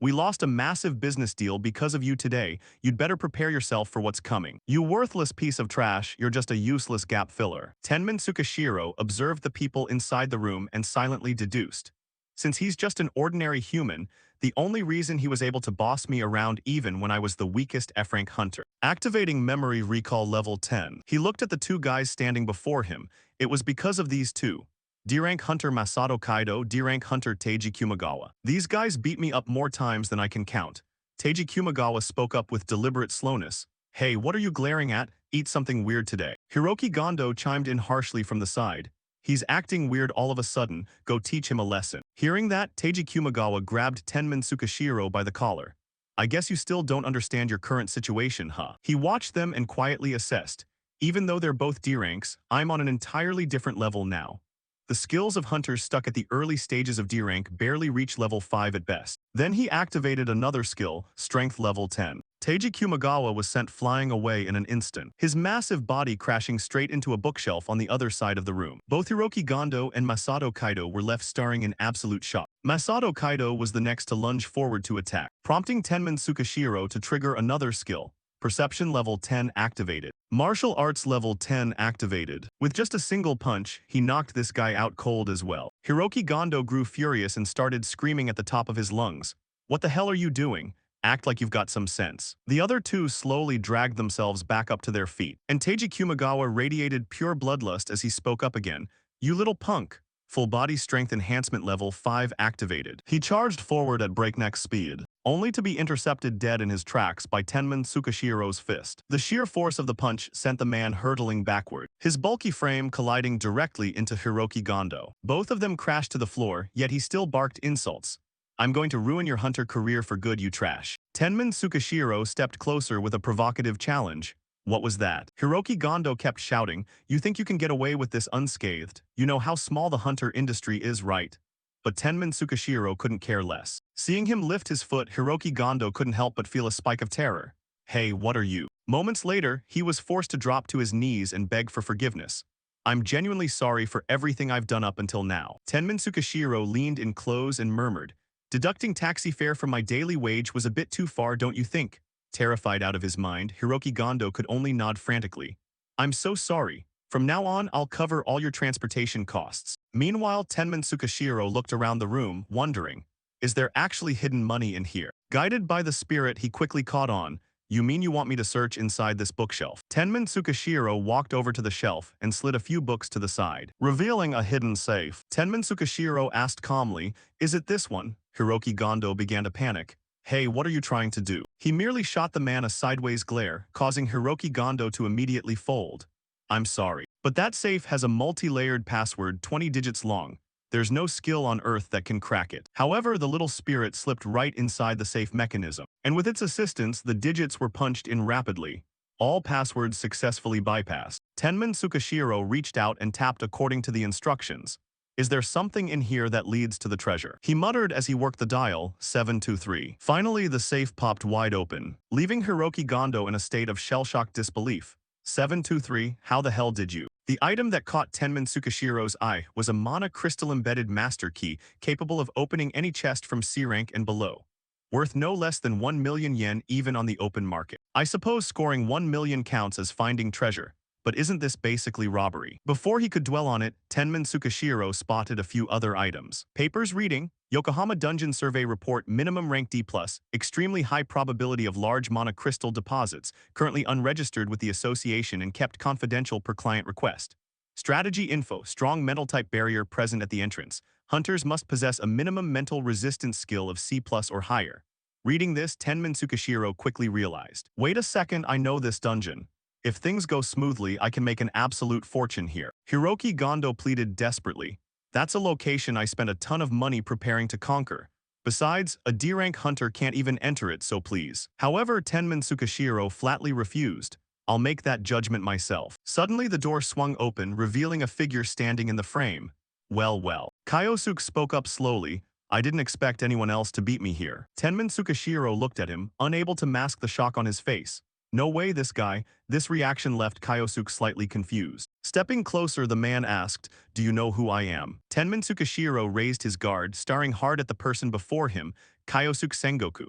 We lost a massive business deal because of you today. You'd better prepare yourself for what's coming. You worthless piece of trash, you're just a useless gap filler. Tenman Tsukashiro observed the people inside the room and silently deduced. Since he's just an ordinary human, the only reason he was able to boss me around even when I was the weakest F-rank hunter. Activating memory recall level 10. He looked at the two guys standing before him. It was because of these two. D-rank hunter Masato Kaido, D-rank hunter Teiji Kumagawa. These guys beat me up more times than I can count. Teiji Kumagawa spoke up with deliberate slowness. Hey, what are you glaring at? Eat something weird today. Hiroki Gondo chimed in harshly from the side. He's acting weird all of a sudden, go teach him a lesson. Hearing that, Teiji Kumagawa grabbed Tenman Tsukashiro by the collar. I guess you still don't understand your current situation, huh? He watched them and quietly assessed. Even though they're both D-ranks, I'm on an entirely different level now. The skills of hunters stuck at the early stages of D-rank barely reach level 5 at best. Then he activated another skill, strength level 10. Teiji Kumagawa was sent flying away in an instant, his massive body crashing straight into a bookshelf on the other side of the room. Both Hiroki Gondo and Masato Kaido were left staring in absolute shock. Masato Kaido was the next to lunge forward to attack, prompting Tenman Tsukashiro to trigger another skill. Perception level 10 activated. Martial arts level 10 activated. With just a single punch, he knocked this guy out cold as well. Hiroki Gondo grew furious and started screaming at the top of his lungs. What the hell are you doing? Act like you've got some sense. The other two slowly dragged themselves back up to their feet, and Teiji Kumagawa radiated pure bloodlust as he spoke up again. You little punk. Full body strength enhancement level 5 activated. He charged forward at breakneck speed, only to be intercepted dead in his tracks by Tenman Tsukashiro's fist. The sheer force of the punch sent the man hurtling backward, his bulky frame colliding directly into Hiroki Gondo. Both of them crashed to the floor, yet he still barked insults. I'm going to ruin your hunter career for good, you trash. Tenman Tsukashiro stepped closer with a provocative challenge. What was that? Hiroki Gondo kept shouting, you think you can get away with this unscathed? You know how small the hunter industry is, right? But Tenman Tsukashiro couldn't care less. Seeing him lift his foot, Hiroki Gondo couldn't help but feel a spike of terror. Hey, what are you? Moments later, he was forced to drop to his knees and beg for forgiveness. I'm genuinely sorry for everything I've done up until now. Tenman Tsukashiro leaned in close and murmured, deducting taxi fare from my daily wage was a bit too far, don't you think? Terrified out of his mind, Hiroki Gondo could only nod frantically. I'm so sorry. From now on, I'll cover all your transportation costs. Meanwhile, Tenman Tsukashiro looked around the room, wondering, is there actually hidden money in here? Guided by the spirit, he quickly caught on. You mean you want me to search inside this bookshelf? Tenman Tsukashiro walked over to the shelf and slid a few books to the side, revealing a hidden safe. Tenman Tsukashiro asked calmly, is it this one? Hiroki Gondo began to panic. Hey, what are you trying to do? He merely shot the man a sideways glare, causing Hiroki Gondo to immediately fold. I'm sorry, but that safe has a multi-layered password 20 digits long. There's no skill on Earth that can crack it. However, the little spirit slipped right inside the safe mechanism, and with its assistance, the digits were punched in rapidly. All passwords successfully bypassed. Tenman Tsukashiro reached out and tapped according to the instructions. Is there something in here that leads to the treasure? He muttered as he worked the dial, 723. Finally, the safe popped wide open, leaving Hiroki Gondo in a state of shell-shocked disbelief. 723, how the hell did you? The item that caught Tenman Tsukashiro's eye was a mana crystal-embedded master key capable of opening any chest from C rank and below, worth no less than 1 million yen even on the open market. I suppose scoring 1 million counts as finding treasure. But isn't this basically robbery? Before he could dwell on it, Tenman Tsukashiro spotted a few other items. Papers reading, Yokohama Dungeon Survey Report minimum rank D+, extremely high probability of large mana crystal deposits, currently unregistered with the association and kept confidential per client request. Strategy info, strong mental type barrier present at the entrance. Hunters must possess a minimum mental resistance skill of C+ or higher. Reading this, Tenman Tsukashiro quickly realized, wait a second, I know this dungeon. If things go smoothly, I can make an absolute fortune here. Hiroki Gondo pleaded desperately. That's a location I spent a ton of money preparing to conquer. Besides, a D-rank hunter can't even enter it, so please. However, Tenman Tsukashiro flatly refused. I'll make that judgment myself. Suddenly, the door swung open, revealing a figure standing in the frame. Well. Kyosuke spoke up slowly. I didn't expect anyone else to beat me here. Tenman Tsukashiro looked at him, unable to mask the shock on his face. No way, this guy. This reaction left Kyosuke slightly confused. Stepping closer, the man asked, "Do you know who I am?" Tenmin Tsukishiro raised his guard, staring hard at the person before him, Kyosuke Sengoku.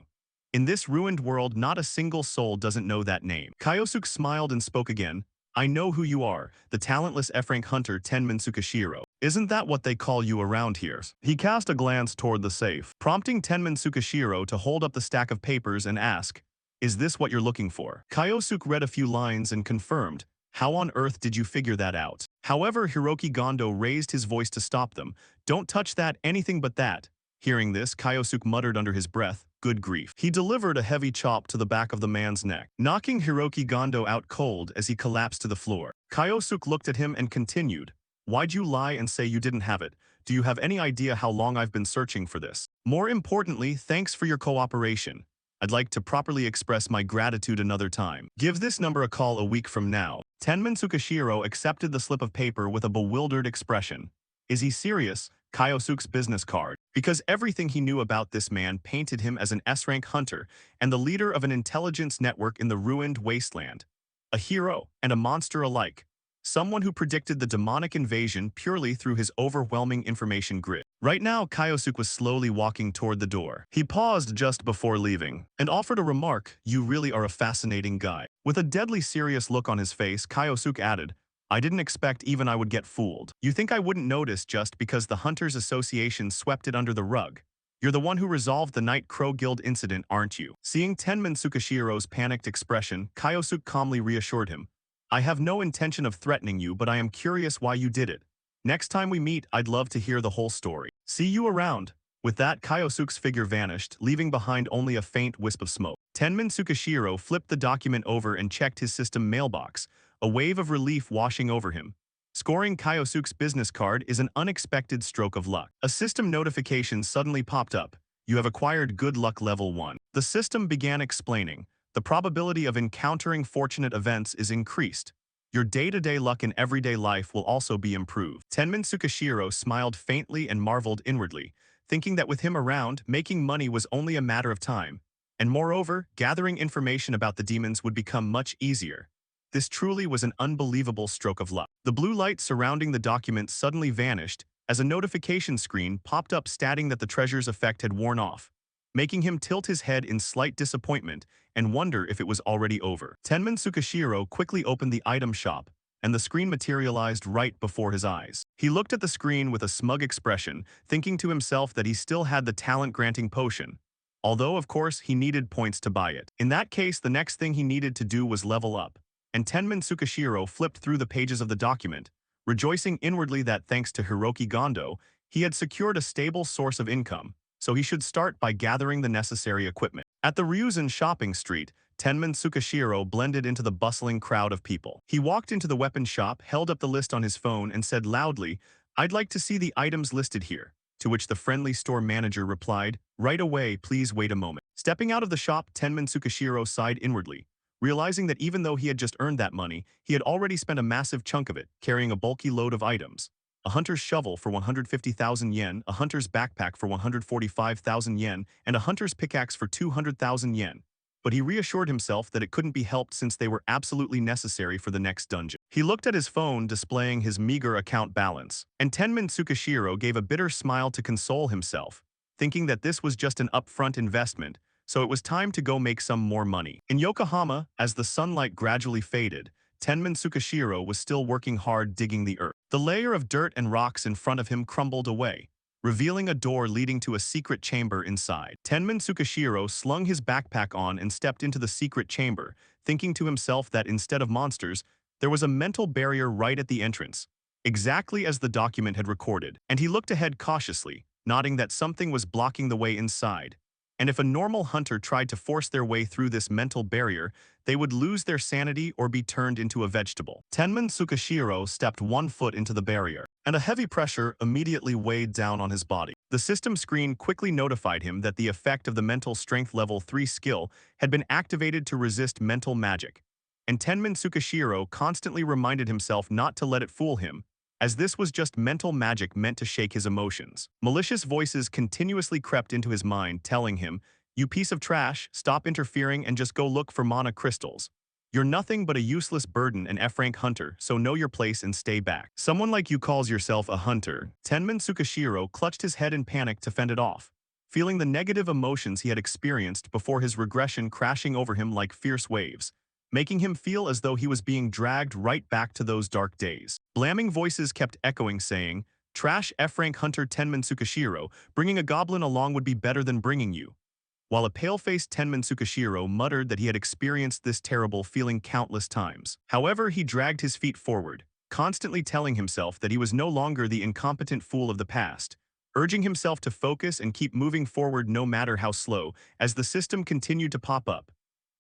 In this ruined world, not a single soul doesn't know that name. Kyosuke smiled and spoke again. "I know who you are, the talentless F-rank hunter Tenmin Tsukishiro. Isn't that what they call you around here?" He cast a glance toward the safe, prompting Tenmin Tsukishiro to hold up the stack of papers and ask, "Is this what you're looking for?" Kyosuke read a few lines and confirmed, "How on earth did you figure that out?" However, Hiroki Gondo raised his voice to stop them. "Don't touch that, anything but that." Hearing this, Kyosuke muttered under his breath, "Good grief." He delivered a heavy chop to the back of the man's neck, knocking Hiroki Gondo out cold as he collapsed to the floor. Kyosuke looked at him and continued, "Why'd you lie and say you didn't have it? Do you have any idea how long I've been searching for this? More importantly, thanks for your cooperation. I'd like to properly express my gratitude another time. Give this number a call a week from now." Tenmin Tsukishiro accepted the slip of paper with a bewildered expression. Is he serious? Kyosuke's business card. Because everything he knew about this man painted him as an S-rank hunter and the leader of an intelligence network in the ruined wasteland. A hero and a monster alike. Someone who predicted the demonic invasion purely through his overwhelming information grid. Right now, Kyosuke was slowly walking toward the door. He paused just before leaving and offered a remark, "You really are a fascinating guy." With a deadly serious look on his face, Kyosuke added, "I didn't expect even I would get fooled. You think I wouldn't notice just because the Hunters Association swept it under the rug? You're the one who resolved the Night Crow Guild incident, aren't you?" Seeing Tenmin Tsukishiro's panicked expression, Kyosuke calmly reassured him, "I have no intention of threatening you, but I am curious why you did it. Next time we meet, I'd love to hear the whole story. See you around." With that, Kyosuke's figure vanished, leaving behind only a faint wisp of smoke. Tenmin Tsukishiro flipped the document over and checked his system mailbox, a wave of relief washing over him. Scoring Kyosuke's business card is an unexpected stroke of luck. A system notification suddenly popped up. "You have acquired Good Luck Level 1. The system began explaining, "The probability of encountering fortunate events is increased. Your day-to-day luck in everyday life will also be improved." Tenmin Tsukishiro smiled faintly and marveled inwardly, thinking that with him around, making money was only a matter of time. And moreover, gathering information about the demons would become much easier. This truly was an unbelievable stroke of luck. The blue light surrounding the document suddenly vanished as a notification screen popped up stating that the treasure's effect had worn off, making him tilt his head in slight disappointment and wonder if it was already over. Tenmin Tsukishiro quickly opened the item shop, and the screen materialized right before his eyes. He looked at the screen with a smug expression, thinking to himself that he still had the talent-granting potion, although of course he needed points to buy it. In that case, the next thing he needed to do was level up, and Tenmin Tsukishiro flipped through the pages of the document, rejoicing inwardly that thanks to Hiroki Gondo, he had secured a stable source of income, so he should start by gathering the necessary equipment. At the Ryuzen shopping street, Tenmin Tsukishiro blended into the bustling crowd of people. He walked into the weapon shop, held up the list on his phone, and said loudly, "I'd like to see the items listed here." To which the friendly store manager replied, "Right away, please wait a moment." Stepping out of the shop, Tenmin Tsukishiro sighed inwardly, realizing that even though he had just earned that money, he had already spent a massive chunk of it, carrying a bulky load of items. A hunter's shovel for 150,000 yen, a hunter's backpack for 145,000 yen, and a hunter's pickaxe for 200,000 yen. But he reassured himself that it couldn't be helped since they were absolutely necessary for the next dungeon. He looked at his phone displaying his meager account balance, and Tenmin Tsukishiro gave a bitter smile to console himself, thinking that this was just an upfront investment, so it was time to go make some more money. In Yokohama, as the sunlight gradually faded, Tenmin Tsukishiro was still working hard digging the earth. The layer of dirt and rocks in front of him crumbled away, revealing a door leading to a secret chamber inside. Tenmin Tsukishiro slung his backpack on and stepped into the secret chamber, thinking to himself that instead of monsters, there was a mental barrier right at the entrance, exactly as the document had recorded, and he looked ahead cautiously, noting that something was blocking the way inside. And if a normal hunter tried to force their way through this mental barrier, they would lose their sanity or be turned into a vegetable. Tenmin Tsukishiro stepped one foot into the barrier, and a heavy pressure immediately weighed down on his body. The system screen quickly notified him that the effect of the mental strength level 3 skill had been activated to resist mental magic, and Tenmin Tsukishiro constantly reminded himself not to let it fool him, as this was just mental magic meant to shake his emotions. Malicious voices continuously crept into his mind, telling him, "You piece of trash, stop interfering and just go look for mana crystals." You're nothing but a useless burden and F-rank hunter, so know your place and stay back. Someone like you calls yourself a hunter. Tenman Tsukashiro clutched his head in panic to fend it off, feeling the negative emotions he had experienced before his regression crashing over him like fierce waves, making him feel as though he was being dragged right back to those dark days. Blaming voices kept echoing saying, "Trash F-rank hunter Tenman Tsukashiro, bringing a goblin along would be better than bringing you." While a pale-faced Tenman Tsukashiro muttered that he had experienced this terrible feeling countless times. However, he dragged his feet forward, constantly telling himself that he was no longer the incompetent fool of the past, urging himself to focus and keep moving forward no matter how slow, as the system continued to pop up.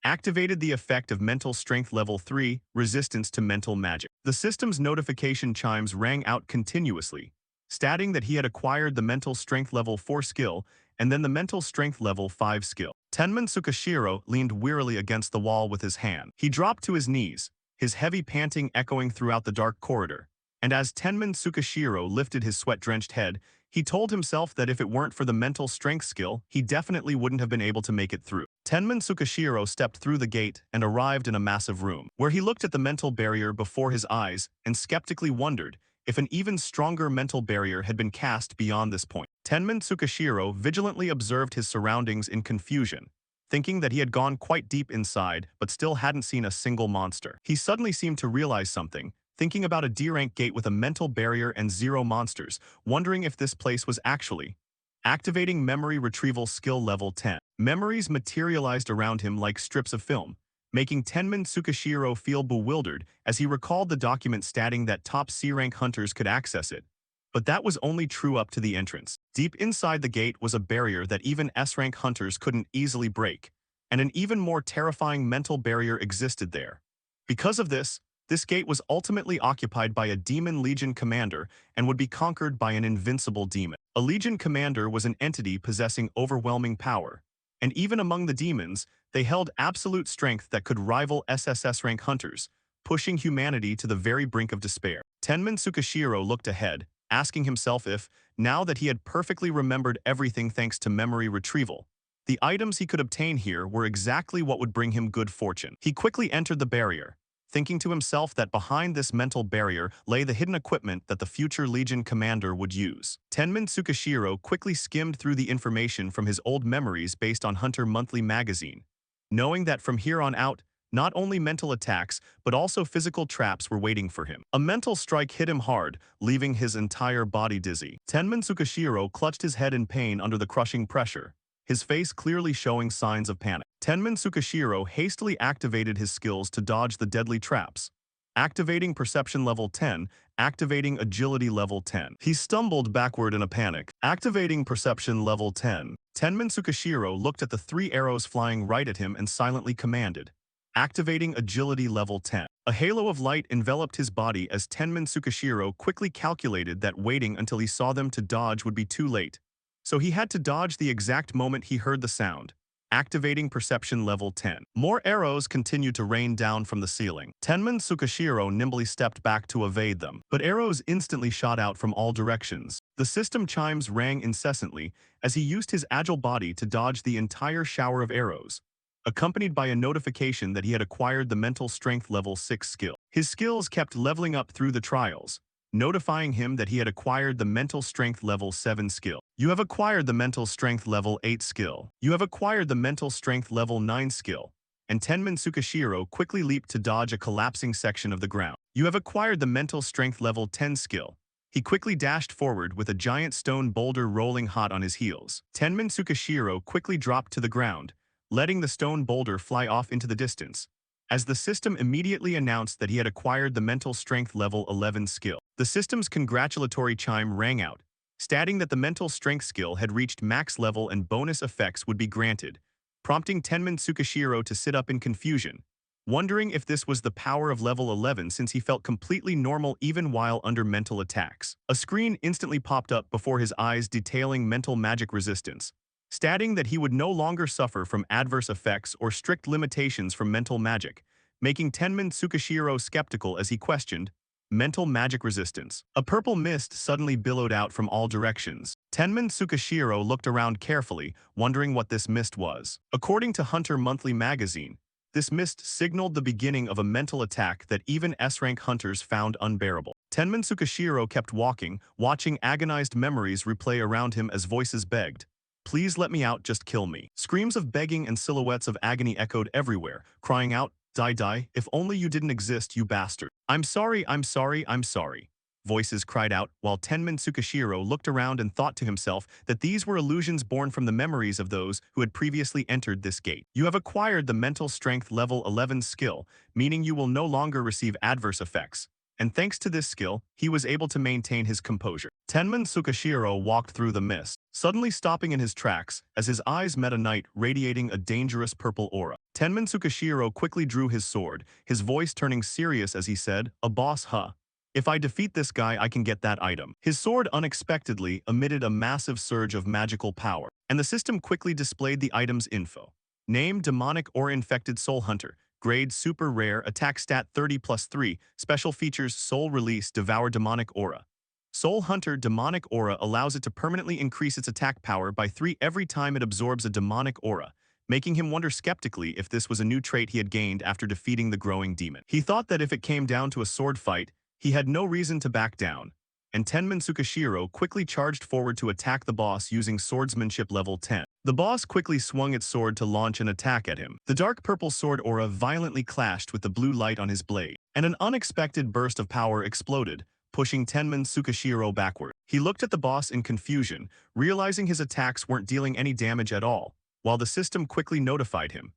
Activated the effect of Mental Strength Level 3, Resistance to Mental Magic. The system's notification chimes rang out continuously, stating that he had acquired the Mental Strength Level 4 skill and then the Mental Strength Level 5 skill. Tenman Tsukashiro leaned wearily against the wall with his hand. He dropped to his knees, his heavy panting echoing throughout the dark corridor. And as Tenman Tsukashiro lifted his sweat-drenched head, he told himself that if it weren't for the mental strength skill, he definitely wouldn't have been able to make it through. Tenman Tsukashiro stepped through the gate and arrived in a massive room, where he looked at the mental barrier before his eyes and skeptically wondered if an even stronger mental barrier had been cast beyond this point. Tenman Tsukashiro vigilantly observed his surroundings in confusion, thinking that he had gone quite deep inside but still hadn't seen a single monster. He suddenly seemed to realize something, thinking about a D-rank gate with a mental barrier and 0 monsters, wondering if this place was actually activating memory retrieval skill level 10. Memories materialized around him like strips of film, making Tenman Tsukashiro feel bewildered as he recalled the document stating that top C-rank hunters could access it. But that was only true up to the entrance. Deep inside the gate was a barrier that even S-rank hunters couldn't easily break, and an even more terrifying mental barrier existed there. Because of this gate was ultimately occupied by a Demon Legion commander and would be conquered by an invincible demon. A Legion commander was an entity possessing overwhelming power, and even among the demons, they held absolute strength that could rival SSS rank hunters, pushing humanity to the very brink of despair. Tenman Tsukashiro looked ahead, asking himself if, now that he had perfectly remembered everything thanks to memory retrieval, the items he could obtain here were exactly what would bring him good fortune. He quickly entered the barrier, thinking to himself that behind this mental barrier lay the hidden equipment that the future Legion commander would use. Tenman Tsukashiro quickly skimmed through the information from his old memories based on Hunter Monthly magazine, knowing that from here on out, not only mental attacks, but also physical traps were waiting for him. A mental strike hit him hard, leaving his entire body dizzy. Tenman Tsukashiro clutched his head in pain under the crushing pressure, his face clearly showing signs of panic. Tenman Tsukashiro hastily activated his skills to dodge the deadly traps, activating Perception Level 10, activating Agility Level 10. He stumbled backward in a panic. Activating Perception Level 10, Tenman Tsukashiro looked at the 3 arrows flying right at him and silently commanded, activating Agility Level 10. A halo of light enveloped his body as Tenman Tsukashiro quickly calculated that waiting until he saw them to dodge would be too late, so he had to dodge the exact moment he heard the sound, activating Perception Level 10. More arrows continued to rain down from the ceiling. Tenman Tsukashiro nimbly stepped back to evade them, but arrows instantly shot out from all directions. The system chimes rang incessantly as he used his agile body to dodge the entire shower of arrows, accompanied by a notification that he had acquired the Mental Strength Level 6 skill. His skills kept leveling up through the trials, notifying him that he had acquired the Mental Strength Level 7 skill. You have acquired the Mental Strength Level 8 skill. You have acquired the Mental Strength Level 9 skill. And Tenman Tsukashiro quickly leaped to dodge a collapsing section of the ground. You have acquired the Mental Strength Level 10 skill. He quickly dashed forward with a giant stone boulder rolling hot on his heels. Tenman Tsukashiro quickly dropped to the ground, letting the stone boulder fly off into the distance, as the system immediately announced that he had acquired the Mental Strength Level 11 skill. The system's congratulatory chime rang out, stating that the mental strength skill had reached max level and bonus effects would be granted, prompting Tenman Tsukashiro to sit up in confusion, wondering if this was the power of level 11 since he felt completely normal even while under mental attacks. A screen instantly popped up before his eyes detailing mental magic resistance, stating that he would no longer suffer from adverse effects or strict limitations from mental magic, making Tenman Tsukashiro skeptical as he questioned, mental magic resistance. A purple mist suddenly billowed out from all directions. Tenman Tsukashiro looked around carefully, wondering what this mist was. According to Hunter Monthly magazine, This mist signaled the beginning of a mental attack that even S-rank hunters found unbearable. Tenman Tsukashiro kept walking, watching agonized memories replay around him as voices begged, "Please let me out, just kill me." Screams of begging and silhouettes of agony echoed everywhere, crying out, "Die, die, if only you didn't exist, you bastard. I'm sorry, I'm sorry, I'm sorry." Voices cried out, while Tenman Tsukashiro looked around and thought to himself that these were illusions born from the memories of those who had previously entered this gate. You have acquired the mental strength level 11 skill, meaning you will no longer receive adverse effects. And thanks to this skill, he was able to maintain his composure. Tenman Tsukashiro walked through the mist, suddenly stopping in his tracks as his eyes met a knight radiating a dangerous purple aura. Tenman Tsukashiro quickly drew his sword, his voice turning serious as he said, "A boss, huh? If I defeat this guy, I can get that item." His sword unexpectedly emitted a massive surge of magical power, and the system quickly displayed the item's info. Name: Demonic or Infected Soul Hunter. Grade: Super Rare. Attack stat 30+3. Special features: Soul Release, Devour Demonic Aura. Soul Hunter Demonic Aura allows it to permanently increase its attack power by 3 every time it absorbs a demonic aura, making him wonder skeptically if this was a new trait he had gained after defeating the growing demon. He thought that if it came down to a sword fight, he had no reason to back down, and Tenman Tsukashiro quickly charged forward to attack the boss using swordsmanship level 10. The boss quickly swung its sword to launch an attack at him. The dark purple sword aura violently clashed with the blue light on his blade, and an unexpected burst of power exploded, pushing Tenman Tsukashiro backward. He looked at the boss in confusion, realizing his attacks weren't dealing any damage at all, while the system quickly notified him.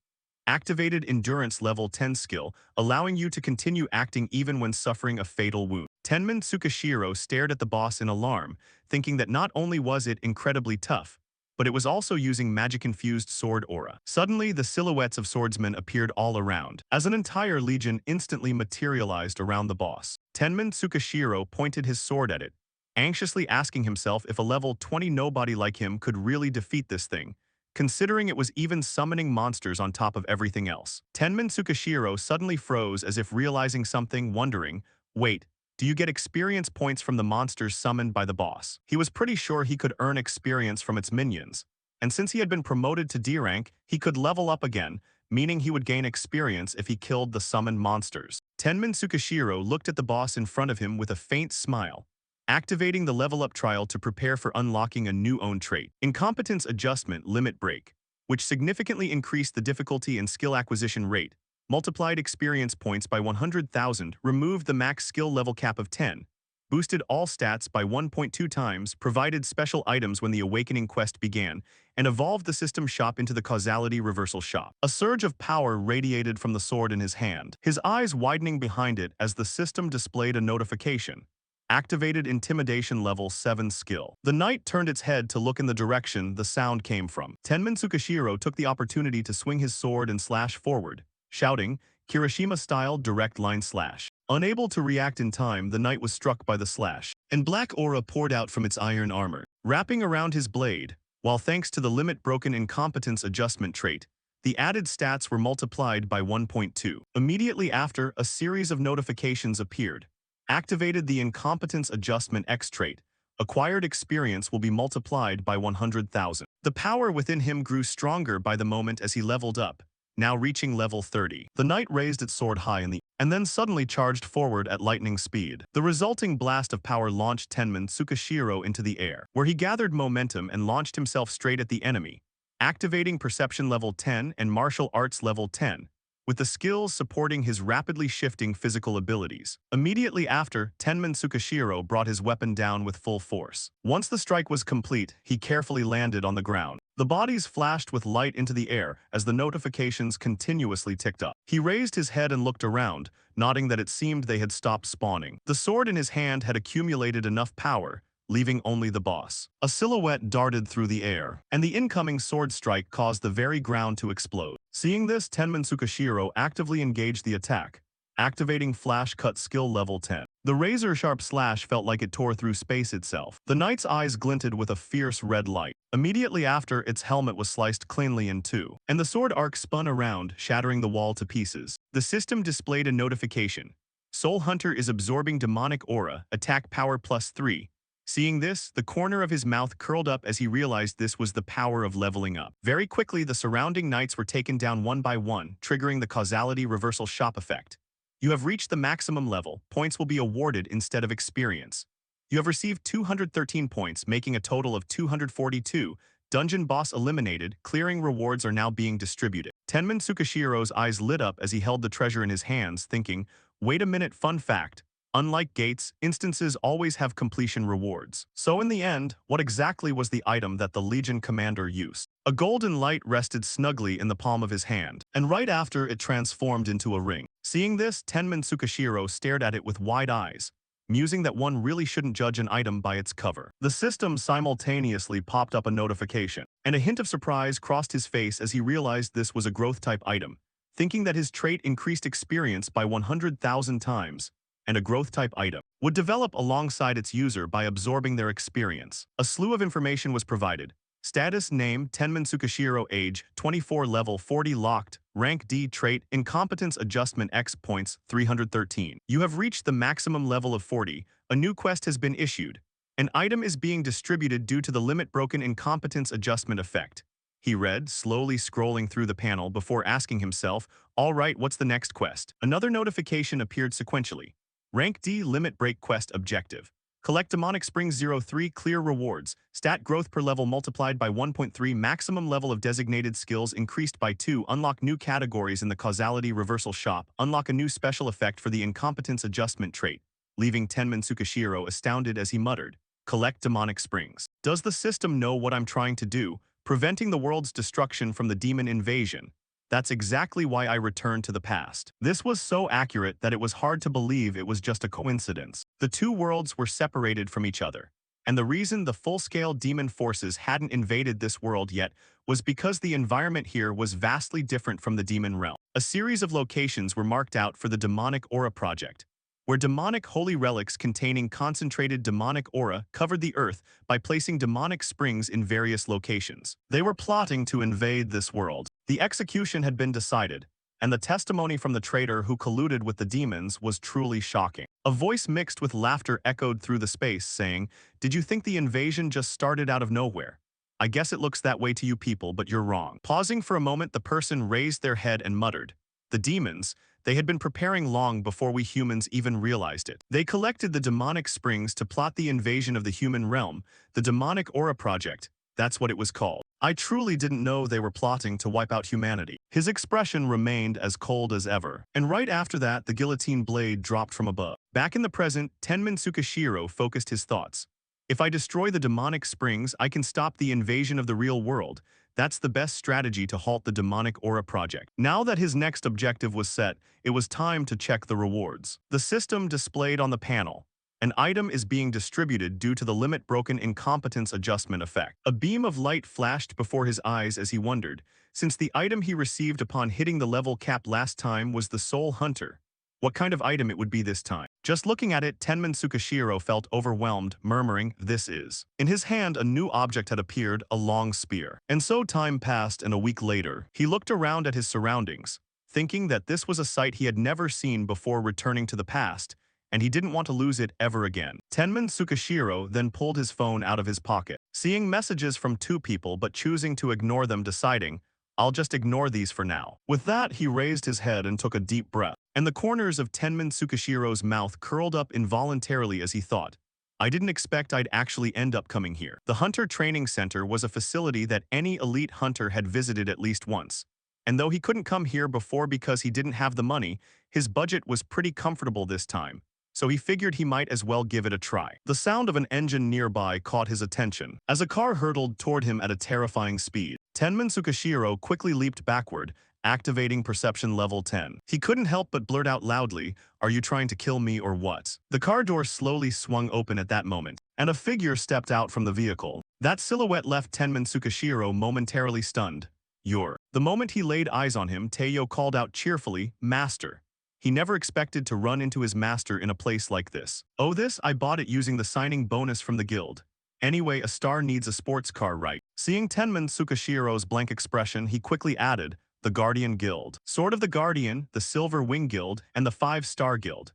Activated Endurance Level 10 skill, allowing you to continue acting even when suffering a fatal wound. Tenman Tsukashiro stared at the boss in alarm, thinking that not only was it incredibly tough, but it was also using magic-infused sword aura. Suddenly, the silhouettes of swordsmen appeared all around, as an entire legion instantly materialized around the boss. Tenman Tsukashiro pointed his sword at it, anxiously asking himself if a level 20 nobody like him could really defeat this thing, considering it was even summoning monsters on top of everything else. Tenman Tsukashiro suddenly froze as if realizing something, wondering, "Wait, do you get experience points from the monsters summoned by the boss?" He was pretty sure he could earn experience from its minions, and since he had been promoted to D rank, he could level up again, meaning he would gain experience if he killed the summoned monsters. Tenman Tsukashiro looked at the boss in front of him with a faint smile, activating the level up trial to prepare for unlocking a new own trait. Incompetence Adjustment Limit Break, which significantly increased the difficulty and skill acquisition rate, multiplied experience points by 100,000, removed the max skill level cap of 10, boosted all stats by 1.2 times, provided special items when the Awakening quest began, and evolved the system shop into the Causality Reversal shop. A surge of power radiated from the sword in his hand, his eyes widening behind it as the system displayed a notification. Activated Intimidation Level 7 skill. The knight turned its head to look in the direction the sound came from. Tenman Tsukashiro took the opportunity to swing his sword and slash forward, shouting, "Kirishima-style direct line slash." Unable to react in time, the knight was struck by the slash, and black aura poured out from its iron armor, wrapping around his blade, while thanks to the limit-broken incompetence adjustment trait, the added stats were multiplied by 1.2. Immediately after, a series of notifications appeared. Activated the Incompetence Adjustment X trait. Acquired experience will be multiplied by 100,000. The power within him grew stronger by the moment as he leveled up, now reaching level 30. The knight raised its sword high in the air, and then suddenly charged forward at lightning speed. The resulting blast of power launched Tenman Tsukashiro into the air, where he gathered momentum and launched himself straight at the enemy, activating Perception Level 10 and Martial Arts Level 10, with the skills supporting his rapidly shifting physical abilities. Immediately after, Tenman Tsukashiro brought his weapon down with full force. Once the strike was complete, he carefully landed on the ground. The bodies flashed with light into the air as the notifications continuously ticked up. He raised his head and looked around, nodding that it seemed they had stopped spawning. The sword in his hand had accumulated enough power, leaving only the boss. A silhouette darted through the air, and the incoming sword strike caused the very ground to explode. Seeing this, Tenman Tsukashiro actively engaged the attack, activating Flash Cut Skill Level 10. The razor-sharp slash felt like it tore through space itself. The knight's eyes glinted with a fierce red light. Immediately after, its helmet was sliced cleanly in two, and the sword arc spun around, shattering the wall to pieces. The system displayed a notification. Soul Hunter is absorbing demonic aura, attack power +3, Seeing this, the corner of his mouth curled up as he realized this was the power of leveling up. Very quickly, the surrounding knights were taken down one by one, triggering the causality reversal shop effect. You have reached the maximum level. Points will be awarded instead of experience. You have received 213 points, making a total of 242. Dungeon boss eliminated. Clearing rewards are now being distributed. Tenman Tsukashiro's eyes lit up as he held the treasure in his hands, thinking, wait a minute, fun fact. Unlike gates, instances always have completion rewards. So in the end, what exactly was the item that the Legion commander used? A golden light rested snugly in the palm of his hand, and right after it transformed into a ring. Seeing this, Tenman Tsukashiro stared at it with wide eyes, musing that one really shouldn't judge an item by its cover. The system simultaneously popped up a notification, and a hint of surprise crossed his face as he realized this was a growth-type item, thinking that his trait increased experience by 100,000 times, and a growth-type item would develop alongside its user by absorbing their experience. A slew of information was provided. Status: name, Tenman Tsukashiro, age, 24, level 40, locked, rank D, trait, incompetence adjustment X points, 313. You have reached the maximum level of 40. A new quest has been issued. An item is being distributed due to the limit broken incompetence adjustment effect. He read, slowly scrolling through the panel before asking himself, all right, what's the next quest? Another notification appeared sequentially. Rank D, limit break quest objective. Collect demonic springs 03, clear rewards. Stat growth per level multiplied by 1.3, maximum level of designated skills increased by 2, unlock new categories in the causality reversal shop, unlock a new special effect for the incompetence adjustment trait, leaving Tenman Tsukashiro astounded as he muttered, collect demonic springs. Does the system know what I'm trying to do, preventing the world's destruction from the demon invasion? That's exactly why I returned to the past. This was so accurate that it was hard to believe it was just a coincidence. The two worlds were separated from each other, and the reason the full-scale demon forces hadn't invaded this world yet was because the environment here was vastly different from the demon realm. A series of locations were marked out for the demonic aura project, where demonic holy relics containing concentrated demonic aura covered the earth by placing demonic springs in various locations. They were plotting to invade this world. The execution had been decided, and the testimony from the traitor who colluded with the demons was truly shocking. A voice mixed with laughter echoed through the space, saying, did you think the invasion just started out of nowhere? I guess it looks that way to you people, but you're wrong. Pausing for a moment, the person raised their head and muttered, the demons, they had been preparing long before we humans even realized it. They collected the demonic springs to plot the invasion of the human realm, the demonic aura project, that's what it was called. I truly didn't know they were plotting to wipe out humanity. His expression remained as cold as ever, and right after that, the guillotine blade dropped from above. Back in the present, Tenman Tsukashiro focused his thoughts. If I destroy the demonic springs, I can stop the invasion of the real world. That's the best strategy to halt the demonic aura project. Now that his next objective was set, it was time to check the rewards. The system displayed on the panel. An item is being distributed due to the limit broken incompetence adjustment effect. A beam of light flashed before his eyes as he wondered, since the item he received upon hitting the level cap last time was the Soul Hunter, what kind of item it would be this time. Just looking at it, Tenman Tsukashiro felt overwhelmed, murmuring, this is. In his hand, a new object had appeared, a long spear. And so time passed, and a week later, he looked around at his surroundings, thinking that this was a sight he had never seen before returning to the past, and he didn't want to lose it ever again. Tenman Tsukashiro then pulled his phone out of his pocket, seeing messages from two people but choosing to ignore them, deciding, I'll just ignore these for now. With that, he raised his head and took a deep breath, and the corners of Tenman Tsukashiro's mouth curled up involuntarily as he thought, I didn't expect I'd actually end up coming here. The Hunter Training Center was a facility that any elite hunter had visited at least once. And though he couldn't come here before because he didn't have the money, his budget was pretty comfortable this time, so he figured he might as well give it a try. The sound of an engine nearby caught his attention. As a car hurtled toward him at a terrifying speed, Tenman Tsukashiro quickly leaped backward, activating perception level 10. He couldn't help but blurt out loudly, are you trying to kill me or what? The car door slowly swung open at that moment, and a figure stepped out from the vehicle. That silhouette left Tenman Tsukashiro momentarily stunned. You're. The moment he laid eyes on him, Teo called out cheerfully, Master. He never expected to run into his master in a place like this. Oh, this, I bought it using the signing bonus from the guild. Anyway, a star needs a sports car, right? Seeing Tenman Tsukashiro's blank expression, he quickly added, the Guardian Guild. Sword of the Guardian, the Silver Wing Guild, and the 5-Star Guild.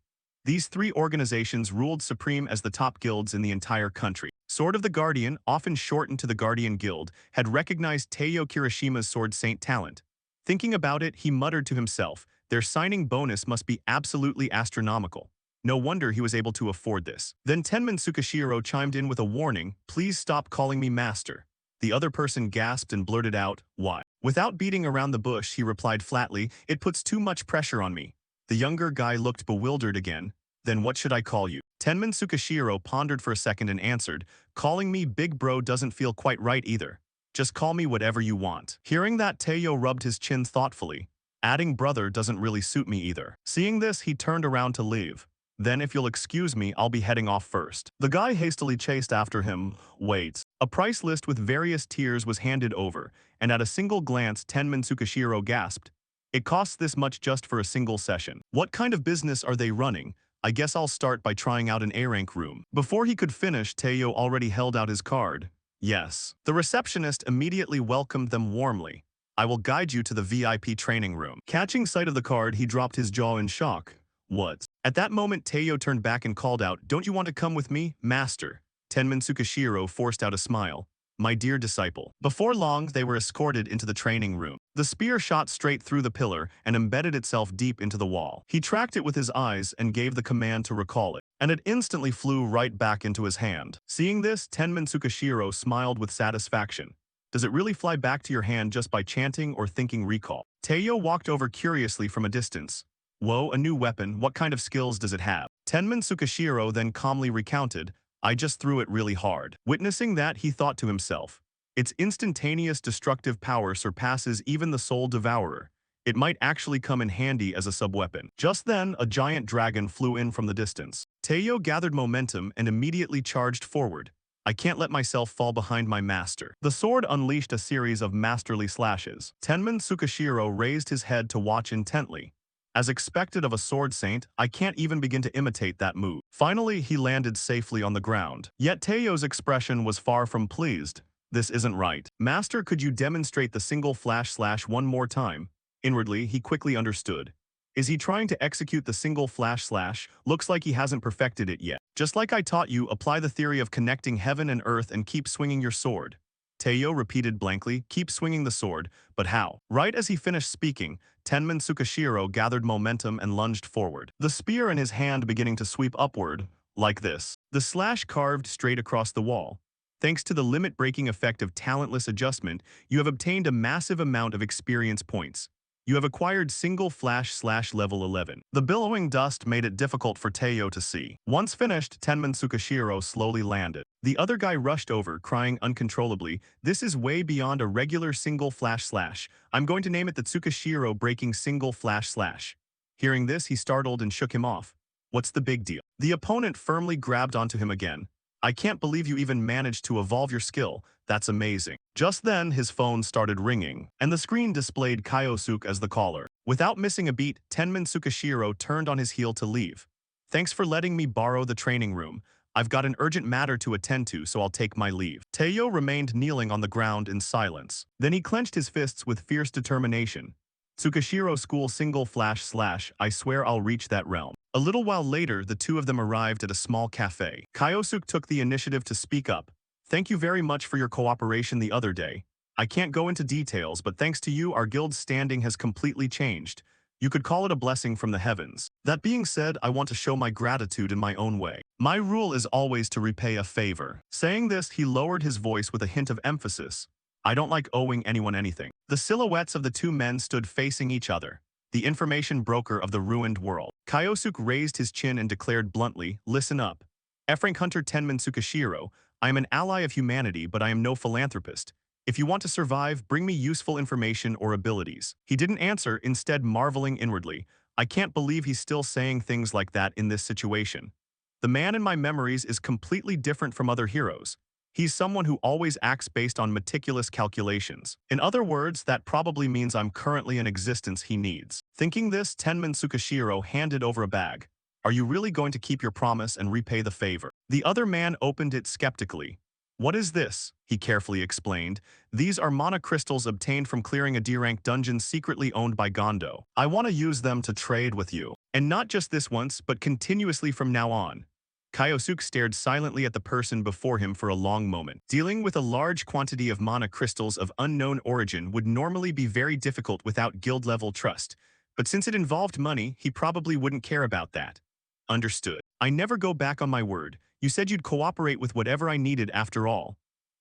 These three organizations ruled supreme as the top guilds in the entire country. Sword of the Guardian, often shortened to the Guardian Guild, had recognized Teiyo Kirishima's Sword Saint talent. Thinking about it, he muttered to himself, their signing bonus must be absolutely astronomical. No wonder he was able to afford this. Then Tenman Tsukishiro chimed in with a warning, please stop calling me master. The other person gasped and blurted out, why? Without beating around the bush, he replied flatly, it puts too much pressure on me. The younger guy looked bewildered again. Then what should I call you? Tenman Tsukishiro pondered for a second and answered, calling me big bro doesn't feel quite right either. Just call me whatever you want. Hearing that, Teiyo rubbed his chin thoughtfully. Adding brother doesn't really suit me either. Seeing this, he turned around to leave. Then if you'll excuse me, I'll be heading off first. The guy hastily chased after him. Wait. A price list with various tiers was handed over, and at a single glance Tenman Tsukishiro gasped. It costs this much just for a single session. What kind of business are they running? I guess I'll start by trying out an A-rank room. Before he could finish, Teiyo already held out his card. Yes. The receptionist immediately welcomed them warmly. I will guide you to the VIP training room. Catching sight of the card, he dropped his jaw in shock. What? At that moment, Teiyo turned back and called out, don't you want to come with me, master? Tenman Tsukishiro forced out a smile. My dear disciple. Before long, they were escorted into the training room. The spear shot straight through the pillar and embedded itself deep into the wall. He tracked it with his eyes and gave the command to recall it, and it instantly flew right back into his hand. Seeing this, Tenman Tsukishiro smiled with satisfaction. Does it really fly back to your hand just by chanting or thinking recall? Teiyo walked over curiously from a distance. Whoa, a new weapon, what kind of skills does it have? Tenman Tsukishiro then calmly recounted, I just threw it really hard. Witnessing that, he thought to himself, its instantaneous destructive power surpasses even the Soul Devourer. It might actually come in handy as a sub-weapon. Just then, a giant dragon flew in from the distance. Teiyo gathered momentum and immediately charged forward. I can't let myself fall behind my master. The sword unleashed a series of masterly slashes. Tenman Tsukishiro raised his head to watch intently. As expected of a sword saint, I can't even begin to imitate that move. Finally, he landed safely on the ground. Yet Teiyo's expression was far from pleased. This isn't right. Master, could you demonstrate the single flash slash one more time? Inwardly, he quickly understood. Is he trying to execute the single flash slash? Looks like he hasn't perfected it yet. Just like I taught you, apply the theory of connecting heaven and earth and keep swinging your sword. Teiyo repeated blankly, keep swinging the sword, but how? Right as he finished speaking, Tenman Tsukishiro gathered momentum and lunged forward. The spear in his hand beginning to sweep upward, like this. The slash carved straight across the wall. Thanks to the limit-breaking effect of talentless adjustment, you have obtained a massive amount of experience points. You have acquired single flash slash level 11. The billowing dust made it difficult for Teiyo to see. Once finished, Tenman Tsukishiro slowly landed. The other guy rushed over, crying uncontrollably, this is way beyond a regular single flash slash. I'm going to name it the Tsukishiro breaking single flash slash. Hearing this, he startled and shook him off. What's the big deal? The opponent firmly grabbed onto him again. I can't believe you even managed to evolve your skill. That's amazing. Just then, his phone started ringing, and the screen displayed Kyosuke as the caller. Without missing a beat, Tenman Tsukishiro turned on his heel to leave. Thanks for letting me borrow the training room. I've got an urgent matter to attend to, so I'll take my leave. Teiyo remained kneeling on the ground in silence. Then he clenched his fists with fierce determination. Tsukishiro school single flash slash, I swear I'll reach that realm. A little while later, the two of them arrived at a small cafe. Kyosuke took the initiative to speak up. Thank you very much for your cooperation the other day. I can't go into details, but thanks to you, our guild's standing has completely changed. You could call it a blessing from the heavens. That being said, I want to show my gratitude in my own way. My rule is always to repay a favor. Saying this, he lowered his voice with a hint of emphasis. I don't like owing anyone anything. The silhouettes of the two men stood facing each other. The information broker of the ruined world. Kyosuke raised his chin and declared bluntly, listen up. F-rank hunter Tenman Tsukishiro, I am an ally of humanity, but I am no philanthropist. If you want to survive, bring me useful information or abilities. He didn't answer, instead marveling inwardly. I can't believe he's still saying things like that in this situation. The man in my memories is completely different from other heroes. He's someone who always acts based on meticulous calculations. In other words, that probably means I'm currently an existence he needs. Thinking this, Tenman Tsukishiro handed over a bag. Are you really going to keep your promise and repay the favor? The other man opened it skeptically. What is this? He carefully explained. These are mana crystals obtained from clearing a D-rank dungeon secretly owned by Gondo. I want to use them to trade with you. And not just this once, but continuously from now on. Kyosuke stared silently at the person before him for a long moment. Dealing with a large quantity of mana crystals of unknown origin would normally be very difficult without guild-level trust. But since it involved money, he probably wouldn't care about that. Understood. I never go back on my word. You said you'd cooperate with whatever I needed after all.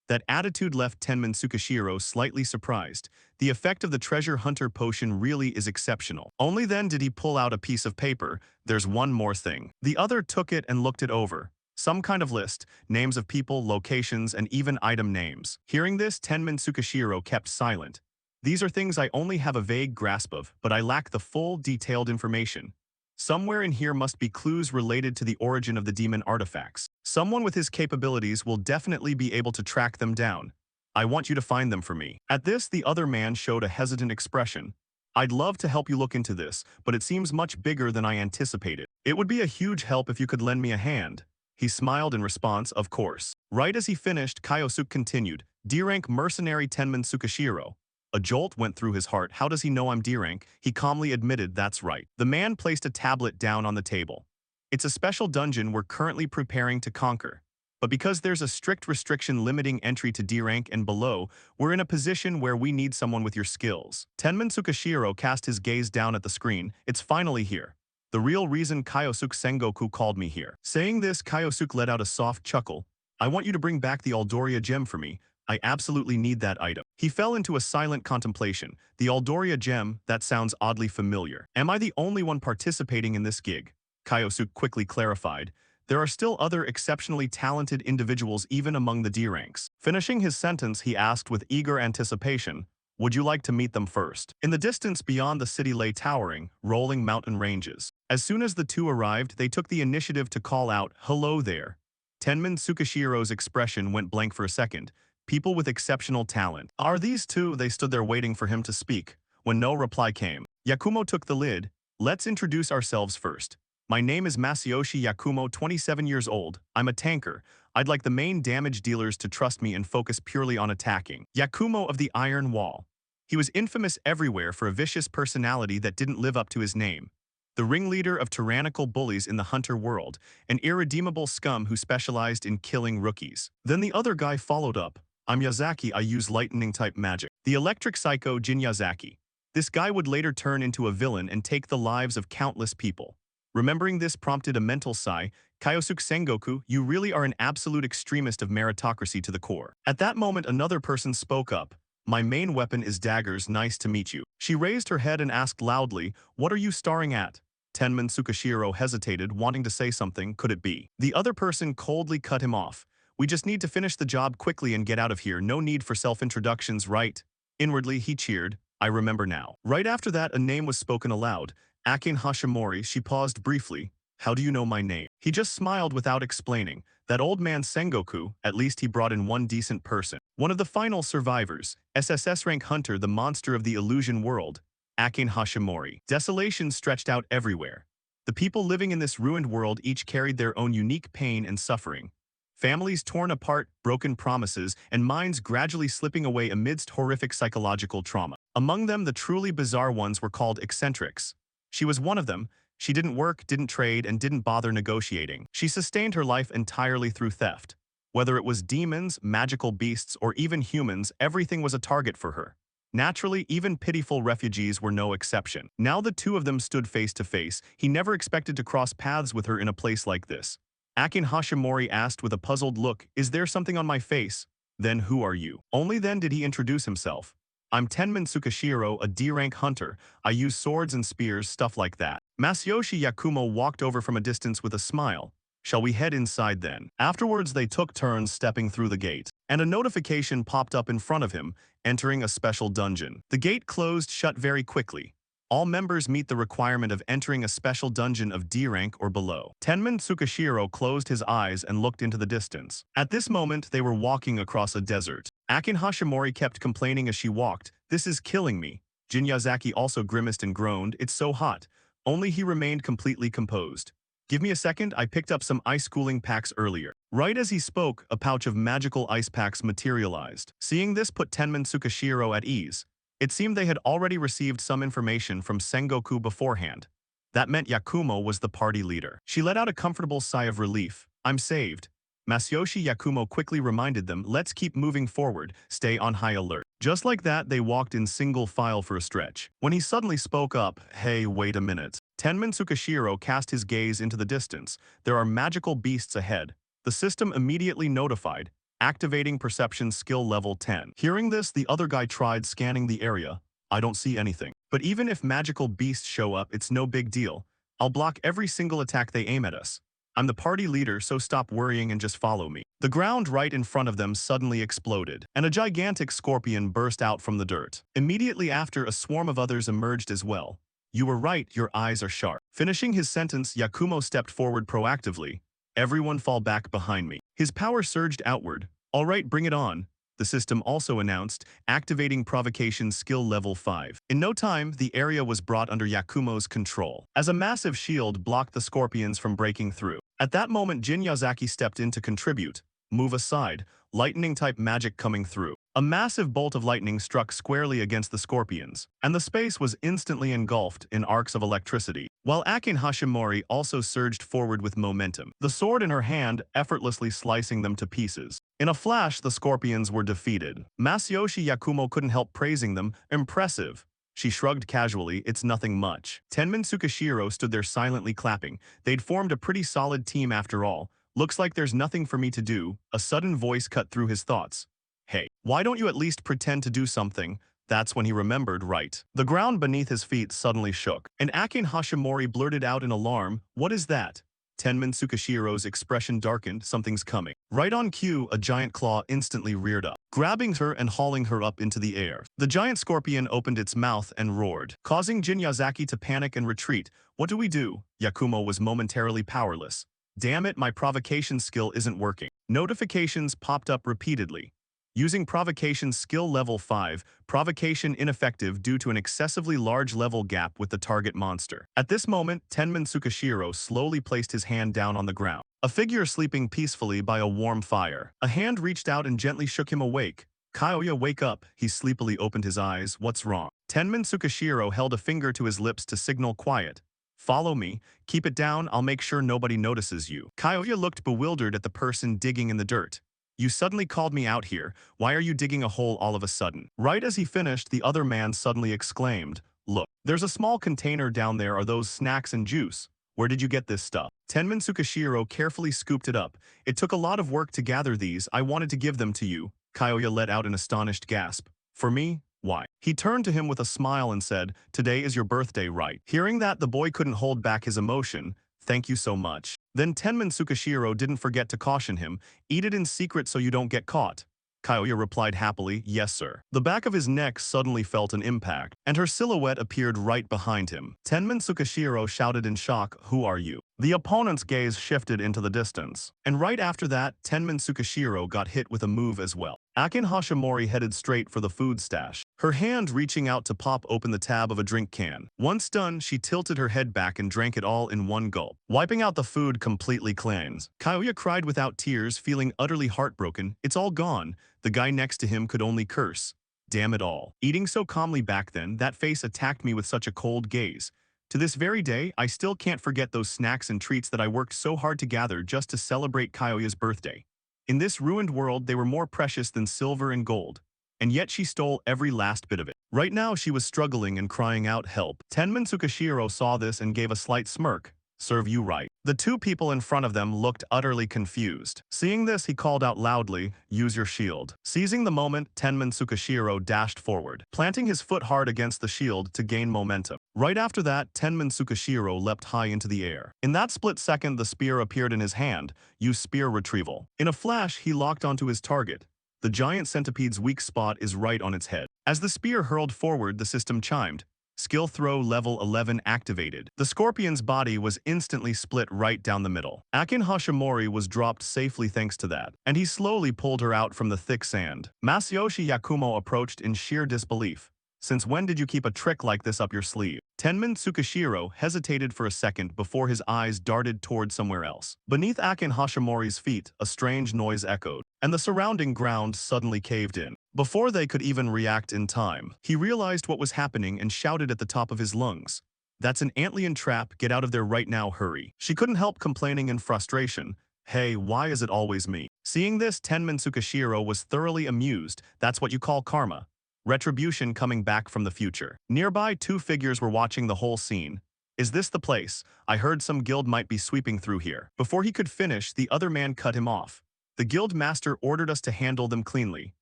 That attitude left Tenman Tsukishiro slightly surprised. The effect of the treasure hunter potion really is exceptional. Only then did he pull out a piece of paper. There's one more thing. The other took it and looked it over. Some kind of list, names of people, locations, and even item names. Hearing this, Tenman Tsukishiro kept silent. These are things I only have a vague grasp of, but I lack the full, detailed information. Somewhere in here must be clues related to the origin of the demon artifacts. Someone with his capabilities will definitely be able to track them down. I want you to find them for me. At this, the other man showed a hesitant expression. I'd love to help you look into this, but it seems much bigger than I anticipated. It would be a huge help if you could lend me a hand. He smiled in response, of course. Right as he finished, Kyosuke continued, D-rank mercenary Tenman Tsukishiro. A jolt went through his heart. How does he know I'm D-rank? He calmly admitted that's right. The man placed a tablet down on the table. It's a special dungeon we're currently preparing to conquer. But because there's a strict restriction limiting entry to D-rank and below, we're in a position where we need someone with your skills. Tenman Tsukishiro cast his gaze down at the screen. It's finally here. The real reason Kyosuke Sengoku called me here. Saying this, Kyosuke let out a soft chuckle. I want you to bring back the Aldoria gem for me. I absolutely need that item. He fell into a silent contemplation. The Aldoria gem, that sounds oddly familiar. Am I the only one participating in this gig? Kyosuke quickly clarified. There are still other exceptionally talented individuals even among the D ranks. Finishing his sentence, he asked with eager anticipation, would you like to meet them first? In the distance beyond the city lay towering, rolling mountain ranges. As soon as the two arrived, they took the initiative to call out, hello there. Tenman Tsukishiro's expression went blank for a second. People with exceptional talent. Are these two? They stood there waiting for him to speak. When no reply came, Yakumo took the lid. Let's introduce ourselves first. My name is Masayoshi Yakumo, 27 years old. I'm a tanker. I'd like the main damage dealers to trust me and focus purely on attacking. Yakumo of the Iron Wall. He was infamous everywhere for a vicious personality that didn't live up to his name. The ringleader of tyrannical bullies in the hunter world, an irredeemable scum who specialized in killing rookies. Then the other guy followed up. I'm Yazaki, I use lightning-type magic. The electric psycho Jin Yazaki. This guy would later turn into a villain and take the lives of countless people. Remembering this prompted a mental sigh. Kyosuke Sengoku, you really are an absolute extremist of meritocracy to the core. At that moment, another person spoke up. My main weapon is daggers, nice to meet you. She raised her head and asked loudly, what are you staring at? Tenman Tsukishiro hesitated, wanting to say something. Could it be? The other person coldly cut him off. We just need to finish the job quickly and get out of here. No need for self-introductions, right? Inwardly, he cheered. I remember now. Right after that, a name was spoken aloud. Akin Hashimori. She paused briefly. How do you know my name? He just smiled without explaining. That old man Sengoku, at least he brought in one decent person. One of the final survivors, SSS rank hunter, the monster of the illusion world, Akin Hashimori. Desolation stretched out everywhere. The people living in this ruined world each carried their own unique pain and suffering. Families torn apart, broken promises, and minds gradually slipping away amidst horrific psychological trauma. Among them, the truly bizarre ones were called eccentrics. She was one of them. She didn't work, didn't trade, and didn't bother negotiating. She sustained her life entirely through theft. Whether it was demons, magical beasts, or even humans, everything was a target for her. Naturally, even pitiful refugees were no exception. Now the two of them stood face to face. He never expected to cross paths with her in a place like this. Akin Hashimori asked with a puzzled look, is there something on my face? Then who are you? Only then did he introduce himself. I'm Tenman Tsukishiro, a D-rank hunter. I use swords and spears, stuff like that. Masayoshi Yakumo walked over from a distance with a smile. Shall we head inside then? Afterwards, they took turns stepping through the gate, and a notification popped up in front of him, entering a special dungeon. The gate closed shut very quickly. All members meet the requirement of entering a special dungeon of D rank or below. Tenman Tsukishiro closed his eyes and looked into the distance. At this moment, they were walking across a desert. Akin Hashimori kept complaining as she walked, this is killing me. Jin Yazaki also grimaced and groaned, it's so hot. Only he remained completely composed. Give me a second, I picked up some ice cooling packs earlier. Right as he spoke, a pouch of magical ice packs materialized. Seeing this put Tenman Tsukashiro at ease. It seemed they had already received some information from Sengoku beforehand. That meant Yakumo was the party leader. She let out a comfortable sigh of relief. I'm saved. Masayoshi Yakumo quickly reminded them, let's keep moving forward, stay on high alert. Just like that, they walked in single file for a stretch. When he suddenly spoke up, hey, wait a minute. Tenman Tsukashiro cast his gaze into the distance. There are magical beasts ahead. The system immediately notified, activating perception skill level 10. Hearing this, the other guy tried scanning the area. I don't see anything. But even if magical beasts show up, it's no big deal. I'll block every single attack they aim at us. I'm the party leader, so stop worrying and just follow me. The ground right in front of them suddenly exploded, and a gigantic scorpion burst out from the dirt. Immediately after, a swarm of others emerged as well. You were right, your eyes are sharp. Finishing his sentence, Yakumo stepped forward proactively. Everyone fall back behind me. His power surged outward. All right, bring it on. The system also announced, activating provocation skill level 5. In no time, the area was brought under Yakumo's control, as a massive shield blocked the scorpions from breaking through. At that moment, Jin Yazaki stepped in to contribute. Move aside, lightning-type magic coming through. A massive bolt of lightning struck squarely against the scorpions, and the space was instantly engulfed in arcs of electricity, while Akin Hashimori also surged forward with momentum, the sword in her hand effortlessly slicing them to pieces. In a flash, the scorpions were defeated. Masayoshi Yakumo couldn't help praising them. Impressive. She shrugged casually, it's nothing much. Tenman Tsukashiro stood there silently clapping. They'd formed a pretty solid team after all. Looks like there's nothing for me to do. A sudden voice cut through his thoughts. Hey, why don't you at least pretend to do something? That's when he remembered, right. The ground beneath his feet suddenly shook, and Akin Hashimori blurted out in alarm, what is that? Tenman Tsukashiro's expression darkened, something's coming. Right on cue, a giant claw instantly reared up, grabbing her and hauling her up into the air. The giant scorpion opened its mouth and roared, causing Jin Yazaki to panic and retreat. What do we do? Yakumo was momentarily powerless. Damn it, my provocation skill isn't working. Notifications popped up repeatedly. Using provocation skill level 5, provocation ineffective due to an excessively large level gap with the target monster. At this moment, Tenman Tsukashiro slowly placed his hand down on the ground. A figure sleeping peacefully by a warm fire. A hand reached out and gently shook him awake. Kyoya, wake up. He sleepily opened his eyes. What's wrong? Tenman Tsukashiro held a finger to his lips to signal quiet. Follow me. Keep it down. I'll make sure nobody notices you. Kyoya looked bewildered at the person digging in the dirt. You suddenly called me out here. Why are you digging a hole all of a sudden? Right as he finished, the other man suddenly exclaimed, look, there's a small container down there. Are those snacks and juice? Where did you get this stuff? Tenman Tsukashiro carefully scooped it up. It took a lot of work to gather these. I wanted to give them to you. Kyoya let out an astonished gasp. For me? Why? He turned to him with a smile and said, today is your birthday, right? Hearing that, the boy couldn't hold back his emotion. Thank you so much. Then Tenman Tsukashiro didn't forget to caution him, eat it in secret so you don't get caught. Kyoya replied happily, yes sir. The back of his neck suddenly felt an impact, and her silhouette appeared right behind him. Tenman Tsukashiro shouted in shock, who are you? The opponent's gaze shifted into the distance, and right after that, Tenman Tsukashiro got hit with a move as well. Akin Hashimori headed straight for the food stash, her hand reaching out to pop open the tab of a drink can. Once done, she tilted her head back and drank it all in one gulp, wiping out the food completely cleansed. Kyoya cried without tears, feeling utterly heartbroken. It's all gone. The guy next to him could only curse. Damn it all. Eating so calmly back then, that face attacked me with such a cold gaze. To this very day, I still can't forget those snacks and treats that I worked so hard to gather just to celebrate Kyoya's birthday. In this ruined world, they were more precious than silver and gold. And yet she stole every last bit of it. Right now, she was struggling and crying out help. Tenman Tsukashiro saw this and gave a slight smirk. Serve you right. The two people in front of them looked utterly confused. Seeing this, he called out loudly, use your shield. Seizing the moment, Tenman Tsukashiro dashed forward, planting his foot hard against the shield to gain momentum. Right after that, Tenman Tsukashiro leapt high into the air. In that split second, the spear appeared in his hand. Use spear retrieval. In a flash, he locked onto his target. The giant centipede's weak spot is right on its head. As the spear hurled forward, the system chimed. Skill throw level 11 activated. The scorpion's body was instantly split right down the middle. Akin Hashimori was dropped safely thanks to that, and he slowly pulled her out from the thick sand. Masayoshi Yakumo approached in sheer disbelief. Since when did you keep a trick like this up your sleeve? Tenman Tsukishiro hesitated for a second before his eyes darted toward somewhere else. Beneath Akin Hashimori's feet, a strange noise echoed, and the surrounding ground suddenly caved in. Before they could even react in time, he realized what was happening and shouted at the top of his lungs. "That's an Antlion trap, get out of there right now, hurry." She couldn't help complaining in frustration. "Hey, why is it always me?" Seeing this, Tenman Tsukishiro was thoroughly amused. That's what you call karma. Retribution coming back from the future. Nearby, two figures were watching the whole scene. "Is this the place? I heard some guild might be sweeping through here." Before he could finish, the other man cut him off. "The guild master ordered us to handle them cleanly."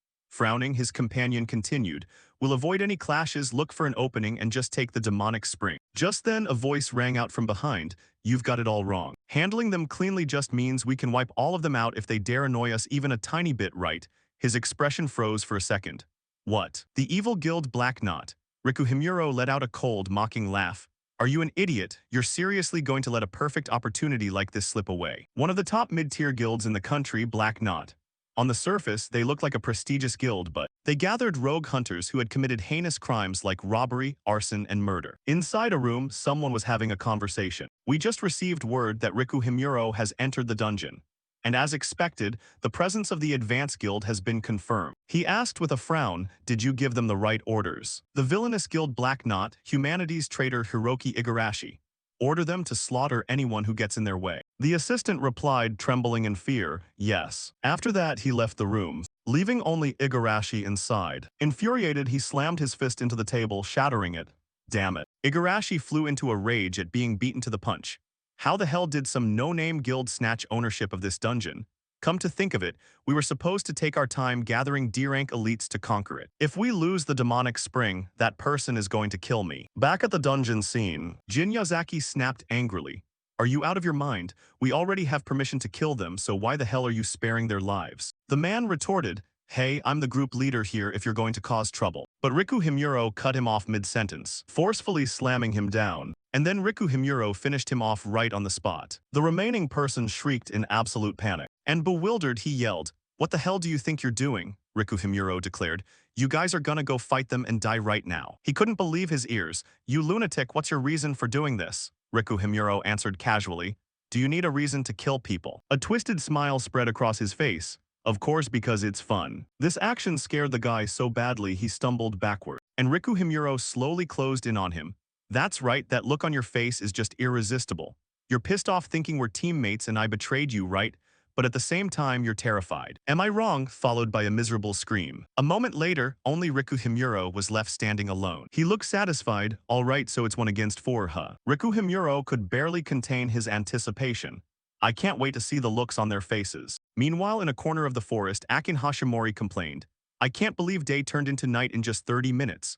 Frowning, his companion continued, "We'll avoid any clashes, look for an opening, and just take the demonic spring." Just then, a voice rang out from behind. "You've got it all wrong. Handling them cleanly just means we can wipe all of them out if they dare annoy us even a tiny bit, right?" His expression froze for a second. "What? The evil guild Black Knot?" Rikuhimuro let out a cold, mocking laugh. "Are you an idiot? You're seriously going to let a perfect opportunity like this slip away?" One of the top mid-tier guilds in the country, Black Knot. On the surface, they looked like a prestigious guild, but they gathered rogue hunters who had committed heinous crimes like robbery, arson, and murder. Inside a room, someone was having a conversation. "We just received word that Rikuhimuro has entered the dungeon. And as expected, the presence of the Advance Guild has been confirmed." He asked with a frown, "Did you give them the right orders?" "The villainous guild Black Knot, humanities traitor Hiroki Igarashi. Order them to slaughter anyone who gets in their way." The assistant replied, trembling in fear, "Yes." After that, he left the room, leaving only Igarashi inside. Infuriated, he slammed his fist into the table, shattering it. "Damn it." Igarashi flew into a rage at being beaten to the punch. How the hell did some no-name guild snatch ownership of this dungeon? Come to think of it, we were supposed to take our time gathering D-rank elites to conquer it. If we lose the demonic spring, that person is going to kill me. Back at the dungeon scene, Jin Yazaki snapped angrily. "Are you out of your mind? We already have permission to kill them, so why the hell are you sparing their lives?" The man retorted, "Hey, I'm the group leader here if you're going to cause trouble." But Rikuhimuro cut him off mid-sentence, forcefully slamming him down. And then Rikuhimuro finished him off right on the spot. The remaining person shrieked in absolute panic. And bewildered, he yelled, "What the hell do you think you're doing?" Rikuhimuro declared. "You guys are gonna go fight them and die right now." He couldn't believe his ears. "You lunatic, what's your reason for doing this?" Rikuhimuro answered casually. "Do you need a reason to kill people?" A twisted smile spread across his face. "Of course, because it's fun." This action scared the guy so badly he stumbled backward. And Rikuhimuro slowly closed in on him. "That's right, that look on your face is just irresistible. You're pissed off thinking we're teammates and I betrayed you, right? But at the same time, you're terrified. Am I wrong?" Followed by a miserable scream. A moment later, only Rikuhimuro was left standing alone. He looked satisfied. "All right, so it's 1 against 4, huh?" Rikuhimuro could barely contain his anticipation. "I can't wait to see the looks on their faces." Meanwhile, in a corner of the forest, Akin Hashimori complained, "I can't believe day turned into night in just 30 minutes.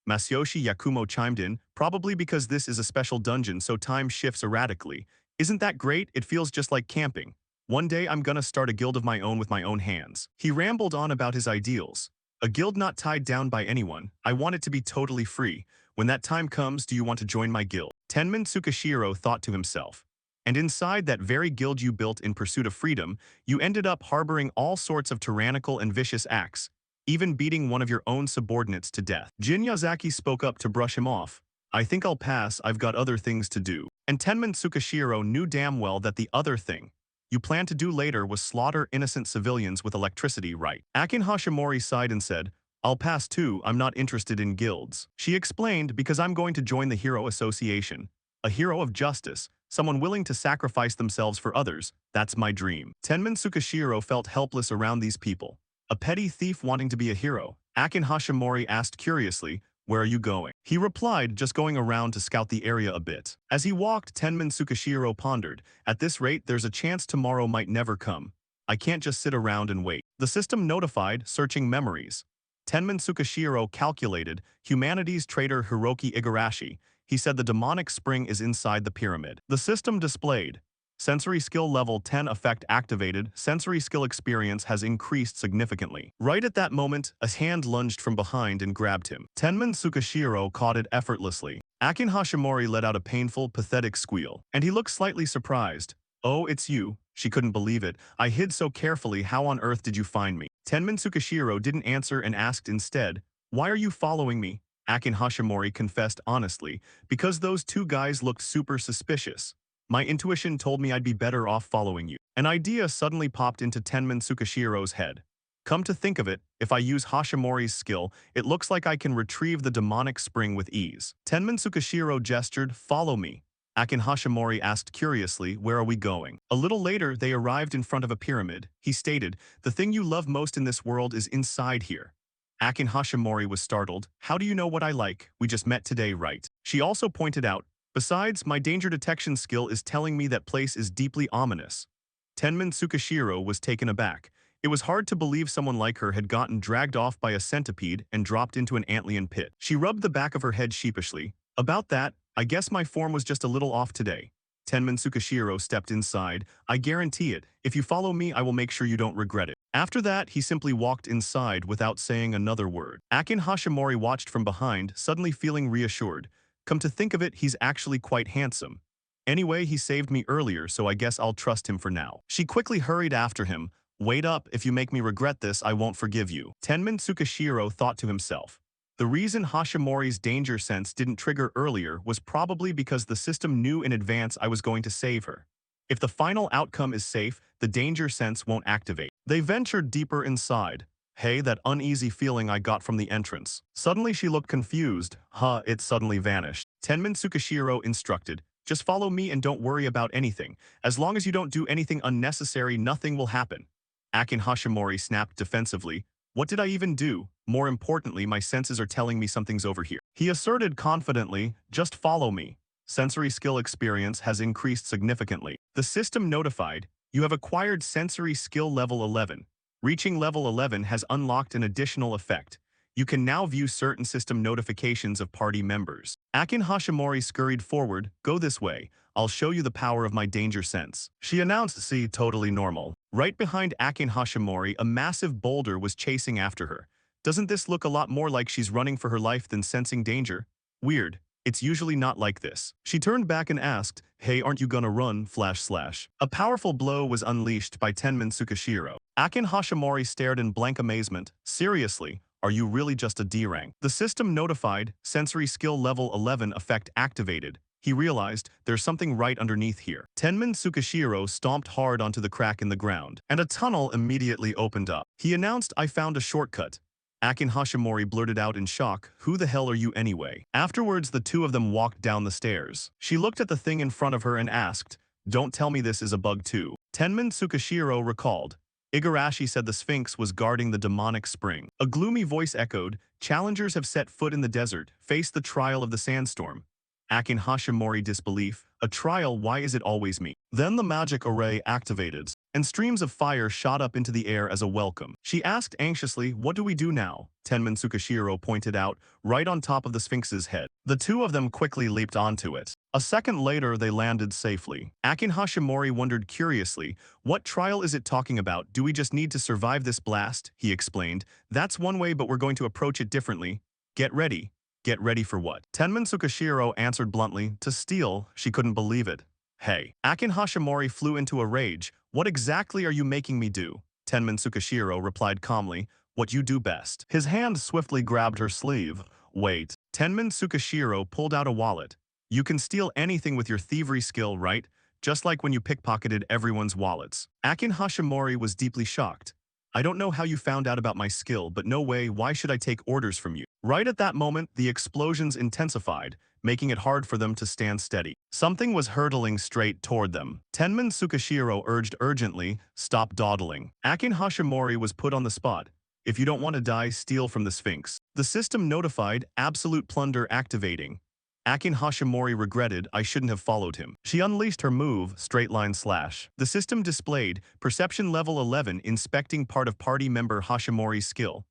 Masayoshi Yakumo chimed in, "Probably because this is a special dungeon so time shifts erratically. Isn't that great? It feels just like camping. One day I'm gonna start a guild of my own with my own hands." He rambled on about his ideals. "A guild not tied down by anyone. I want it to be totally free. When that time comes, do you want to join my guild?" Tenman Tsukishiro thought to himself. "And inside that very guild you built in pursuit of freedom, you ended up harboring all sorts of tyrannical and vicious acts, even beating one of your own subordinates to death." Jin Yazaki spoke up to brush him off. "I think I'll pass, I've got other things to do." And Tenman Tsukishiro knew damn well that the other thing you plan to do later was slaughter innocent civilians with electricity, right? Akin Hashimori sighed and said, "I'll pass too, I'm not interested in guilds." She explained, "Because I'm going to join the Hero Association. A hero of justice, someone willing to sacrifice themselves for others, that's my dream." Tenman Tsukishiro felt helpless around these people. A petty thief wanting to be a hero. Akin Hashimori asked curiously, "Where are you going?" He replied, "Just going around to scout the area a bit." As he walked, Tenman Tsukishiro pondered, "At this rate, there's a chance tomorrow might never come. I can't just sit around and wait." The system notified, searching memories. Tenman Tsukishiro calculated, humanities traitor Hiroki Igarashi. He said the demonic spring is inside the pyramid. The system displayed, sensory skill level 10 effect activated, sensory skill experience has increased significantly. Right at that moment, a hand lunged from behind and grabbed him. Tenman Tsukishiro caught it effortlessly. Akin Hashimori let out a painful, pathetic squeal, and he looked slightly surprised. "Oh, it's you." She couldn't believe it. "I hid so carefully, how on earth did you find me?" Tenman Tsukishiro didn't answer and asked instead, "Why are you following me?" Akin Hashimori confessed honestly, because those two guys looked super suspicious. My intuition told me I'd be better off following you. An idea suddenly popped into Tenman Tsukashiro's head. Come to think of it, if I use Hashimori's skill, it looks like I can retrieve the demonic spring with ease. Tenman Tsukashiro gestured, follow me. Akin Hashimori asked curiously, where are we going? A little later, they arrived in front of a pyramid. He stated, the thing you love most in this world is inside here. Akin Hashimori was startled. How do you know what I like? We just met today, right? She also pointed out, besides, my danger detection skill is telling me that place is deeply ominous. Tenman Tsukashiro was taken aback. It was hard to believe someone like her had gotten dragged off by a centipede and dropped into an antlion pit. She rubbed the back of her head sheepishly. About that, I guess my form was just a little off today. Tenman Tsukashiro stepped inside. I guarantee it. If you follow me, I will make sure you don't regret it. After that, he simply walked inside without saying another word. Akin Hashimori watched from behind, suddenly feeling reassured. Come to think of it, he's actually quite handsome. Anyway, he saved me earlier, so I guess I'll trust him for now. She quickly hurried after him. Wait up, if you make me regret this, I won't forgive you. Tenman Tsukashiro thought to himself. The reason Hashimori's danger sense didn't trigger earlier was probably because the system knew in advance I was going to save her. If the final outcome is safe, the danger sense won't activate. They ventured deeper inside. Hey, that uneasy feeling I got from the entrance. Suddenly she looked confused. It suddenly vanished. Tenman Tsukashiro instructed, just follow me and don't worry about anything. As long as you don't do anything unnecessary, nothing will happen. Akin Hashimori snapped defensively. What did I even do? More importantly, my senses are telling me something's over here. He asserted confidently, just follow me. Sensory skill experience has increased significantly. The system notified, you have acquired sensory skill level 11. Reaching level 11 has unlocked an additional effect. You can now view certain system notifications of party members. Akin Hashimori scurried forward, go this way. I'll show you the power of my danger sense. She announced, see, totally normal. Right behind Akin Hashimori, a massive boulder was chasing after her. Doesn't this look a lot more like she's running for her life than sensing danger? Weird. It's usually not like this. She turned back and asked, hey, aren't you gonna run, //. A powerful blow was unleashed by Tenman Tsukashiro. Akin Hashimori stared in blank amazement. Seriously, are you really just a D rank? The system notified, sensory skill level 11 effect activated. He realized there's something right underneath here. Tenman Tsukashiro stomped hard onto the crack in the ground, and a tunnel immediately opened up. He announced, I found a shortcut. Akin Hashimori blurted out in shock, who the hell are you anyway? Afterwards, the two of them walked down the stairs. She looked at the thing in front of her and asked, don't tell me this is a bug too. Tenman Tsukashiro recalled. Igarashi said the Sphinx was guarding the demonic spring. A gloomy voice echoed, challengers have set foot in the desert, face the trial of the sandstorm. Akin Hashimori disbelief, a trial, why is it always me? Then the magic array activated, and streams of fire shot up into the air as a welcome. She asked anxiously, what do we do now? Tenman Tsukashiro pointed out, right on top of the Sphinx's head. The two of them quickly leaped onto it. A second later, they landed safely. Akin Hashimori wondered curiously, what trial is it talking about? Do we just need to survive this blast? He explained, that's one way, but we're going to approach it differently. Get ready. Get ready for what? Tenman Tsukashiro answered bluntly, to steal. She couldn't believe it. Hey. Akin Hashimori flew into a rage. What exactly are you making me do? Tenman Tsukashiro replied calmly, what you do best. His hand swiftly grabbed her sleeve. Wait. Tenman Tsukashiro pulled out a wallet. You can steal anything with your thievery skill, right? Just like when you pickpocketed everyone's wallets. Akin Hashimori was deeply shocked. I don't know how you found out about my skill, but no way, why should I take orders from you? Right at that moment, the explosions intensified, making it hard for them to stand steady. Something was hurtling straight toward them. Tenman Tsukashiro urged urgently, stop dawdling. Akin Hashimori was put on the spot. If you don't want to die, steal from the Sphinx. The system notified, absolute plunder activating. Akin Hashimori regretted, I shouldn't have followed him. She unleashed her move, straight line slash. The system displayed, perception level 11 inspecting part of party member Hashimori's skill.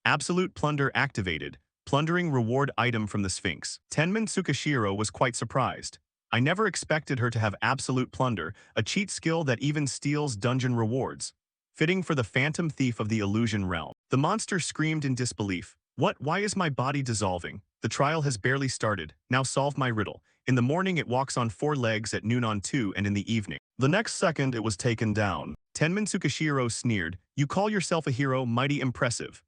Absolute plunder activated, plundering reward item from the Sphinx. Tenman Tsukashiro was quite surprised. I never expected her to have absolute plunder, a cheat skill that even steals dungeon rewards. Fitting for the phantom thief of the illusion realm. The monster screamed in disbelief. What? Why is my body dissolving? The trial has barely started. Now solve my riddle. In the morning it walks on 4 legs, at noon on 2, and in the evening. The next second it was taken down. Tenman Tsukashiro sneered, you call yourself a hero, mighty impressive.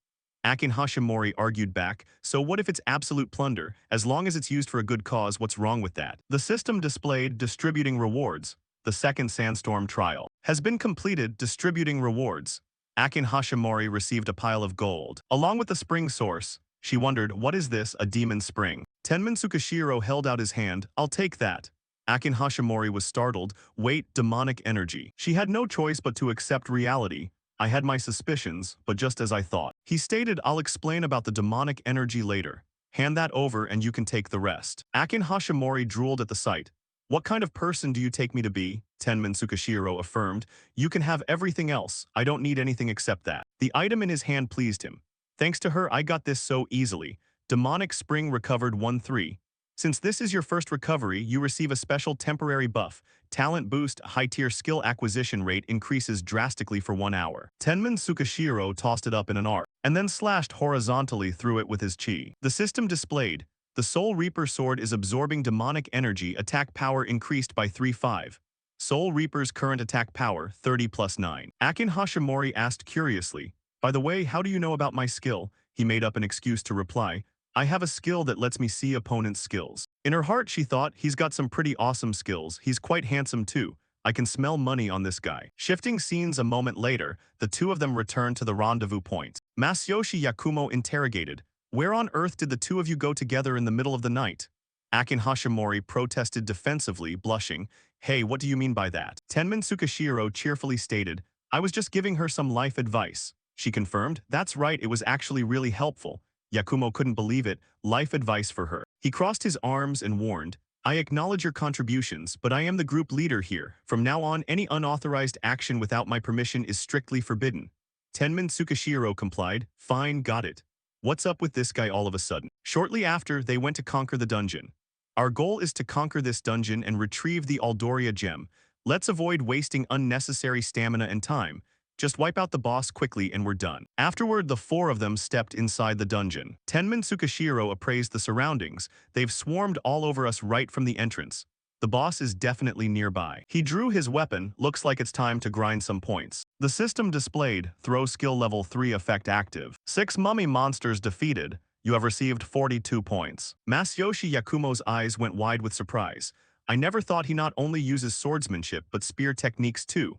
Akin Hashimori argued back, so what if it's absolute plunder? As long as it's used for a good cause, what's wrong with that? The system displayed distributing rewards. The second sandstorm trial has been completed distributing rewards. Akin Hashimori received a pile of gold. Along with the spring source, she wondered, what is this, a demon spring? Tenman Tsukashiro held out his hand, I'll take that. Akin Hashimori was startled, wait, demonic energy. She had no choice but to accept reality. I had my suspicions, but just as I thought. He stated, I'll explain about the demonic energy later. Hand that over and you can take the rest. Akin Hashimori drooled at the sight. What kind of person do you take me to be? Tenman Tsukashiro affirmed. You can have everything else. I don't need anything except that. The item in his hand pleased him. Thanks to her, I got this so easily. Demonic Spring recovered 1-3. Since this is your first recovery, you receive a special temporary buff. Talent boost, high-tier skill acquisition rate increases drastically for 1 hour. Tenman Tsukashiro tossed it up in an arc, and then slashed horizontally through it with his chi. The system displayed. The Soul Reaper sword is absorbing demonic energy, attack power increased by 3-5. Soul Reaper's current attack power, 30 plus 9. Akin Hashimori asked curiously, by the way, how do you know about my skill? He made up an excuse to reply, I have a skill that lets me see opponents' skills. In her heart, she thought, he's got some pretty awesome skills. He's quite handsome too. I can smell money on this guy. Shifting scenes a moment later, the two of them returned to the rendezvous point. Masayoshi Yakumo interrogated, where on earth did the two of you go together in the middle of the night? Akin Hashimori protested defensively, blushing. Hey, what do you mean by that? Tenman Tsukashiro cheerfully stated, I was just giving her some life advice. She confirmed, that's right, it was actually really helpful. Yakumo couldn't believe it, life advice for her. He crossed his arms and warned, I acknowledge your contributions, but I am the group leader here. From now on, any unauthorized action without my permission is strictly forbidden. Tenman Tsukashiro complied, fine, got it. What's up with this guy all of a sudden? Shortly after, they went to conquer the dungeon. Our goal is to conquer this dungeon and retrieve the Aldoria gem. Let's avoid wasting unnecessary stamina and time. Just wipe out the boss quickly and we're done. Afterward, the four of them stepped inside the dungeon. Tenman Tsukashiro appraised the surroundings. They've swarmed all over us right from the entrance. The boss is definitely nearby. He drew his weapon, looks like it's time to grind some points. The system displayed, throw skill level 3 effect active. 6 mummy monsters defeated. You have received 42 points. Masayoshi Yakumo's eyes went wide with surprise. I never thought he not only uses swordsmanship but spear techniques too.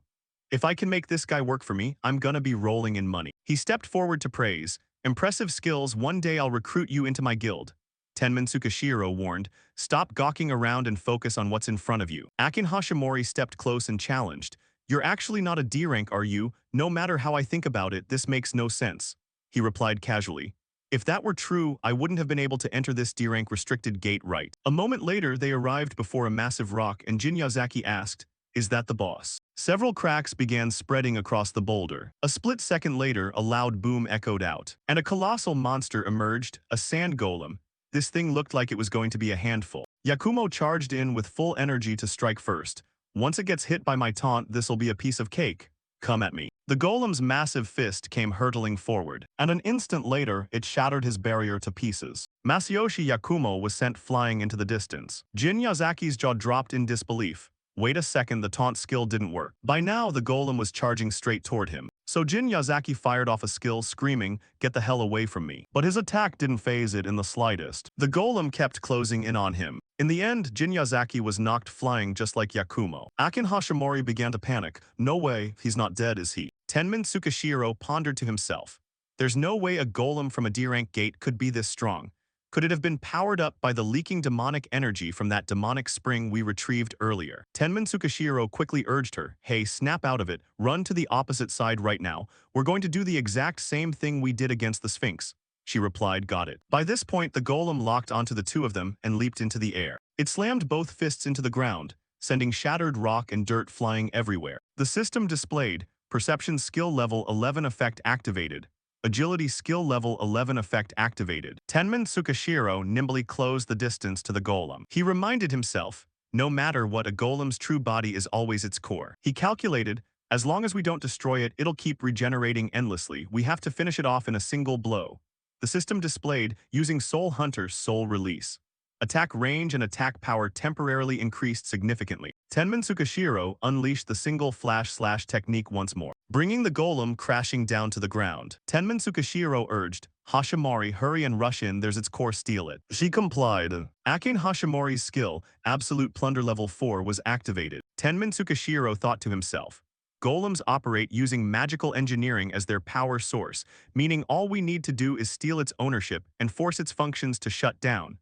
If I can make this guy work for me, I'm gonna be rolling in money. He stepped forward to praise. Impressive skills, one day I'll recruit you into my guild. Tenman Tsukashiro warned, stop gawking around and focus on what's in front of you. Akin Hashimori stepped close and challenged, you're actually not a D rank, are you? No matter how I think about it, this makes no sense. He replied casually, if that were true, I wouldn't have been able to enter this D rank restricted gate right. A moment later, they arrived before a massive rock and Jin Yazaki asked, is that the boss? Several cracks began spreading across the boulder. A split second later, a loud boom echoed out, and a colossal monster emerged, a sand golem. This thing looked like it was going to be a handful. Yakumo charged in with full energy to strike first. Once it gets hit by my taunt, this'll be a piece of cake. Come at me. The golem's massive fist came hurtling forward, and an instant later, it shattered his barrier to pieces. Masayoshi Yakumo was sent flying into the distance. Jin Yazaki's jaw dropped in disbelief. Wait a second, the taunt skill didn't work. By now, the golem was charging straight toward him. So Jin Yazaki fired off a skill, screaming, get the hell away from me. But his attack didn't faze it in the slightest. The golem kept closing in on him. In the end, Jin Yazaki was knocked flying just like Yakumo. Akin Hashimori began to panic. No way, he's not dead, is he? Tenman Tsukashiro pondered to himself. There's no way a golem from a D-rank gate could be this strong. Could it have been powered up by the leaking demonic energy from that demonic spring we retrieved earlier? Tenman Tsukashiro quickly urged her, hey, snap out of it, run to the opposite side right now. We're going to do the exact same thing we did against the Sphinx. She replied, got it. By this point, the golem locked onto the two of them and leaped into the air. It slammed both fists into the ground, sending shattered rock and dirt flying everywhere. The system displayed, perception skill level 11 effect activated. Agility skill level 11 effect activated. Tenman Tsukashiro nimbly closed the distance to the golem. He reminded himself, no matter what, a golem's true body is always its core. He calculated, as long as we don't destroy it, it'll keep regenerating endlessly. We have to finish it off in a single blow. The system displayed, using Soul Hunter's soul release. Attack range and attack power temporarily increased significantly. Tenman Tsukashiro unleashed the single flash/slash technique once more, bringing the golem crashing down to the ground. Tenman Tsukashiro urged, Hashimori, hurry and rush in, there's its core, steal it. She complied. Akin Hashimori's skill, Absolute Plunder Level 4, was activated. Tenman Tsukashiro thought to himself, golems operate using magical engineering as their power source, meaning all we need to do is steal its ownership and force its functions to shut down.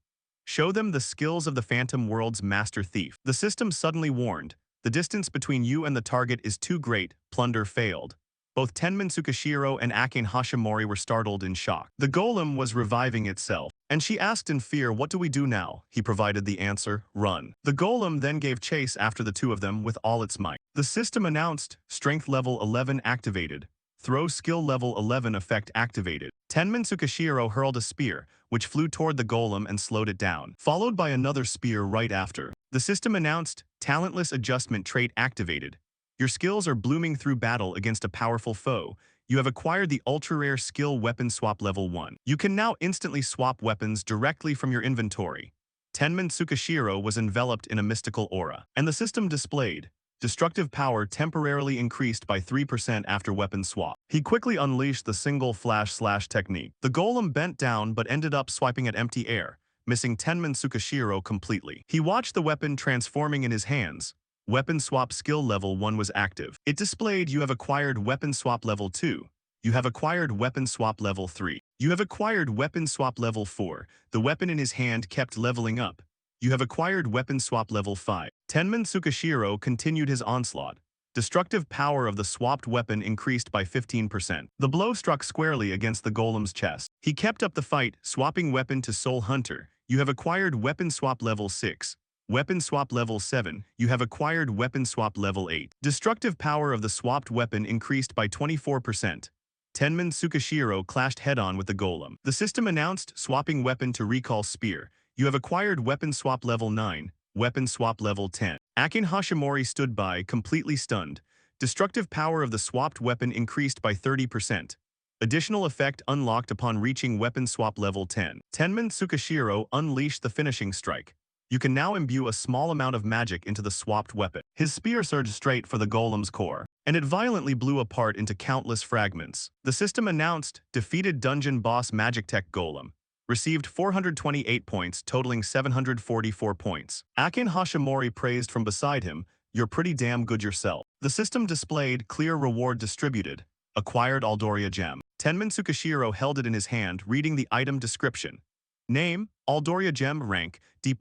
Show them the skills of the Phantom World's master thief. The system suddenly warned, the distance between you and the target is too great, plunder failed. Both Tenman Tsukashiro and Akin Hashimori were startled in shock. The golem was reviving itself, and she asked in fear, what do we do now? He provided the answer, run. The golem then gave chase after the two of them with all its might. The system announced, strength level 11 activated. Throw skill level 11 effect activated. Tenman Tsukashiro hurled a spear, which flew toward the golem and slowed it down, followed by another spear right after. The system announced, talentless adjustment trait activated. Your skills are blooming through battle against a powerful foe. You have acquired the ultra-rare skill Weapon Swap Level 1. You can now instantly swap weapons directly from your inventory. Tenman Tsukashiro was enveloped in a mystical aura, and the system displayed, destructive power temporarily increased by 3% after weapon swap. He quickly unleashed the single flash/slash technique. The golem bent down but ended up swiping at empty air, missing Tenman Tsukashiro completely. He watched the weapon transforming in his hands. Weapon Swap Skill Level 1 was active. It displayed, you have acquired Weapon Swap Level 2. You have acquired Weapon Swap Level 3. You have acquired Weapon Swap Level 4. The weapon in his hand kept leveling up. You have acquired Weapon Swap Level 5. Tenman Tsukashiro continued his onslaught. Destructive power of the swapped weapon increased by 15%. The blow struck squarely against the golem's chest. He kept up the fight, swapping weapon to Soul Hunter. You have acquired Weapon Swap Level 6. Weapon Swap Level 7. You have acquired Weapon Swap Level 8. Destructive power of the swapped weapon increased by 24%. Tenman Tsukashiro clashed head-on with the golem. The system announced, swapping weapon to Recall Spear. You have acquired Weapon Swap Level 9. Weapon Swap Level 10. Akin Hashimori stood by, completely stunned. Destructive power of the swapped weapon increased by 30%. Additional effect unlocked upon reaching Weapon Swap Level 10. Tenman Tsukashiro unleashed the finishing strike. You can now imbue a small amount of magic into the swapped weapon. His spear surged straight for the golem's core, and it violently blew apart into countless fragments. The system announced, defeated dungeon boss Magic Tech Golem. Received 428 points, totaling 744 points. Akin Hashimori praised from beside him, you're pretty damn good yourself. The system displayed, clear reward distributed. Acquired Aldoria Gem. Tenman Tsukashiro held it in his hand, reading the item description. Name, Aldoria Gem. Rank, D++.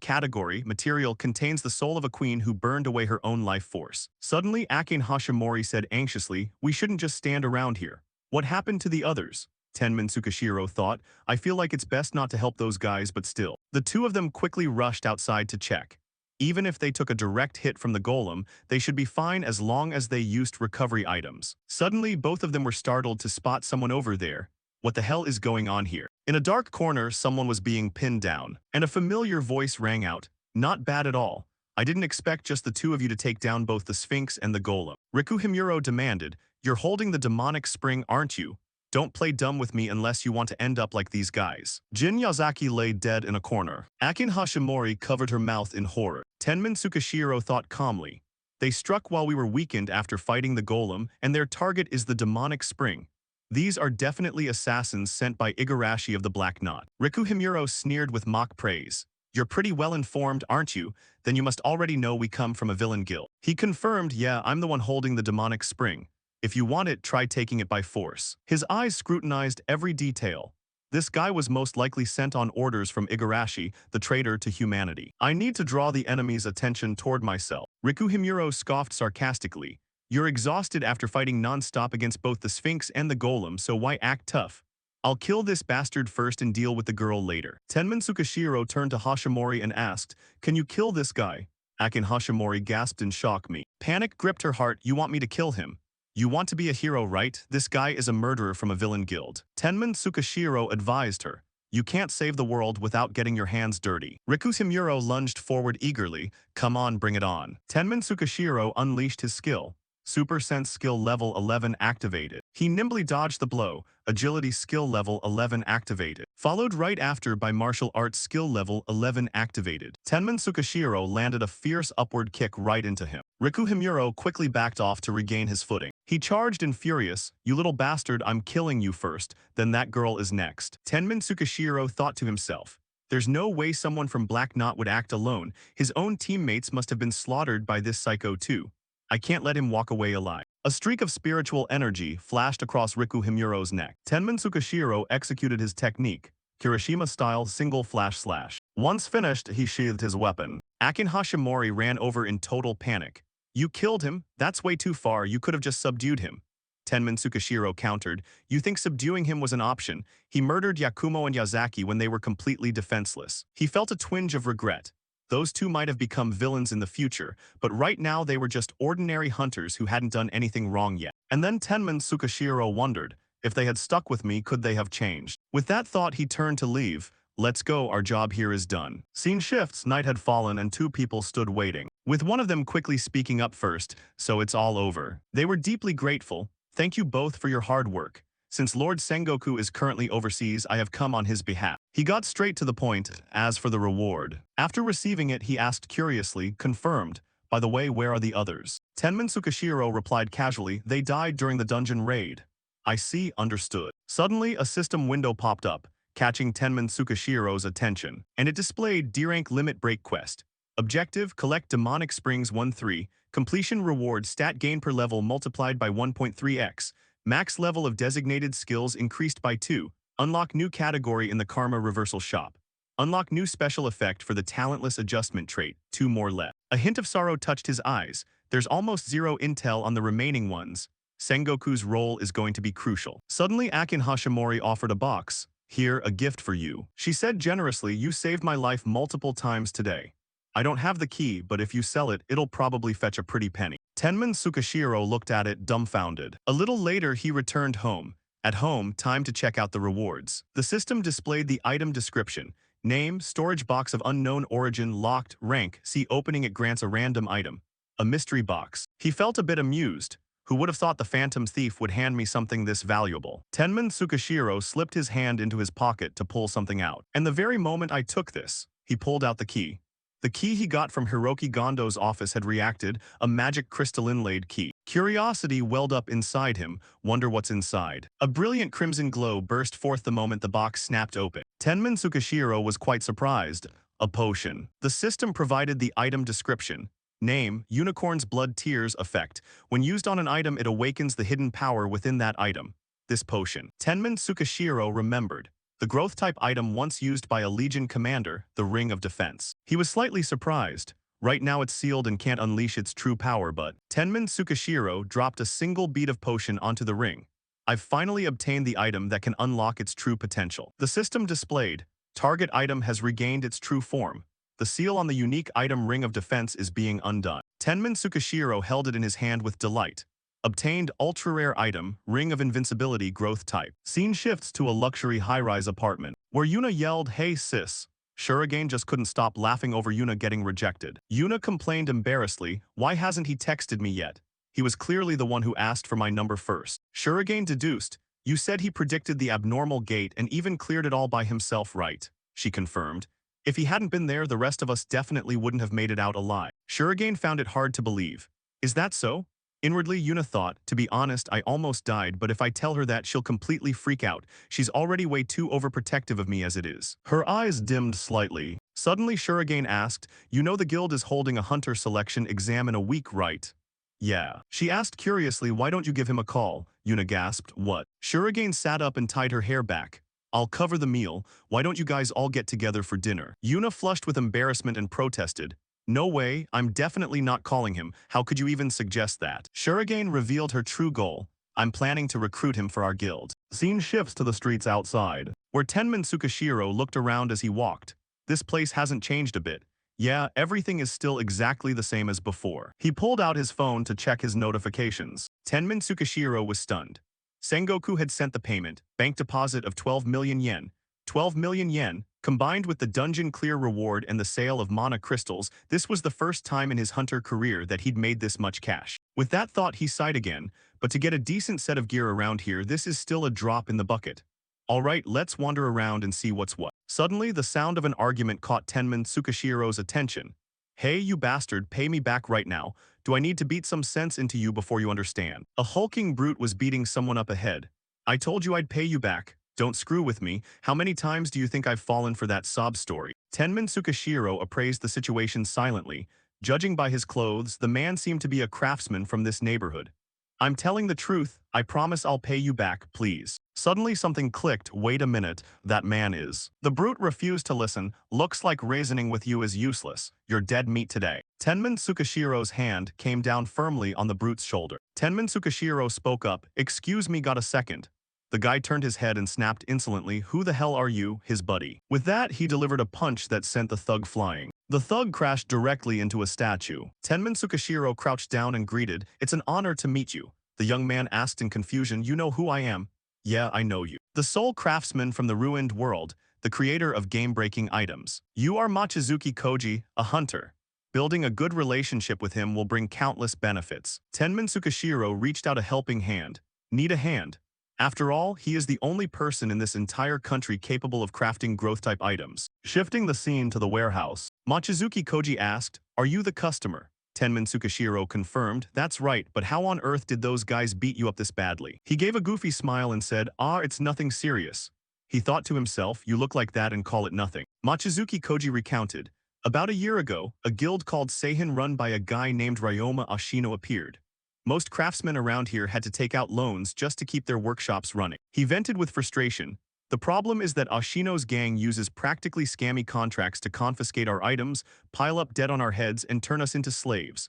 Category, material, contains the soul of a queen who burned away her own life force. Suddenly, Akin Hashimori said anxiously, we shouldn't just stand around here. What happened to the others? Tenman Tsukashiro thought, I feel like it's best not to help those guys, but still. The two of them quickly rushed outside to check. Even if they took a direct hit from the golem, they should be fine as long as they used recovery items. Suddenly, both of them were startled to spot someone over there. What the hell is going on here? In a dark corner, someone was being pinned down, and a familiar voice rang out, not bad at all. I didn't expect just the two of you to take down both the Sphinx and the golem. Riku Himuro demanded, you're holding the demonic spring, aren't you? Don't play dumb with me unless you want to end up like these guys. Jin Yazaki lay dead in a corner. Akin Hashimori covered her mouth in horror. Tenman Tsukashiro thought calmly. They struck while we were weakened after fighting the golem, and their target is the demonic spring. These are definitely assassins sent by Igarashi of the Black Knot. Riku Himuro sneered with mock praise. You're pretty well informed, aren't you? Then you must already know we come from a villain guild. He confirmed, yeah, I'm the one holding the demonic spring. If you want it, try taking it by force. His eyes scrutinized every detail. This guy was most likely sent on orders from Igarashi, the traitor to humanity. I need to draw the enemy's attention toward myself. Riku Himuro scoffed sarcastically. You're exhausted after fighting non-stop against both the Sphinx and the golem, so why act tough? I'll kill this bastard first and deal with the girl later. Tenman Tsukashiro turned to Hashimori and asked, can you kill this guy? Akin Hashimori gasped in shock. Me. Panic gripped her heart. You want me to kill him? You want to be a hero, right? This guy is a murderer from a villain guild. Tenman Tsukashiro advised her. You can't save the world without getting your hands dirty. Riku Himuro lunged forward eagerly. Come on, bring it on. Tenman Tsukashiro unleashed his skill. Super Sense skill level 11 activated. He nimbly dodged the blow, agility skill level 11 activated. Followed right after by martial arts skill level 11 activated. Tenman Tsukashiro landed a fierce upward kick right into him. Riku Himuro quickly backed off to regain his footing. He charged in furious, "You little bastard, I'm killing you first, then that girl is next." Tenman Tsukashiro thought to himself, "There's no way someone from Black Knot would act alone. His own teammates must have been slaughtered by this psycho too. I can't let him walk away alive." A streak of spiritual energy flashed across Riku Himuro's neck. Tenman Tsukashiro executed his technique, Kirishima-style single flash slash. Once finished, he sheathed his weapon. Akin Hashimori ran over in total panic. "You killed him? That's way too far, you could have just subdued him." Tenman Tsukashiro countered, "You think subduing him was an option? He murdered Yakumo and Yazaki when they were completely defenseless." He felt a twinge of regret. Those two might have become villains in the future, but right now they were just ordinary hunters who hadn't done anything wrong yet. And then Tenman Tsukashiro wondered, if they had stuck with me, could they have changed? With that thought, he turned to leave. "Let's go, our job here is done." Scene shifts, night had fallen and two people stood waiting, with one of them quickly speaking up first, "So it's all over." They were deeply grateful. "Thank you both for your hard work. Since Lord Sengoku is currently overseas, I have come on his behalf." He got straight to the point. As for the reward, after receiving it, he asked curiously, "Confirmed. By the way, where are the others?" Tenman Tsukashiro replied casually, "They died during the dungeon raid." "I see, understood." Suddenly, a system window popped up, catching Tenman Tsukashiro's attention, and it displayed D-Rank Limit Break Quest. Objective, collect Demonic Springs 1-3, completion reward stat gain per level multiplied by 1.3x. Max level of designated skills increased by 2. Unlock new category in the Karma Reversal Shop. Unlock new special effect for the Talentless Adjustment trait, 2 more left. A hint of sorrow touched his eyes. There's almost zero intel on the remaining ones. Sengoku's role is going to be crucial. Suddenly, Akin Hashimori offered a box. "Here, a gift for you." She said generously, "You saved my life multiple times today. I don't have the key, but if you sell it, it'll probably fetch a pretty penny." Tenman Tsukashiro looked at it dumbfounded. A little later, he returned home. At home, time to check out the rewards. The system displayed the item description. Name, storage box of unknown origin, locked, rank, see opening it grants a random item. A mystery box. He felt a bit amused. Who would have thought the phantom thief would hand me something this valuable? Tenman Tsukashiro slipped his hand into his pocket to pull something out. And the very moment I took this, he pulled out the key. The key he got from Hiroki Gondo's office had reacted, a magic crystal-inlaid key. Curiosity welled up inside him, wonder what's inside. A brilliant crimson glow burst forth the moment the box snapped open. Tenman Tsukashiro was quite surprised. A potion. The system provided the item description. Name, Unicorn's Blood Tears effect. When used on an item, it awakens the hidden power within that item. This potion. Tenman Tsukashiro remembered. The growth-type item once used by a Legion commander, the Ring of Defense. He was slightly surprised. Right now it's sealed and can't unleash its true power, but Tenman Tsukashiro dropped a single bead of potion onto the ring. "I've finally obtained the item that can unlock its true potential." The system displayed. Target item has regained its true form. The seal on the unique item Ring of Defense is being undone. Tenman Tsukashiro held it in his hand with delight. Obtained ultra-rare item, Ring of Invincibility growth type. Scene shifts to a luxury high-rise apartment, where Yuna yelled, "Hey sis." Shuriken just couldn't stop laughing over Yuna getting rejected. Yuna complained embarrassedly, "Why hasn't he texted me yet? He was clearly the one who asked for my number first." Shuriken deduced, "You said he predicted the abnormal gate and even cleared it all by himself, right?" She confirmed. "If he hadn't been there, the rest of us definitely wouldn't have made it out alive." Shuriken found it hard to believe. "Is that so?" Inwardly, Yuna thought, "To be honest, I almost died, but if I tell her that, she'll completely freak out. She's already way too overprotective of me as it is." Her eyes dimmed slightly. Suddenly, Shuriken asked, "You know the guild is holding a hunter selection exam in a week, right?" "Yeah." She asked curiously, "Why don't you give him a call?" Yuna gasped, "What?" Shuriken sat up and tied her hair back. "I'll cover the meal. Why don't you guys all get together for dinner?" Yuna flushed with embarrassment and protested. "No way, I'm definitely not calling him. How could you even suggest that?" Shuriken revealed her true goal. "I'm planning to recruit him for our guild." Scene shifts to the streets outside, where Tenman Tsukashiro looked around as he walked. This place hasn't changed a bit. Yeah, everything is still exactly the same as before. He pulled out his phone to check his notifications. Tenman Tsukashiro was stunned. Sengoku had sent the payment, bank deposit of 12 million yen. 12 million yen, combined with the dungeon clear reward and the sale of mana crystals, this was the first time in his hunter career that he'd made this much cash. With that thought, he sighed again, but to get a decent set of gear around here, this is still a drop in the bucket. Alright, let's wander around and see what's what. Suddenly, the sound of an argument caught Tenman Tsukashiro's attention. Hey, you bastard, pay me back right now. Do I need to beat some sense into you before you understand? A hulking brute was beating someone up ahead. I told you I'd pay you back. Don't screw with me. How many times do you think I've fallen for that sob story? Tenman Tsukashiro appraised the situation silently. Judging by his clothes, the man seemed to be a craftsman from this neighborhood. I'm telling the truth. I promise I'll pay you back, please. Suddenly something clicked. Wait a minute, that man is. The brute refused to listen. Looks like reasoning with you is useless. You're dead meat today. Tenman Tsukashiro's hand came down firmly on the brute's shoulder. Tenman Tsukashiro spoke up. Excuse me, got a second. The guy turned his head and snapped insolently, who the hell are you, his buddy? With that, he delivered a punch that sent the thug flying. The thug crashed directly into a statue. Tenman Tsukashiro crouched down and greeted, it's an honor to meet you. The young man asked in confusion, you know who I am? Yeah, I know you. The sole craftsman from the ruined world, the creator of game-breaking items. You are Mochizuki Koji, a hunter. Building a good relationship with him will bring countless benefits. Tenman Tsukashiro reached out a helping hand. Need a hand? After all, he is the only person in this entire country capable of crafting growth-type items. Shifting the scene to the warehouse, Mochizuki Koji asked, are you the customer? Tenman Tsukashiro confirmed, that's right, but how on earth did those guys beat you up this badly? He gave a goofy smile and said, it's nothing serious. He thought to himself, you look like that and call it nothing. Mochizuki Koji recounted, about a year ago, a guild called Seihin run by a guy named Ryoma Ashino appeared. Most craftsmen around here had to take out loans just to keep their workshops running. He vented with frustration. The problem is that Ashino's gang uses practically scammy contracts to confiscate our items, pile up debt on our heads, and turn us into slaves.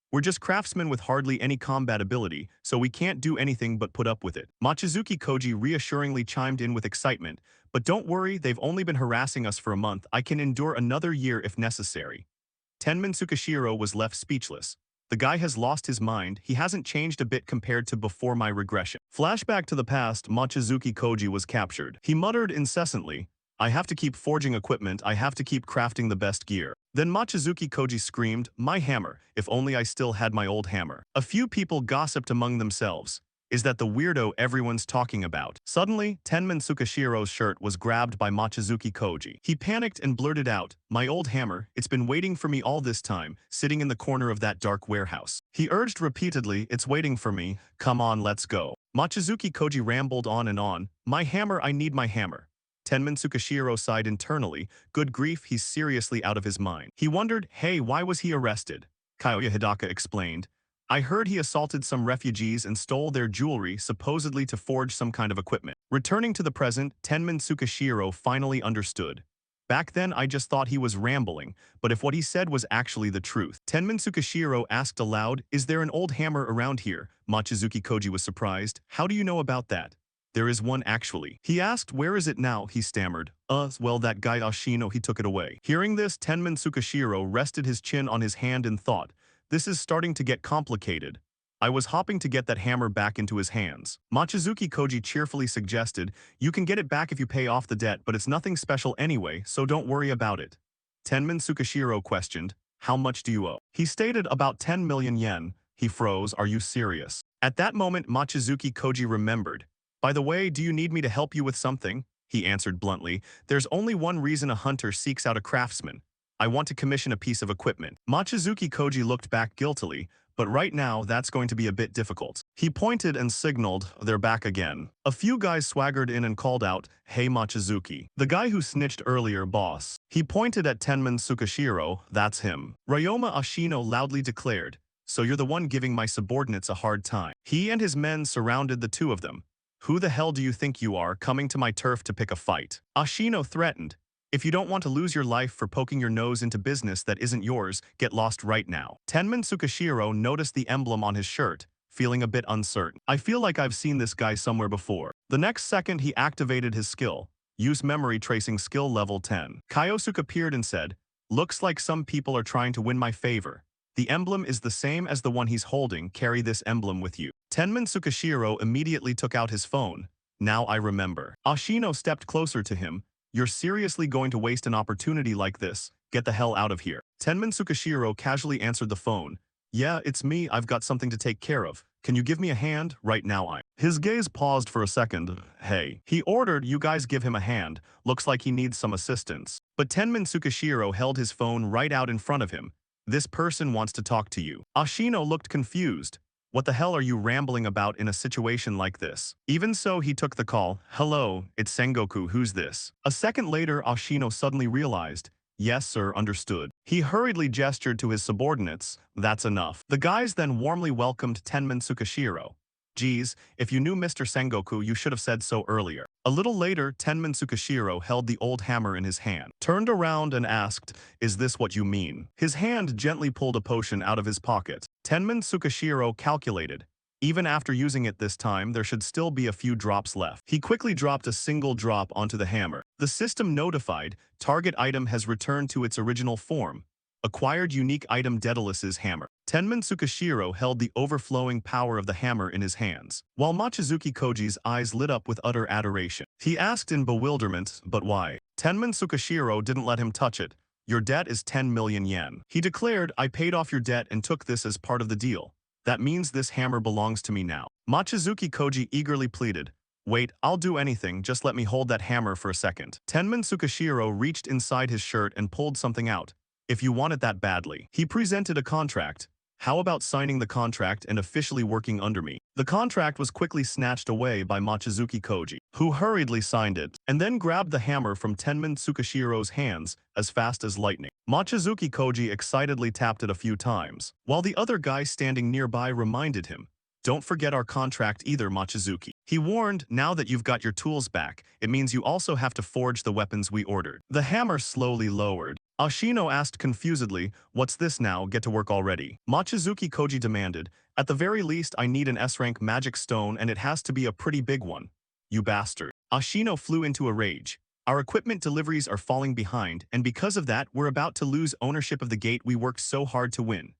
We're just craftsmen with hardly any combat ability, so we can't do anything but put up with it. Mochizuki Koji reassuringly chimed in with excitement, but don't worry, they've only been harassing us for a month. I can endure another year if necessary. Tenman Tsukashiro was left speechless. The guy has lost his mind, he hasn't changed a bit compared to before my regression. Flashback to the past, Mochizuki Koji was captured. He muttered incessantly, I have to keep forging equipment, I have to keep crafting the best gear. Then Mochizuki Koji screamed, my hammer, if only I still had my old hammer. A few people gossiped among themselves. Is that the weirdo everyone's talking about? Suddenly, Tenman Tsukashiro's shirt was grabbed by Mochizuki Koji. He panicked and blurted out, my old hammer, it's been waiting for me all this time, sitting in the corner of that dark warehouse. He urged repeatedly, it's waiting for me, come on, let's go. Mochizuki Koji rambled on, my hammer, I need my hammer. Tenman Tsukashiro sighed internally, good grief, he's seriously out of his mind. He wondered, hey, why was he arrested? Kyoya Hidaka explained, I heard he assaulted some refugees and stole their jewelry, supposedly to forge some kind of equipment. Returning to the present, Tenman Tsukashiro finally understood. Back then, I just thought he was rambling, but if what he said was actually the truth. Tenman Tsukashiro asked aloud, is there an old hammer around here? Mochizuki Koji was surprised. How do you know about that? There is one actually. He asked, where is it now? He stammered. Well, that guy Ashino, he took it away. Hearing this, Tenman Tsukashiro rested his chin on his hand and thought, this is starting to get complicated. I was hoping to get that hammer back into his hands. Mochizuki Koji cheerfully suggested, you can get it back if you pay off the debt, but it's nothing special anyway, so don't worry about it. Tenman Tsukashiro questioned, how much do you owe? He stated about 10 million yen. He froze, are you serious? At that moment, Mochizuki Koji remembered. By the way, do you need me to help you with something? He answered bluntly, there's only one reason a hunter seeks out a craftsman. I want to commission a piece of equipment. Mochizuki Koji looked back guiltily, but right now that's going to be a bit difficult. He pointed and signaled, they're back again. A few guys swaggered in and called out, hey Mochizuki. The guy who snitched earlier, boss. He pointed at Tenman Tsukashiro, that's him. Ryoma Ashino loudly declared, so you're the one giving my subordinates a hard time. He and his men surrounded the two of them. Who the hell do you think you are, coming to my turf to pick a fight? Ashino threatened. If you don't want to lose your life for poking your nose into business that isn't yours, get lost right now. Tenman Tsukashiro noticed the emblem on his shirt, feeling a bit uncertain. I feel like I've seen this guy somewhere before. The next second he activated his skill. Use memory tracing skill level 10. Kyosuke appeared and said, looks like some people are trying to win my favor. The emblem is the same as the one he's holding, carry this emblem with you. Tenman Tsukashiro immediately took out his phone. Now I remember. Ashino stepped closer to him. You're seriously going to waste an opportunity like this? Get the hell out of here. Tenman Tsukashiro casually answered the phone. Yeah, it's me, I've got something to take care of. Can you give me a hand? Right now His gaze paused for a second. Hey. He ordered you guys give him a hand. Looks like he needs some assistance. But Tenmin Tsukishiro held his phone right out in front of him. This person wants to talk to you. Ashino looked confused. What the hell are you rambling about in a situation like this? Even so, he took the call. Hello, it's Sengoku, who's this? A second later, Ashino suddenly realized. Yes, sir, understood. He hurriedly gestured to his subordinates. That's enough. The guys then warmly welcomed Tenman Tsukishiro. Geez, if you knew Mr. Sengoku, you should have said so earlier. A little later, Tenman Tsukishiro held the old hammer in his hand, turned around and asked, is this what you mean? His hand gently pulled a potion out of his pocket. Tenman Tsukishiro calculated. Even after using it this time, there should still be a few drops left. He quickly dropped a single drop onto the hammer. The system notified, target item has returned to its original form. Acquired unique item Daedalus's hammer. Tenman Tsukishiro held the overflowing power of the hammer in his hands, while Mochizuki Koji's eyes lit up with utter adoration. He asked in bewilderment, but why? Tenman Tsukishiro didn't let him touch it. Your debt is 10 million yen. He declared, I paid off your debt and took this as part of the deal. That means this hammer belongs to me now. Mochizuki Koji eagerly pleaded. Wait, I'll do anything, just let me hold that hammer for a second. Tenman Tsukishiro reached inside his shirt and pulled something out. If you want it that badly. He presented a contract. How about signing the contract and officially working under me? The contract was quickly snatched away by Mochizuki Koji, who hurriedly signed it, and then grabbed the hammer from Tenman Tsukishiro's hands as fast as lightning. Mochizuki Koji excitedly tapped it a few times, while the other guy standing nearby reminded him, don't forget our contract either, Mochizuki. He warned, now that you've got your tools back, it means you also have to forge the weapons we ordered. The hammer slowly lowered. Ashino asked confusedly, what's this now, get to work already? Mochizuki Koji demanded, at the very least I need an S-rank magic stone and it has to be a pretty big one. You bastard. Ashino flew into a rage. Our equipment deliveries are falling behind, and because of that we're about to lose ownership of the gate we worked so hard to win.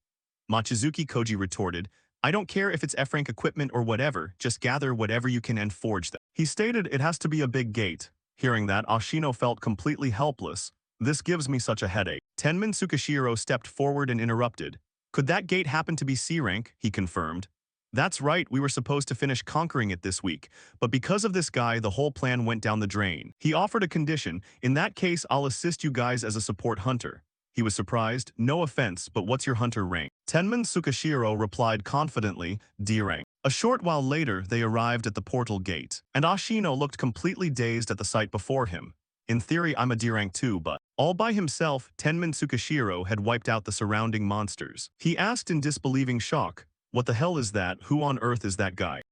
Mochizuki Koji retorted, I don't care if it's F-rank equipment or whatever, just gather whatever you can and forge them. He stated it has to be a big gate. Hearing that, Ashino felt completely helpless. This gives me such a headache. Tenman Tsukishiro stepped forward and interrupted. Could that gate happen to be C-rank? He confirmed. That's right, we were supposed to finish conquering it this week, but because of this guy, the whole plan went down the drain. He offered a condition, in that case I'll assist you guys as a support hunter. He was surprised, no offense, but what's your hunter rank? Tenman Tsukishiro replied confidently, D rank. A short while later, they arrived at the portal gate, and Ashino looked completely dazed at the sight before him. In theory, I'm a D rank too, but all by himself, Tenman Tsukishiro had wiped out the surrounding monsters. He asked in disbelieving shock, what the hell is that? Who on earth is that guy?